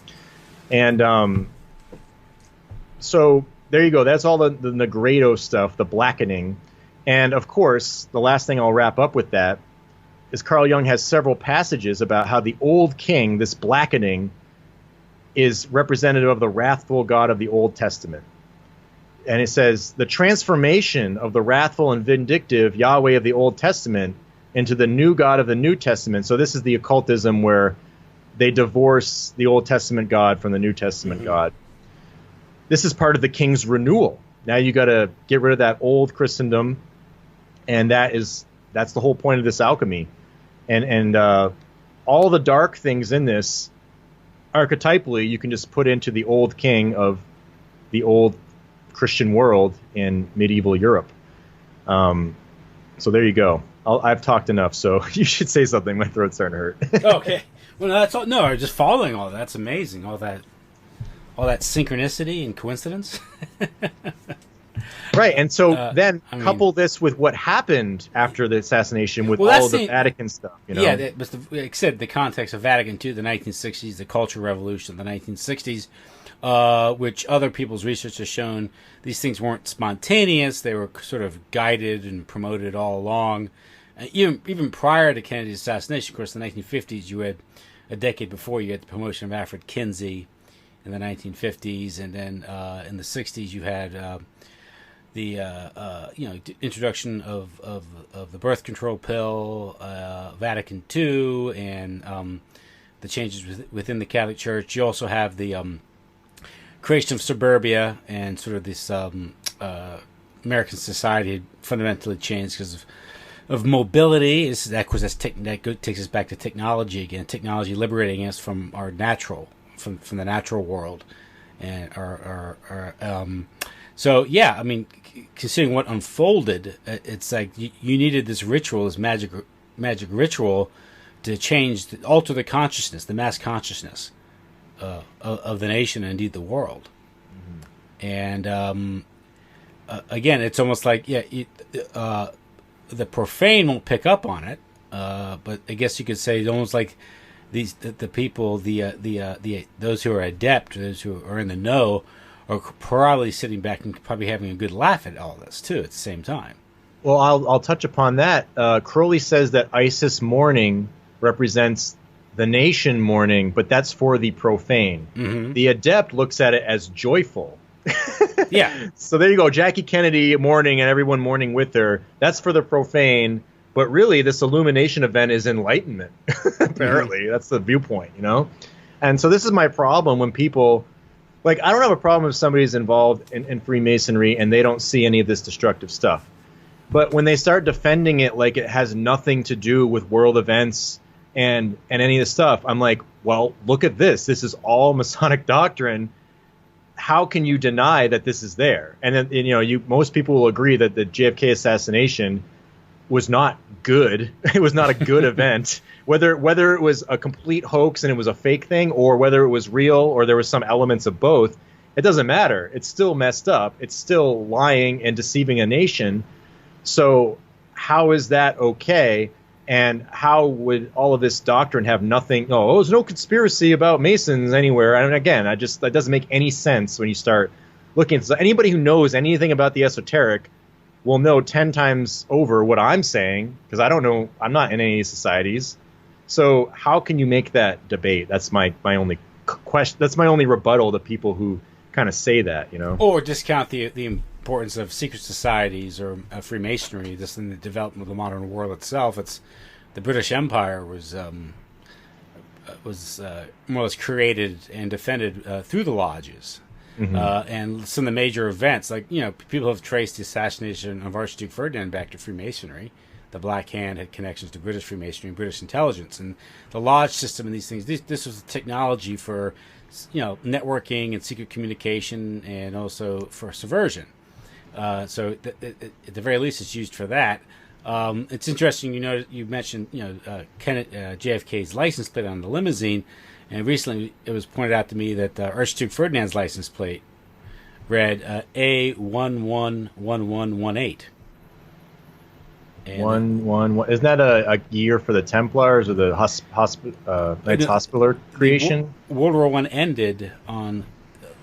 J: And so there you go. That's all the Negredo stuff, the blackening. And of course, the last thing I'll wrap up with that is Carl Jung has several passages about how the old king, this blackening, is representative of the wrathful God of the Old Testament. And it says, the transformation of the wrathful and vindictive Yahweh of the Old Testament into the new God of the New Testament. So this is the occultism where they divorce the Old Testament God from the New Testament God. This is part of the king's renewal. Now you got to get rid of that old Christendom. And that's the whole point of this alchemy. And all the dark things in this, archetypally, you can just put into the old king of the old Christian world in medieval Europe. So there you go. I've talked enough, so you should say something. My throat's starting to hurt.
I: Okay. Well, that's all. No, just following all that. That's amazing. All that synchronicity and coincidence.
J: Right, and so couple this with what happened after the assassination with all of the Vatican stuff.
I: Yeah, that was like I said, the context of Vatican II, the 1960s, the Cultural Revolution of the 1960s, which other people's research has shown these things weren't spontaneous. They were sort of guided and promoted all along. Even prior to Kennedy's assassination, of course, in the 1950s, you had a decade before, you had the promotion of Alfred Kinsey in the 1950s, and then in the 60s, you had introduction of the birth control pill, Vatican II, and the changes within the Catholic Church. You also have the creation of suburbia and sort of this American society had fundamentally changed because of mobility. That takes us back to technology again. Technology liberating us from our from the natural world, and so yeah. I mean, considering what unfolded, it's like you needed this ritual, this magic ritual, to alter the consciousness, the mass consciousness of the nation and indeed the world. Mm-hmm. And again, it's almost like the profane won't pick up on it, but I guess you could say it's almost like the people, those who are adept, those who are in the know, are probably sitting back and probably having a good laugh at all this too at the same time.
J: Well, I'll touch upon that. Crowley says that Isis mourning represents the nation mourning, but that's for the profane. Mm-hmm. The adept looks at it as joyful.
I: Yeah.
J: So there you go. Jackie Kennedy mourning and everyone mourning with her. That's for the profane. But really, this illumination event is enlightenment. Apparently, mm-hmm. That's the viewpoint, And so this is my problem when people, like, I don't have a problem if somebody's involved in Freemasonry and they don't see any of this destructive stuff. But when they start defending it like it has nothing to do with world events and any of this stuff, I'm like, well, look at this. This is all Masonic doctrine. How can you deny that this is there? And then, most people will agree that the JFK assassination was not good. It was not a good event. Whether it was a complete hoax and it was a fake thing, or whether it was real or there was some elements of both, it doesn't matter. It's still messed up. It's still lying and deceiving a nation. So how is that okay? And how would all of this doctrine have nothing? Oh, there's no conspiracy about Masons anywhere. And again, that doesn't make any sense when you start looking. So anybody who knows anything about the esoteric will know 10 times over what I'm saying, because I don't know. I'm not in any societies. So how can you make that debate? That's my only question. That's my only rebuttal to people who kind of say that,
I: or discount the importance of secret societies or Freemasonry, just in the development of the modern world itself. It's the British Empire was more or less created and defended through the lodges, mm-hmm. And some of the major events, like people have traced the assassination of Archduke Ferdinand back to Freemasonry. The Black Hand had connections to British Freemasonry and British intelligence, and the lodge system and these things. This was the technology for networking and secret communication, and also for subversion. So at the very least, it's used for that. It's interesting, you mentioned, JFK's license plate on the limousine, and recently it was pointed out to me that Archduke Ferdinand's license plate read A111118.
J: Isn't that a year for the Templars or the Knights Hospitaller creation?
I: World War I ended on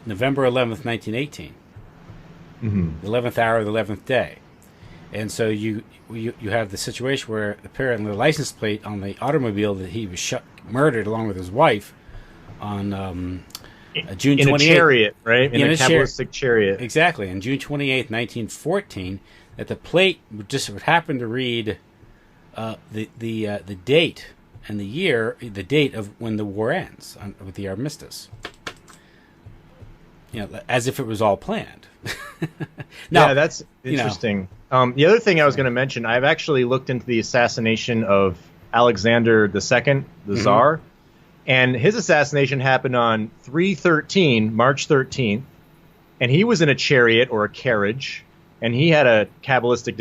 I: November 11th, 1918. Mm-hmm. The 11th hour of the 11th day. And so you have the situation where apparently the license plate on the automobile that he was murdered along with his wife on June 28th.
J: In a chariot, right? In a Kabbalistic chariot.
I: Exactly. On June 28th, 1914, that the plate would happen to read the date and the year, the date of when the war ends with the armistice. As if it was all planned. Now,
J: yeah, that's interesting. The other thing I was going to mention, I've actually looked into the assassination of Alexander II, the mm-hmm. Tsar, and his assassination happened on 3/13, March 13th, and he was in a chariot or a carriage, and he had a Kabbalistic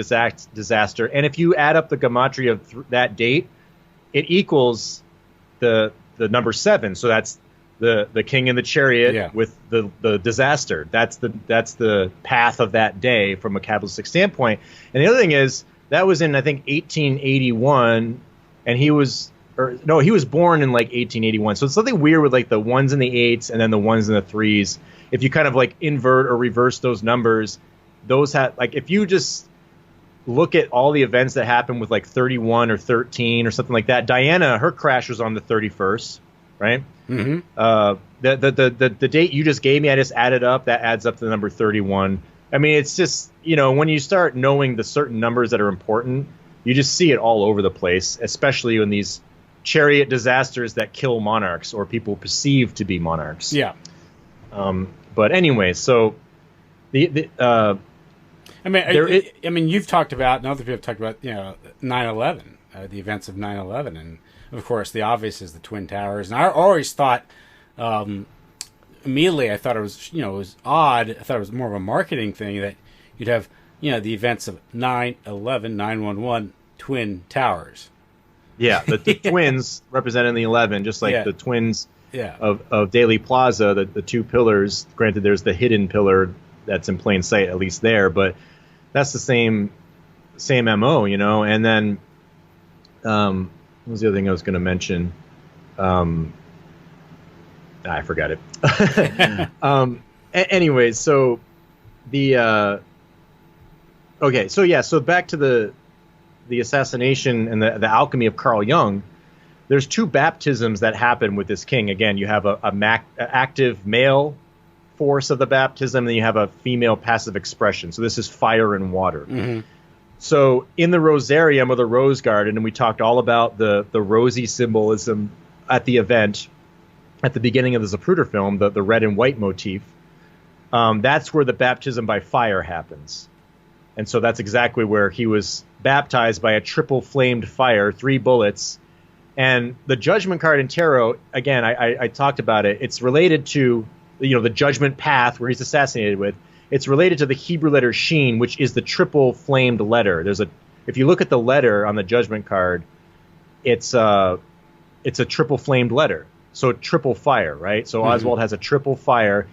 J: disaster. And if you add up the gematria of that date, it equals the number 7. So that's the king in the chariot with the disaster. That's the path of that day from a Kabbalistic standpoint. And the other thing is that was in, I think, 1881, and he was born in like 1881. So it's something weird with like the 1s and the 8s and then the 1s and the 3s. If you kind of like invert or reverse those numbers, those have, like, if you just look at all the events that happened with like 31 or 13 or something like that. Diana, her crash was on the 31st, right? Mm-hmm. The date you just gave me, I just added up. That adds up to the number 31. I mean, it's just, when you start knowing the certain numbers that are important, you just see it all over the place, especially in these chariot disasters that kill monarchs or people perceived to be monarchs.
I: Yeah.
J: But anyway, so I
I: mean, you've talked about, and other people have talked about, 9/11, the events of 9/11, and of course, the obvious is the Twin Towers. And I always thought, immediately, I thought it was, it was odd. I thought it was more of a marketing thing that you'd have, the events of 9/11, 9/11, Twin Towers.
J: Yeah, the twins representing the 11, just like the twins of Daley Plaza, the two pillars. Granted, there's the hidden pillar that's in plain sight, at least there, but that's the same MO, And then, what was the other thing I was going to mention? I forgot it. Anyway, so so back to the assassination and the alchemy of Carl Jung. There's two baptisms that happen with this king. Again, you have a active male force of the baptism, and then you have a female passive expression. So this is fire and water. Mm-hmm. So in the Rosarium or the Rose Garden, and we talked all about the rosy symbolism at the event at the beginning of the Zapruder film, the red and white motif. That's where the baptism by fire happens. And so that's exactly where he was baptized by a triple flamed fire, 3 bullets. And the judgment card in tarot, again, I talked about it. It's related to, the judgment path where he's assassinated with. It's related to the Hebrew letter Sheen, which is the triple flamed letter. If you look at the letter on the judgment card, it's a triple flamed letter. So triple fire, right? So Oswald has a triple fire,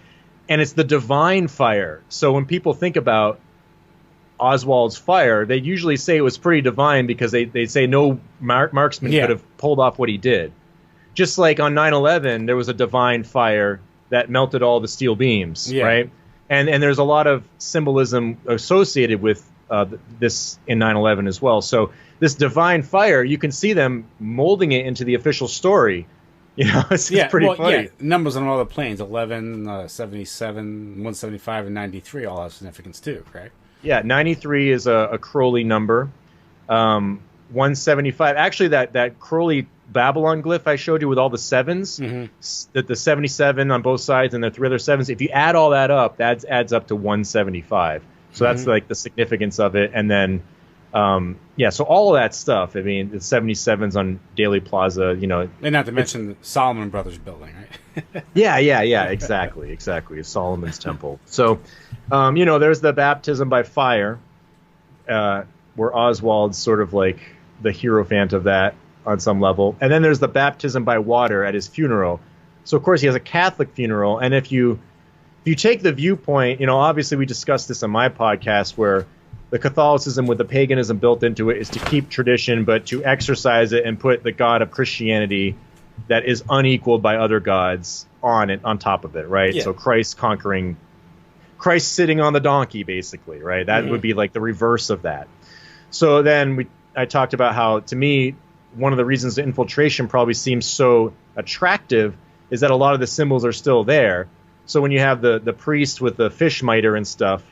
J: and it's the divine fire. So when people think about Oswald's fire, they usually say it was pretty divine because they say no marksman could have pulled off what he did. Just like on 9/11, there was a divine fire that melted all the steel beams, right? And there's a lot of symbolism associated with this in 9/11 as well. So this divine fire, you can see them molding it into the official story. It's pretty funny. Yeah,
I: numbers on all the planes, 11, 77, 175, and 93 all have significance too, correct?
J: Yeah, 93 is a Crowley number. 175, actually that Crowley Babylon glyph I showed you with all the sevens, the 77 on both sides and the 3 other sevens, if you add all that up, that adds up to 175. So that's like the significance of it. And then, so all of that stuff, I mean, the 77s on Daley Plaza,
I: And not to mention the Solomon Brothers building, right?
J: Yeah, exactly. Solomon's Temple. So, there's the baptism by fire, where Oswald's sort of like the hierophant of that on some level. And then there's the baptism by water at his funeral. So, of course, he has a Catholic funeral. And if you take the viewpoint, obviously we discussed this on my podcast where the Catholicism with the paganism built into it is to keep tradition, but to exercise it and put the God of Christianity that is unequaled by other gods on top of it, right? Yeah. So Christ sitting on the donkey, basically, right? That would be like the reverse of that. So then I talked about how, to me, one of the reasons the infiltration probably seems so attractive is that a lot of the symbols are still there. So when you have the priest with the fish miter and stuff,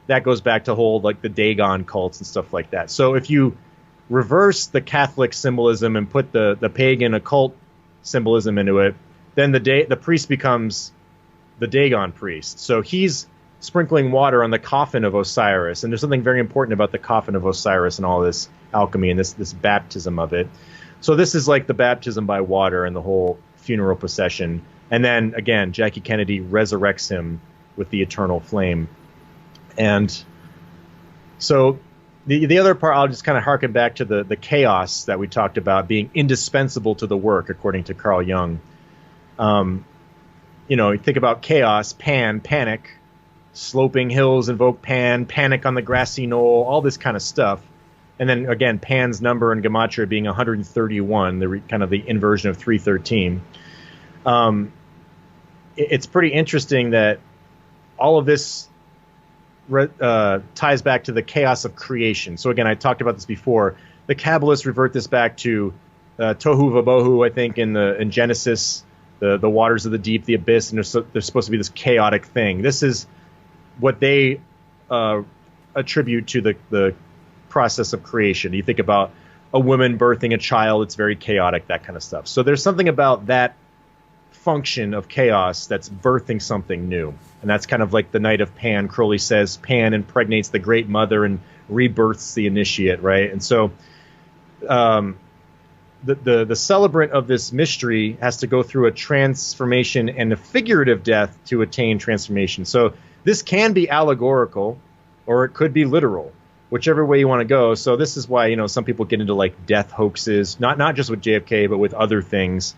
J: that goes back to hold like the Dagon cults and stuff like that. So if you reverse the Catholic symbolism and put the pagan occult symbolism into it, then the priest becomes the Dagon priest. So he's sprinkling water on the coffin of Osiris, and there's something very important about the coffin of Osiris and all this alchemy and this baptism of it. So this is like the baptism by water and the whole funeral procession. And then again, Jackie Kennedy resurrects him with the eternal flame. And so the other part, I'll just kind of harken back to the chaos that we talked about being indispensable to the work, according to Carl Jung. You think about chaos, Pan, panic, sloping hills invoke Pan, panic on the grassy knoll, all this kind of stuff. And then again, Pan's number in Gematria being 131, kind of the inversion of 313. It's pretty interesting that all of this ties back to the chaos of creation. So again, I talked about this before. The Kabbalists revert this back to Tohu Vabohu, I think, in Genesis, the waters of the deep, the abyss, and there's supposed to be this chaotic thing. This is what they attribute to the process of creation. You think about a woman birthing a child, it's very chaotic, that kind of stuff. So there's something about that function of chaos that's birthing something new. And that's kind of like the Night of Pan. Crowley says Pan impregnates the Great Mother and rebirths the initiate, right? And so the celebrant of this mystery has to go through a transformation and a figurative death to attain transformation. So this can be allegorical, or it could be literal, whichever way you want to go. So this is why, some people get into like death hoaxes, not just with JFK, but with other things.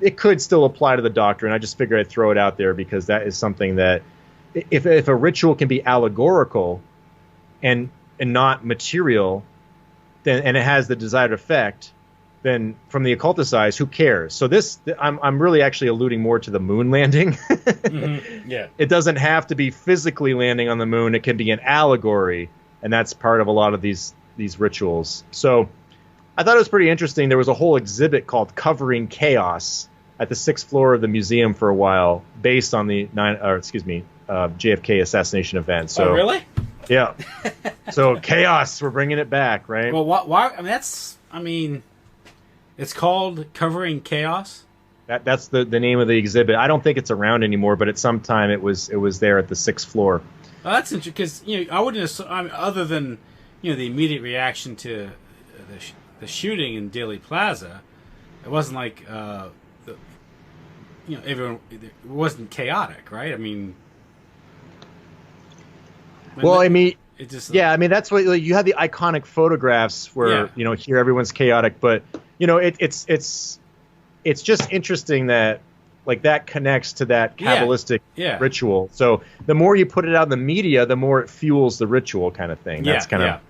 J: It could still apply to the doctrine. I just figured I'd throw it out there because that is something that if a ritual can be allegorical and not material, then and it has the desired effect, then from the occultist eyes, who cares? So I'm really actually alluding more to the moon landing.
I: Mm-hmm. Yeah.
J: It doesn't have to be physically landing on the moon. It can be an allegory, and that's part of a lot of these rituals. So I thought it was pretty interesting. There was a whole exhibit called Covering Chaos at the 6th floor of the museum for a while, based on the JFK assassination event. So,
I: oh, really?
J: Yeah. So chaos, we're bringing it back, right?
I: Well, why? I mean, it's called Covering Chaos.
J: That's the name of the exhibit. I don't think it's around anymore, but at some time it was there at the 6th floor.
I: Well, that's interesting because I wouldn't assume, other than the immediate reaction to the shooting in Dealey Plaza, it wasn't like everyone. It wasn't chaotic, right? I mean, it just
J: that's what you have the iconic photographs where here everyone's chaotic, but it's just interesting that like that connects to that Kabbalistic ritual. So the more you put it out in the media, the more it fuels the ritual kind of thing. That's kind of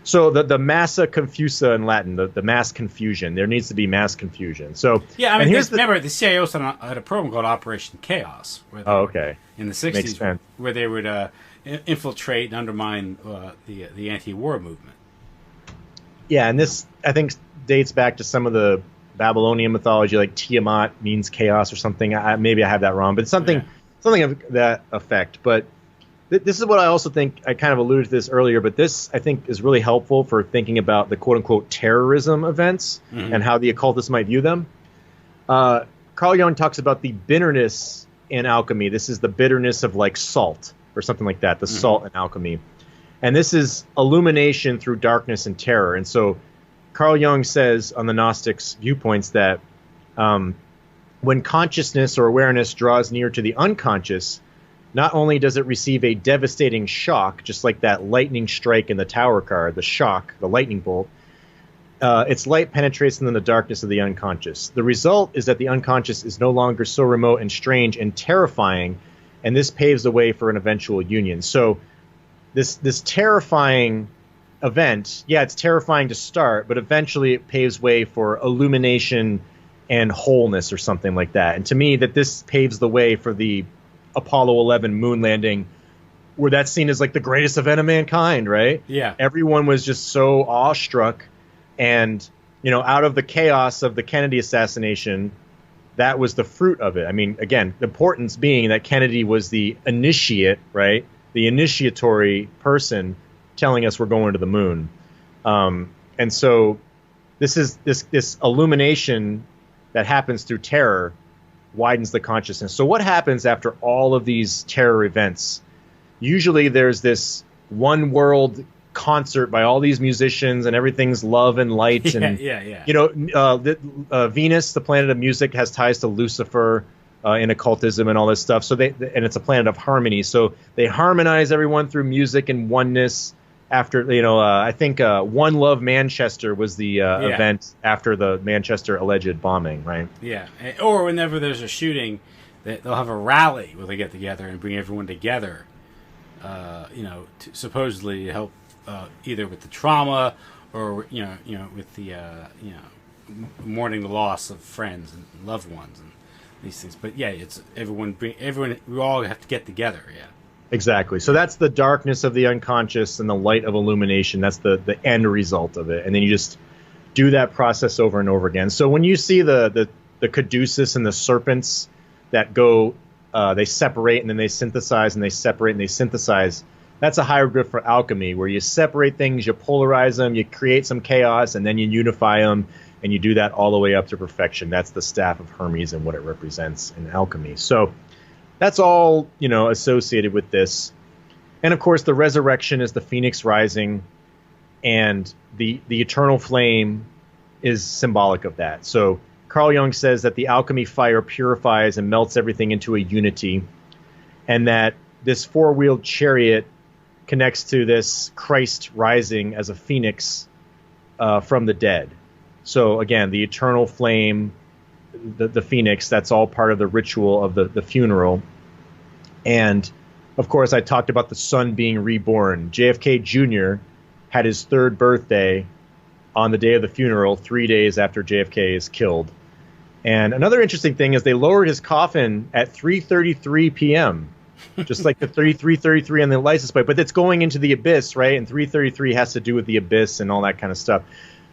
J: so the massa confusa in Latin, the mass confusion. There needs to be mass confusion. So
I: remember the CIO had a program called Operation Chaos.
J: Okay.
I: In the 60s, where they would infiltrate and undermine the anti-war movement.
J: Yeah, and this I think dates back to some of the Babylonian mythology, like Tiamat means chaos or something. Maybe I have that wrong, but something of that effect. But this is what I also think, I kind of alluded to this earlier, but this I think is really helpful for thinking about the quote-unquote terrorism events and how the occultists might view them. Carl Jung talks about the bitterness in alchemy. This is the bitterness of like salt or something like that, the salt in alchemy. And this is illumination through darkness and terror. And so Carl Jung says on the Gnostics' viewpoints that when consciousness or awareness draws near to the unconscious, not only does it receive a devastating shock, just like that lightning strike in the Tower card, the shock, the lightning bolt, its light penetrates into the darkness of the unconscious. The result is that the unconscious is no longer so remote and strange and terrifying, and this paves the way for an eventual union. So this terrifying event, it's terrifying to start, but eventually it paves way for illumination and wholeness or something like that. And to me, that this paves the way for the Apollo 11 moon landing, where that's seen as like the greatest event of mankind, right?
I: Yeah.
J: Everyone was just so awestruck, and out of the chaos of the Kennedy assassination, that was the fruit of it. I mean, again, the importance being that Kennedy was the initiate, right? The initiatory person telling us we're going to the moon. And so this illumination that happens through terror widens the consciousness. So what happens after all of these terror events? Usually there's this one world concert by all these musicians and everything's love and light. And Venus, the planet of music, has ties to Lucifer in occultism and all this stuff. So and it's a planet of harmony. So they harmonize everyone through music and oneness. After I think One Love Manchester was the event after the Manchester alleged bombing, right?
I: Yeah, or whenever there's a shooting, they'll have a rally where they get together and bring everyone together, to supposedly help either with the trauma or with the mourning the loss of friends and loved ones and these things. But it's everyone. We all have to get together. Yeah.
J: Exactly. So that's the darkness of the unconscious and the light of illumination. That's the end result of it. And then you just do that process over and over again. So when you see the caduceus and the serpents that go they separate and then they synthesize, and they separate and they synthesize. That's a higher grip for alchemy, where you separate things, you polarize them, you create some chaos, and then you unify them, and you do that all the way up to perfection. That's the staff of Hermes and what it represents in alchemy. So that's all, associated with this. And of course, the resurrection is the phoenix rising, and the eternal flame is symbolic of that. So Carl Jung says that the alchemy fire purifies and melts everything into a unity, and that this four-wheeled chariot connects to this Christ rising as a phoenix from the dead. So again, the eternal flame, the phoenix, that's all part of the ritual of the funeral. And of course, I talked about the sun being reborn. JFK Jr. had his third birthday on the day of the funeral, 3 days after JFK is killed. And another interesting thing is they lowered his coffin at 3:33 p.m., just like the 333 on the license plate, but it's going into the abyss, right? And 333 has to do with the abyss and all that kind of stuff.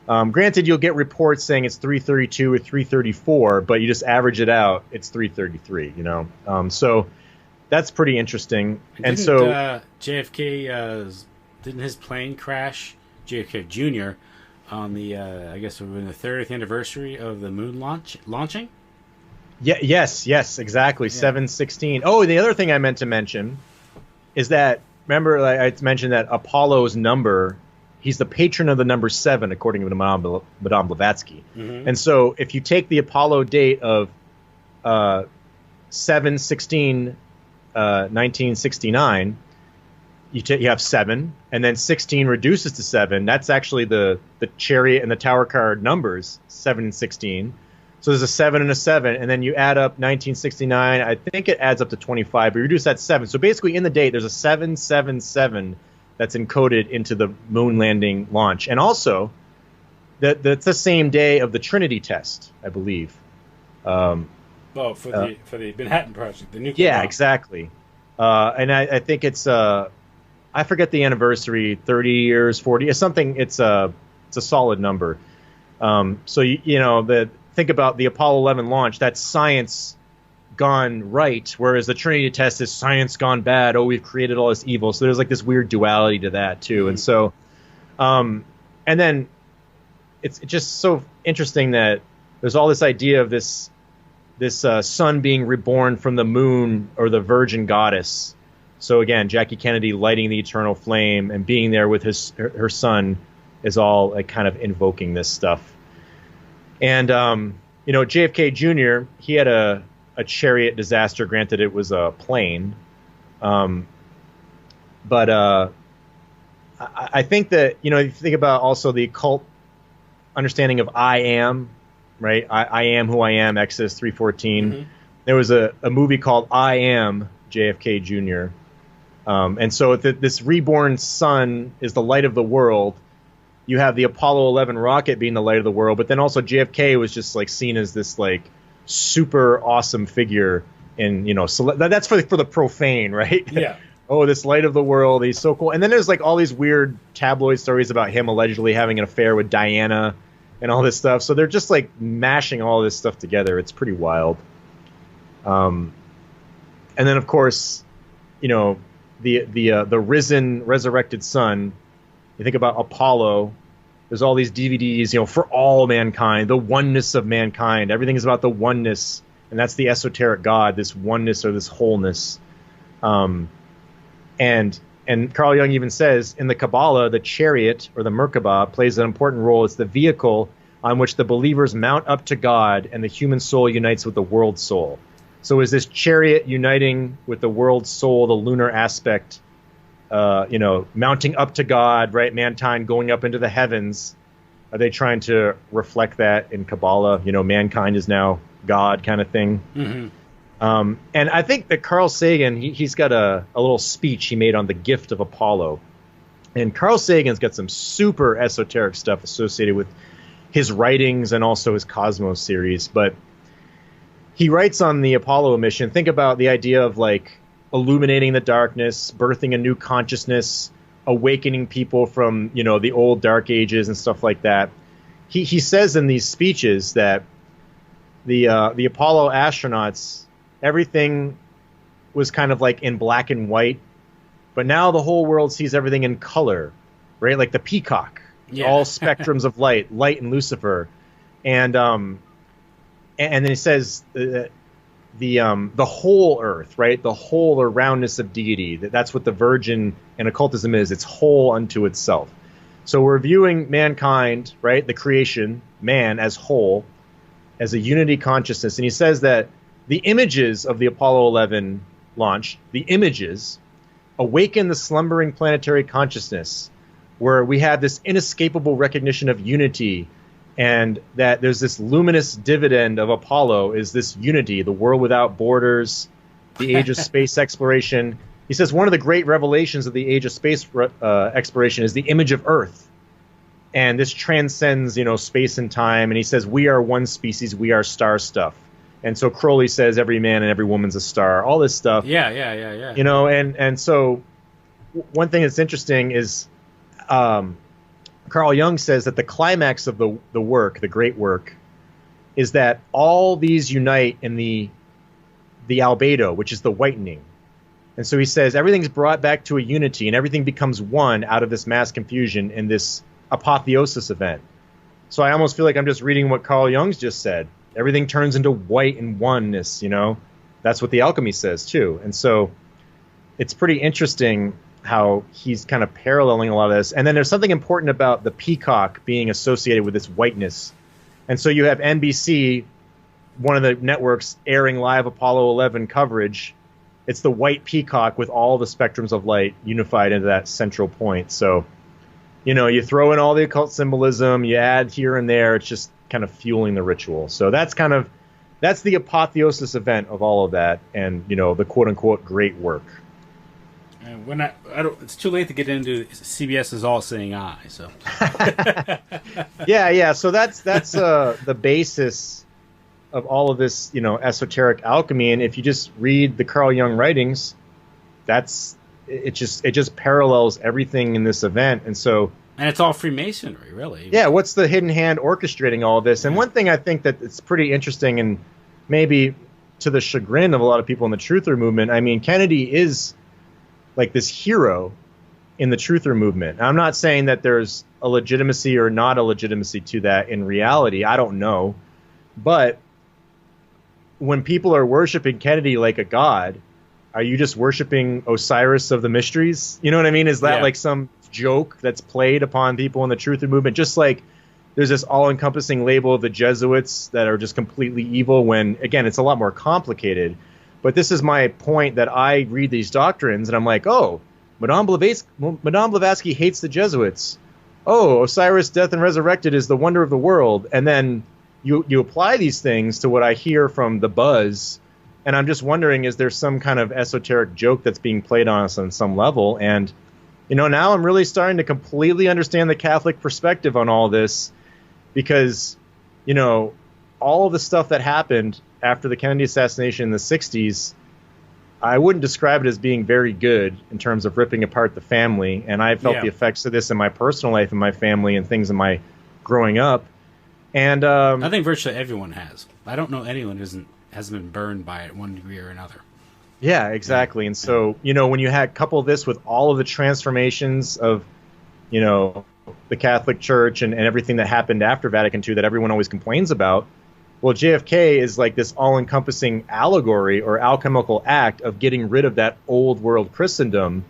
J: Granted, you'll get reports saying it's 332 or 334, but you just average it out, it's 333, So that's pretty interesing. And so
I: JFK, didn't his plane crash, JFK Jr., on the, I guess, in the 30th anniversary of the moon launching?
J: Yeah, yes, exactly. Yeah. 716. Oh, the other thing I meant to mention is that, remember, I mentioned that Apollo's number, he's the patron of the number 7, according to Madame Blavatsky. Mm-hmm. And so if you take the Apollo date of 7/16, 1969, you have 7, and then 16 reduces to 7. That's actually the chariot and the tower card numbers, 7 and 16. So there's a 7 and a 7, and then you add up 1969. I think it adds up to 25, but you reduce that 7. So basically, in the date, there's a 777 that's encoded into the moon landing launch, and also that's the same day of the Trinity test, I believe.
I: For the Manhattan Project, the nuclear bomb.
J: Exactly. And I think it's I forget the anniversary, 30 years, 40, it's something. It's a solid number. So think about the Apollo 11 launch. That's science gone right, whereas the Trinity test is science gone bad. Oh, we've created all this evil. So there's like this weird duality to that too. Mm-hmm. And so, and then it's just so interesting that there's all this idea of this sun being reborn from the moon or the virgin goddess. So again, Jackie Kennedy lighting the eternal flame and being there with her son is all like kind of invoking this stuff. And JFK Jr., he had a chariot disaster. Granted, it was a plane, but I think that if you think about also the occult understanding of I am, right? I am who I am. Exodus 3:14. Mm-hmm. There was a movie called I Am JFK Jr. And so if this reborn sun is the light of the world, you have the Apollo 11 rocket being the light of the world, but then also JFK was just like seen as this like super awesome figure, and so that's for the profane, right?
I: Yeah.
J: Oh, this light of the world, he's so cool. And then there's like all these weird tabloid stories about him allegedly having an affair with Diana and all this stuff. So they're just like mashing all this stuff together. It's pretty wild. And then of course, the risen, resurrected sun. You think about Apollo. There's all these DVDs, for all mankind, the oneness of mankind. Everything is about the oneness, and that's the esoteric God, this oneness or this wholeness. And Carl Jung even says in the Kabbalah, the chariot or the Merkabah plays an important role. It's the vehicle on which the believers mount up to God, and the human soul unites with the world soul. So is this chariot uniting with the world soul, the lunar aspect? Mounting up to God, right? Mankind going up into the heavens. Are they trying to reflect that in Kabbalah? Mankind is now God kind of thing. Mm-hmm. And I think that Carl Sagan, he's got a little speech he made on the gift of Apollo. And Carl Sagan's got some super esoteric stuff associated with his writings and also his Cosmos series. But he writes on the Apollo mission, think about the idea of like illuminating the darkness, birthing a new consciousness, awakening people from, the old dark ages and stuff like that. He says in these speeches that the Apollo astronauts, everything was kind of like in black and white, but now the whole world sees everything in color, right? Like the peacock, all spectrums of light and Lucifer, and then he says the whole earth, right? The whole or roundness of deity. That's what the Virgin and occultism is. It's whole unto itself. So we're viewing mankind, right? The creation, man as whole, as a unity consciousness. And he says that the images of the Apollo 11 launch, the images, awaken the slumbering planetary consciousness, where we have this inescapable recognition of unity, and that there's this luminous dividend of Apollo is this unity, the world without borders, the age of space exploration. He says one of the great revelations of the age of space exploration is the image of Earth. And this transcends, space and time. And he says, we are one species, we are star stuff. And so Crowley says every man and every woman's a star, all this stuff.
I: Yeah.
J: And so one thing that's interesting is Carl Jung says that the climax of the work, the great work, is that all these unite in the albedo, which is the whitening. And so he says everything's brought back to a unity and everything becomes one out of this mass confusion in this apotheosis event. So I almost feel like I'm just reading what Carl Jung's just said. Everything turns into white and oneness, That's what the alchemy says too. And so it's pretty interesting how he's kind of paralleling a lot of this. And then there's something important about the peacock being associated with this whiteness. And so you have NBC, one of the networks, airing live Apollo 11 coverage. It's the white peacock with all the spectrums of light unified into that central point. So, you throw in all the occult symbolism, you add here and there, it's just kind of fueling the ritual. So that's the apotheosis event of all of that, and, the quote-unquote great work.
I: And it's too late to get into CBS's All Seeing Eye. So
J: yeah. So that's the basis of all of this, esoteric alchemy. And if you just read the Carl Jung writings, it just parallels everything in this event. And
I: it's all Freemasonry, really.
J: Yeah. What's the hidden hand orchestrating all of this? And one thing I think that it's pretty interesting, and maybe to the chagrin of a lot of people in the truther movement, I mean, Kennedy is like this hero in the truther movement. I'm not saying that there's a legitimacy or not a legitimacy to that in reality. I don't know. But when people are worshiping Kennedy like a god, are you just worshiping Osiris of the mysteries? You know what I mean? Is that like some joke that's played upon people in the truther movement? Just like there's this all-encompassing label of the Jesuits that are just completely evil, when, again, it's a lot more complicated. But this is my point, that I read these doctrines and I'm like, oh, Madame Blavatsky hates the Jesuits. Oh, Osiris, death and resurrected is the wonder of the world. And then you apply these things to what I hear from the buzz, and I'm just wondering, is there some kind of esoteric joke that's being played on us on some level? And, now I'm really starting to completely understand the Catholic perspective on all this, because, all of the stuff that happened after the Kennedy assassination in the 60s, I wouldn't describe it as being very good in terms of ripping apart the family. And I felt the effects of this in my personal life and my family and things in my growing up. And
I: I think virtually everyone has. I don't know anyone who hasn't been burned by it one degree or another.
J: Yeah, exactly. And so, when you couple this with all of the transformations of, the Catholic Church and everything that happened after Vatican II that everyone always complains about, well, JFK is like this all-encompassing allegory or alchemical act of getting rid of that old world Christendom.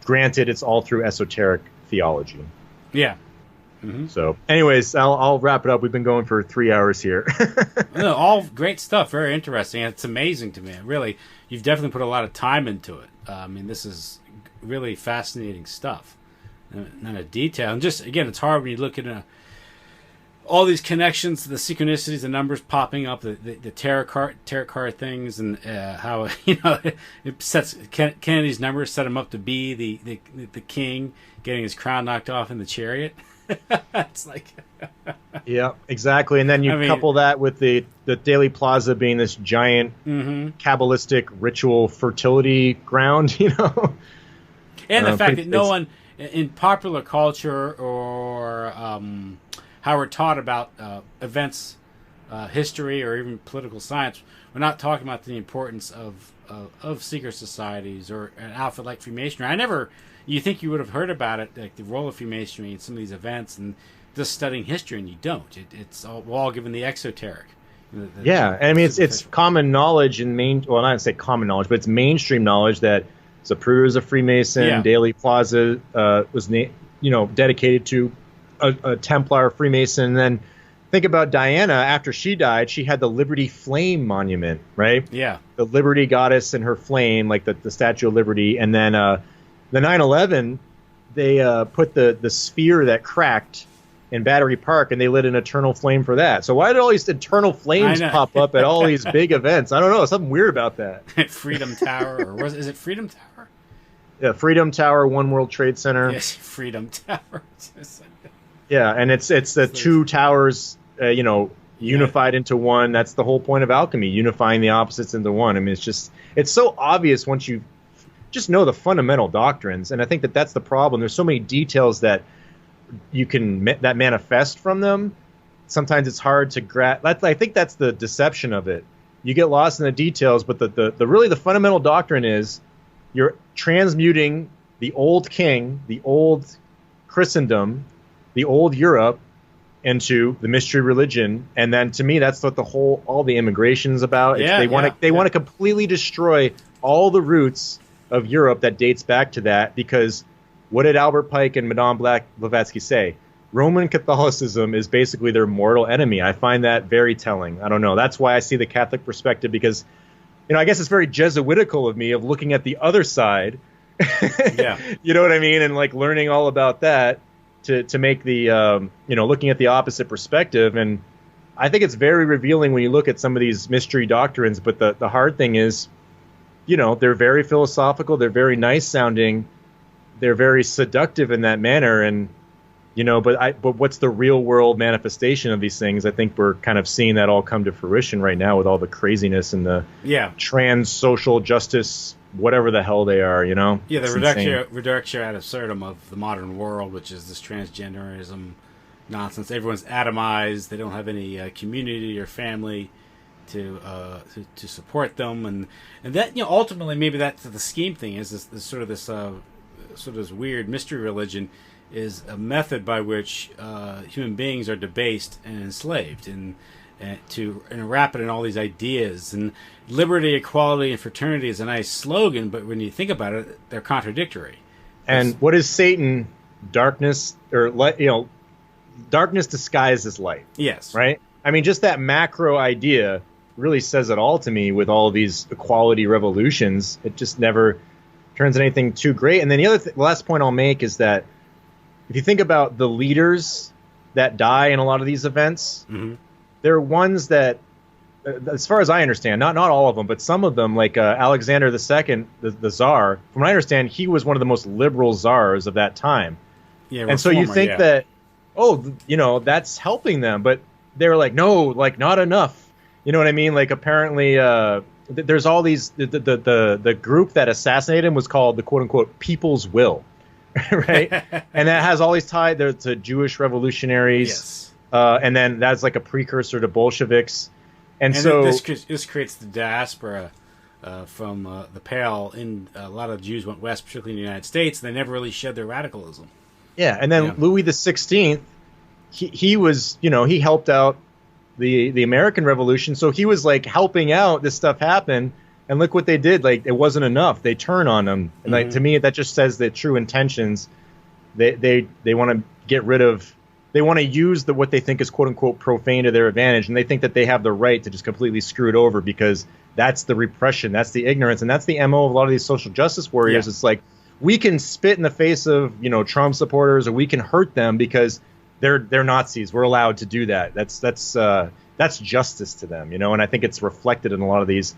J: Granted, it's all through esoteric theology.
I: Yeah. Mm-hmm.
J: So, anyways, I'll wrap it up. We've been going for 3 hours here.
I: No, all great stuff. Very interesting. It's amazing to me. Really, you've definitely put a lot of time into it. This is really fascinating stuff. And a detail. And just, again, it's hard when you look at all these connections, the synchronicities, the numbers popping up, the tarot card things, and how it sets Kennedy's numbers set him up to be the king, getting his crown knocked off in the chariot. It's like
J: yeah, exactly. And then you couple that with the Daily Plaza being this giant Kabbalistic ritual fertility ground,
I: and the fact that no one in popular culture or how we're taught about events, history, or even political science, we're not talking about the importance of secret societies or an outfit like Freemasonry. You think you would have heard about it, like the role of Freemasonry in some of these events, and just studying history, and you don't. We're all given the esoteric.
J: Yeah, I mean, it's common knowledge in well, not to say common knowledge, but it's mainstream knowledge that Zapruder is a Freemason, Daley Plaza was dedicated to a Templar Freemason, and then think about Diana. After she died, she had the Liberty Flame monument, right?
I: Yeah.
J: The Liberty Goddess and her flame, like the Statue of Liberty. And then the 9/11, they put the sphere that cracked in Battery Park, and they lit an eternal flame for that. So why did all these eternal flames pop up at all these big events? I don't know. Something weird about that.
I: Freedom Tower, or is it Freedom Tower?
J: Yeah, Freedom Tower, One World Trade Center.
I: Yes, Freedom Tower.
J: Yeah, and it's the two towers, unified into one. That's the whole point of alchemy, unifying the opposites into one. I mean, it's so obvious once you just know the fundamental doctrines, and I think that's the problem. There's so many details that that manifest from them. Sometimes it's hard to grasp. I think that's the deception of it. You get lost in the details, but the really the fundamental doctrine is you're transmuting the old king, the old Christendom, the old Europe into the mystery religion, and then to me that's what all the immigration's about. They want to completely destroy all the roots of Europe that dates back to that, because what did Albert Pike and Madame Blavatsky say? Roman Catholicism is basically their mortal enemy. I find that very telling. I don't know. That's why I see the Catholic perspective, because I guess it's very Jesuitical of me of looking at the other side.
I: Yeah.
J: You know what I mean? And like learning all about that to make the looking at the opposite perspective. And I think it's very revealing when you look at some of these mystery doctrines. But the hard thing is, they're very philosophical, they're very nice sounding, they're very seductive in that manner, and but what's the real world manifestation of these things? I think we're kind of seeing that all come to fruition right now with all the craziness and the trans social justice, whatever the hell they are,
I: Yeah, the reductio ad absurdum of the modern world, which is this transgenderism nonsense. Everyone's atomized. They don't have any community or family to support them, and that ultimately maybe that's the scheme thing is this sort of this weird mystery religion is a method by which human beings are debased and enslaved, and wrap it in all these ideas. And liberty, equality, and fraternity is a nice slogan, but when you think about it, they're contradictory.
J: And what is Satan? Darkness, or darkness disguised as light.
I: Yes.
J: Right? I mean, just that macro idea really says it all to me with all of these equality revolutions. It just never turns into anything too great. And then the last point I'll make is that if you think about the leaders that die in a lot of these events, they're ones that, as far as I understand, not all of them, but some of them, like Alexander II, the Tsar, from what I understand, he was one of the most liberal czars of that time.
I: Yeah,
J: and so you think that, that's helping them, but they were like, no, like not enough. You know what I mean? Like apparently there's all these, the group that assassinated him was called the quote unquote People's Will. Right? And that has all these ties there to Jewish revolutionaries.
I: Yes.
J: And then that's like a precursor to Bolsheviks. And so
I: this creates the diaspora from the Pale. A lot of Jews went west, particularly in the United States, and they never really shed their radicalism.
J: Yeah, and then Louis XVI, he was, he helped out the American Revolution, so he was like helping out this stuff happen. And look what they did. Like, it wasn't enough. They turn on them. And like, to me, that just says that true intentions. They want to get rid of. They want to use what they think is quote unquote profane to their advantage, and they think that they have the right to just completely screw it over because that's the repression, that's the ignorance, and that's the MO of a lot of these social justice warriors. Yeah. It's like we can spit in the face of Trump supporters, or we can hurt them because they're Nazis. We're allowed to do that. That's justice to them, And I think it's reflected in a lot of these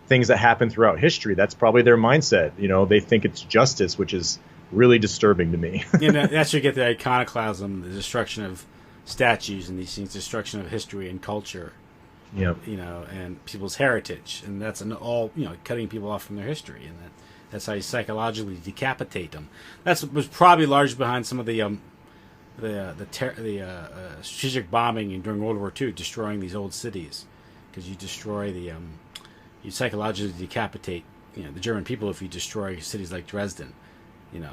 J: things that happen throughout history. That's probably their mindset. They think it's justice, which is really disturbing to me.
I: That's where you get the iconoclasm, the destruction of statues and these things, destruction of history and culture.
J: Yep.
I: And people's heritage, and that's all cutting people off from their history, and that's how you psychologically decapitate them. Was probably largely behind some of the strategic bombing during World War II, destroying these old cities, because you destroy the you psychologically decapitate, the German people if you destroy cities like Dresden, and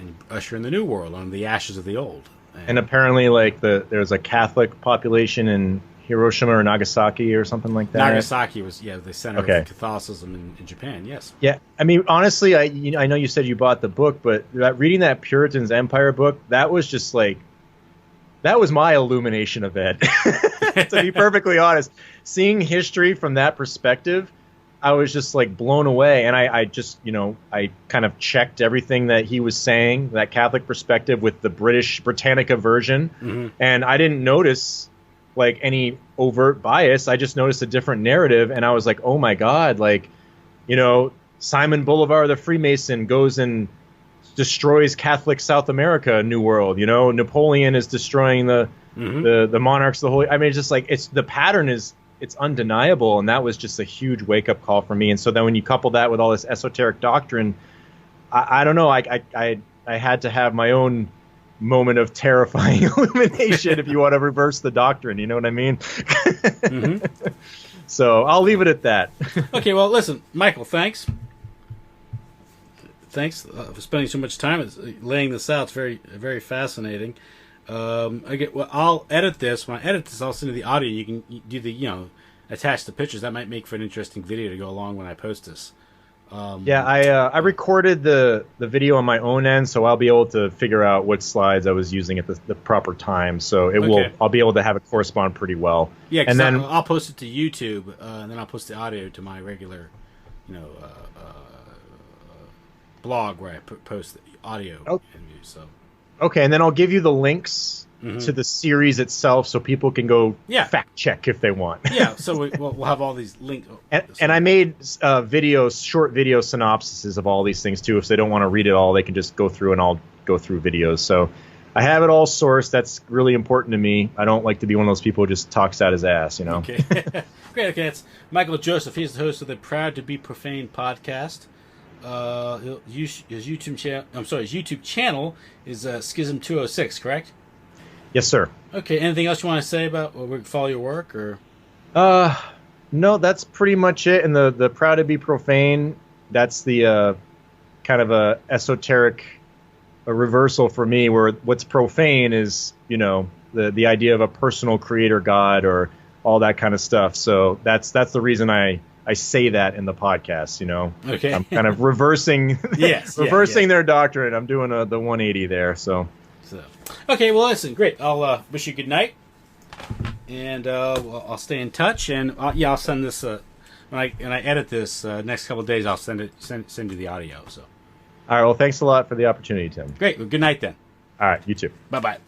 I: you usher in the new world on the ashes of the old.
J: And apparently, like there's a Catholic population in Hiroshima or Nagasaki or something like that.
I: Nagasaki was the center of Catholicism in Japan. Yes.
J: Yeah, I mean, honestly, I know you said you bought the book, but reading that Puritan's Empire book, that was just like, that was my illumination of it. To be perfectly honest, seeing history from that perspective, I was just like blown away. And I just, I kind of checked everything that he was saying, that Catholic perspective with the Britannica version. Mm-hmm. And I didn't notice like any overt bias. I just noticed a different narrative. And I was like, oh my God, like, Simon Bolivar, the Freemason, goes and destroys Catholic South America, New World. Napoleon is destroying the monarchs, the holy. I mean, it's just like the pattern is. It's undeniable, and that was just a huge wake-up call for me. And so then when you couple that with all this esoteric doctrine, I don't know, I had to have my own moment of terrifying illumination if you want to reverse the doctrine, you know what I mean? Mm-hmm. So I'll leave it at that.
I: Okay, well, listen, Michael, thanks. Thanks for spending so much time laying this out. It's very, very fascinating. I'll edit this. When I edit this, I'll send you the audio. You can do the, attach the pictures. That might make for an interesting video to go along when I post this.
J: I recorded the video on my own end, so I'll be able to figure out what slides I was using at the proper time. So I'll be able to have it correspond pretty well.
I: Yeah, and then I'll post it to YouTube, and then I'll post the audio to my regular, blog where I post the audio.
J: Oh.
I: So.
J: Okay, and then I'll give you the links to the series itself so people can go fact check if they want.
I: Yeah, so we'll have all these links.
J: And I made short video synopsises of all these things too. If they don't want to read it all, they can just go through and I'll go through videos. So I have it all sourced. That's really important to me. I don't like to be one of those people who just talks out his ass, Okay.
I: Great, okay, it's Michael Joseph. He's the host of the Proud to Be Profane podcast. His YouTube channel is Schism 206, correct?
J: Yes, sir.
I: Okay. Anything else you want to say about follow your work or?
J: No, that's pretty much it. And the Proud to Be Profane, that's the kind of a esoteric reversal for me, where what's profane is the idea of a personal creator God or all that kind of stuff. So that's the reason I say that in the podcast,
I: Okay.
J: I'm kind of reversing their doctrine. I'm doing the 180 there. So.
I: Okay, well, listen, great. I'll wish you good night, and I'll stay in touch. And I'll send this when I edit this next couple of days. I'll send you the audio. So.
J: All right. Well, thanks a lot for the opportunity, Tim.
I: Great. Well, good night then.
J: All right. You too.
I: Bye-bye.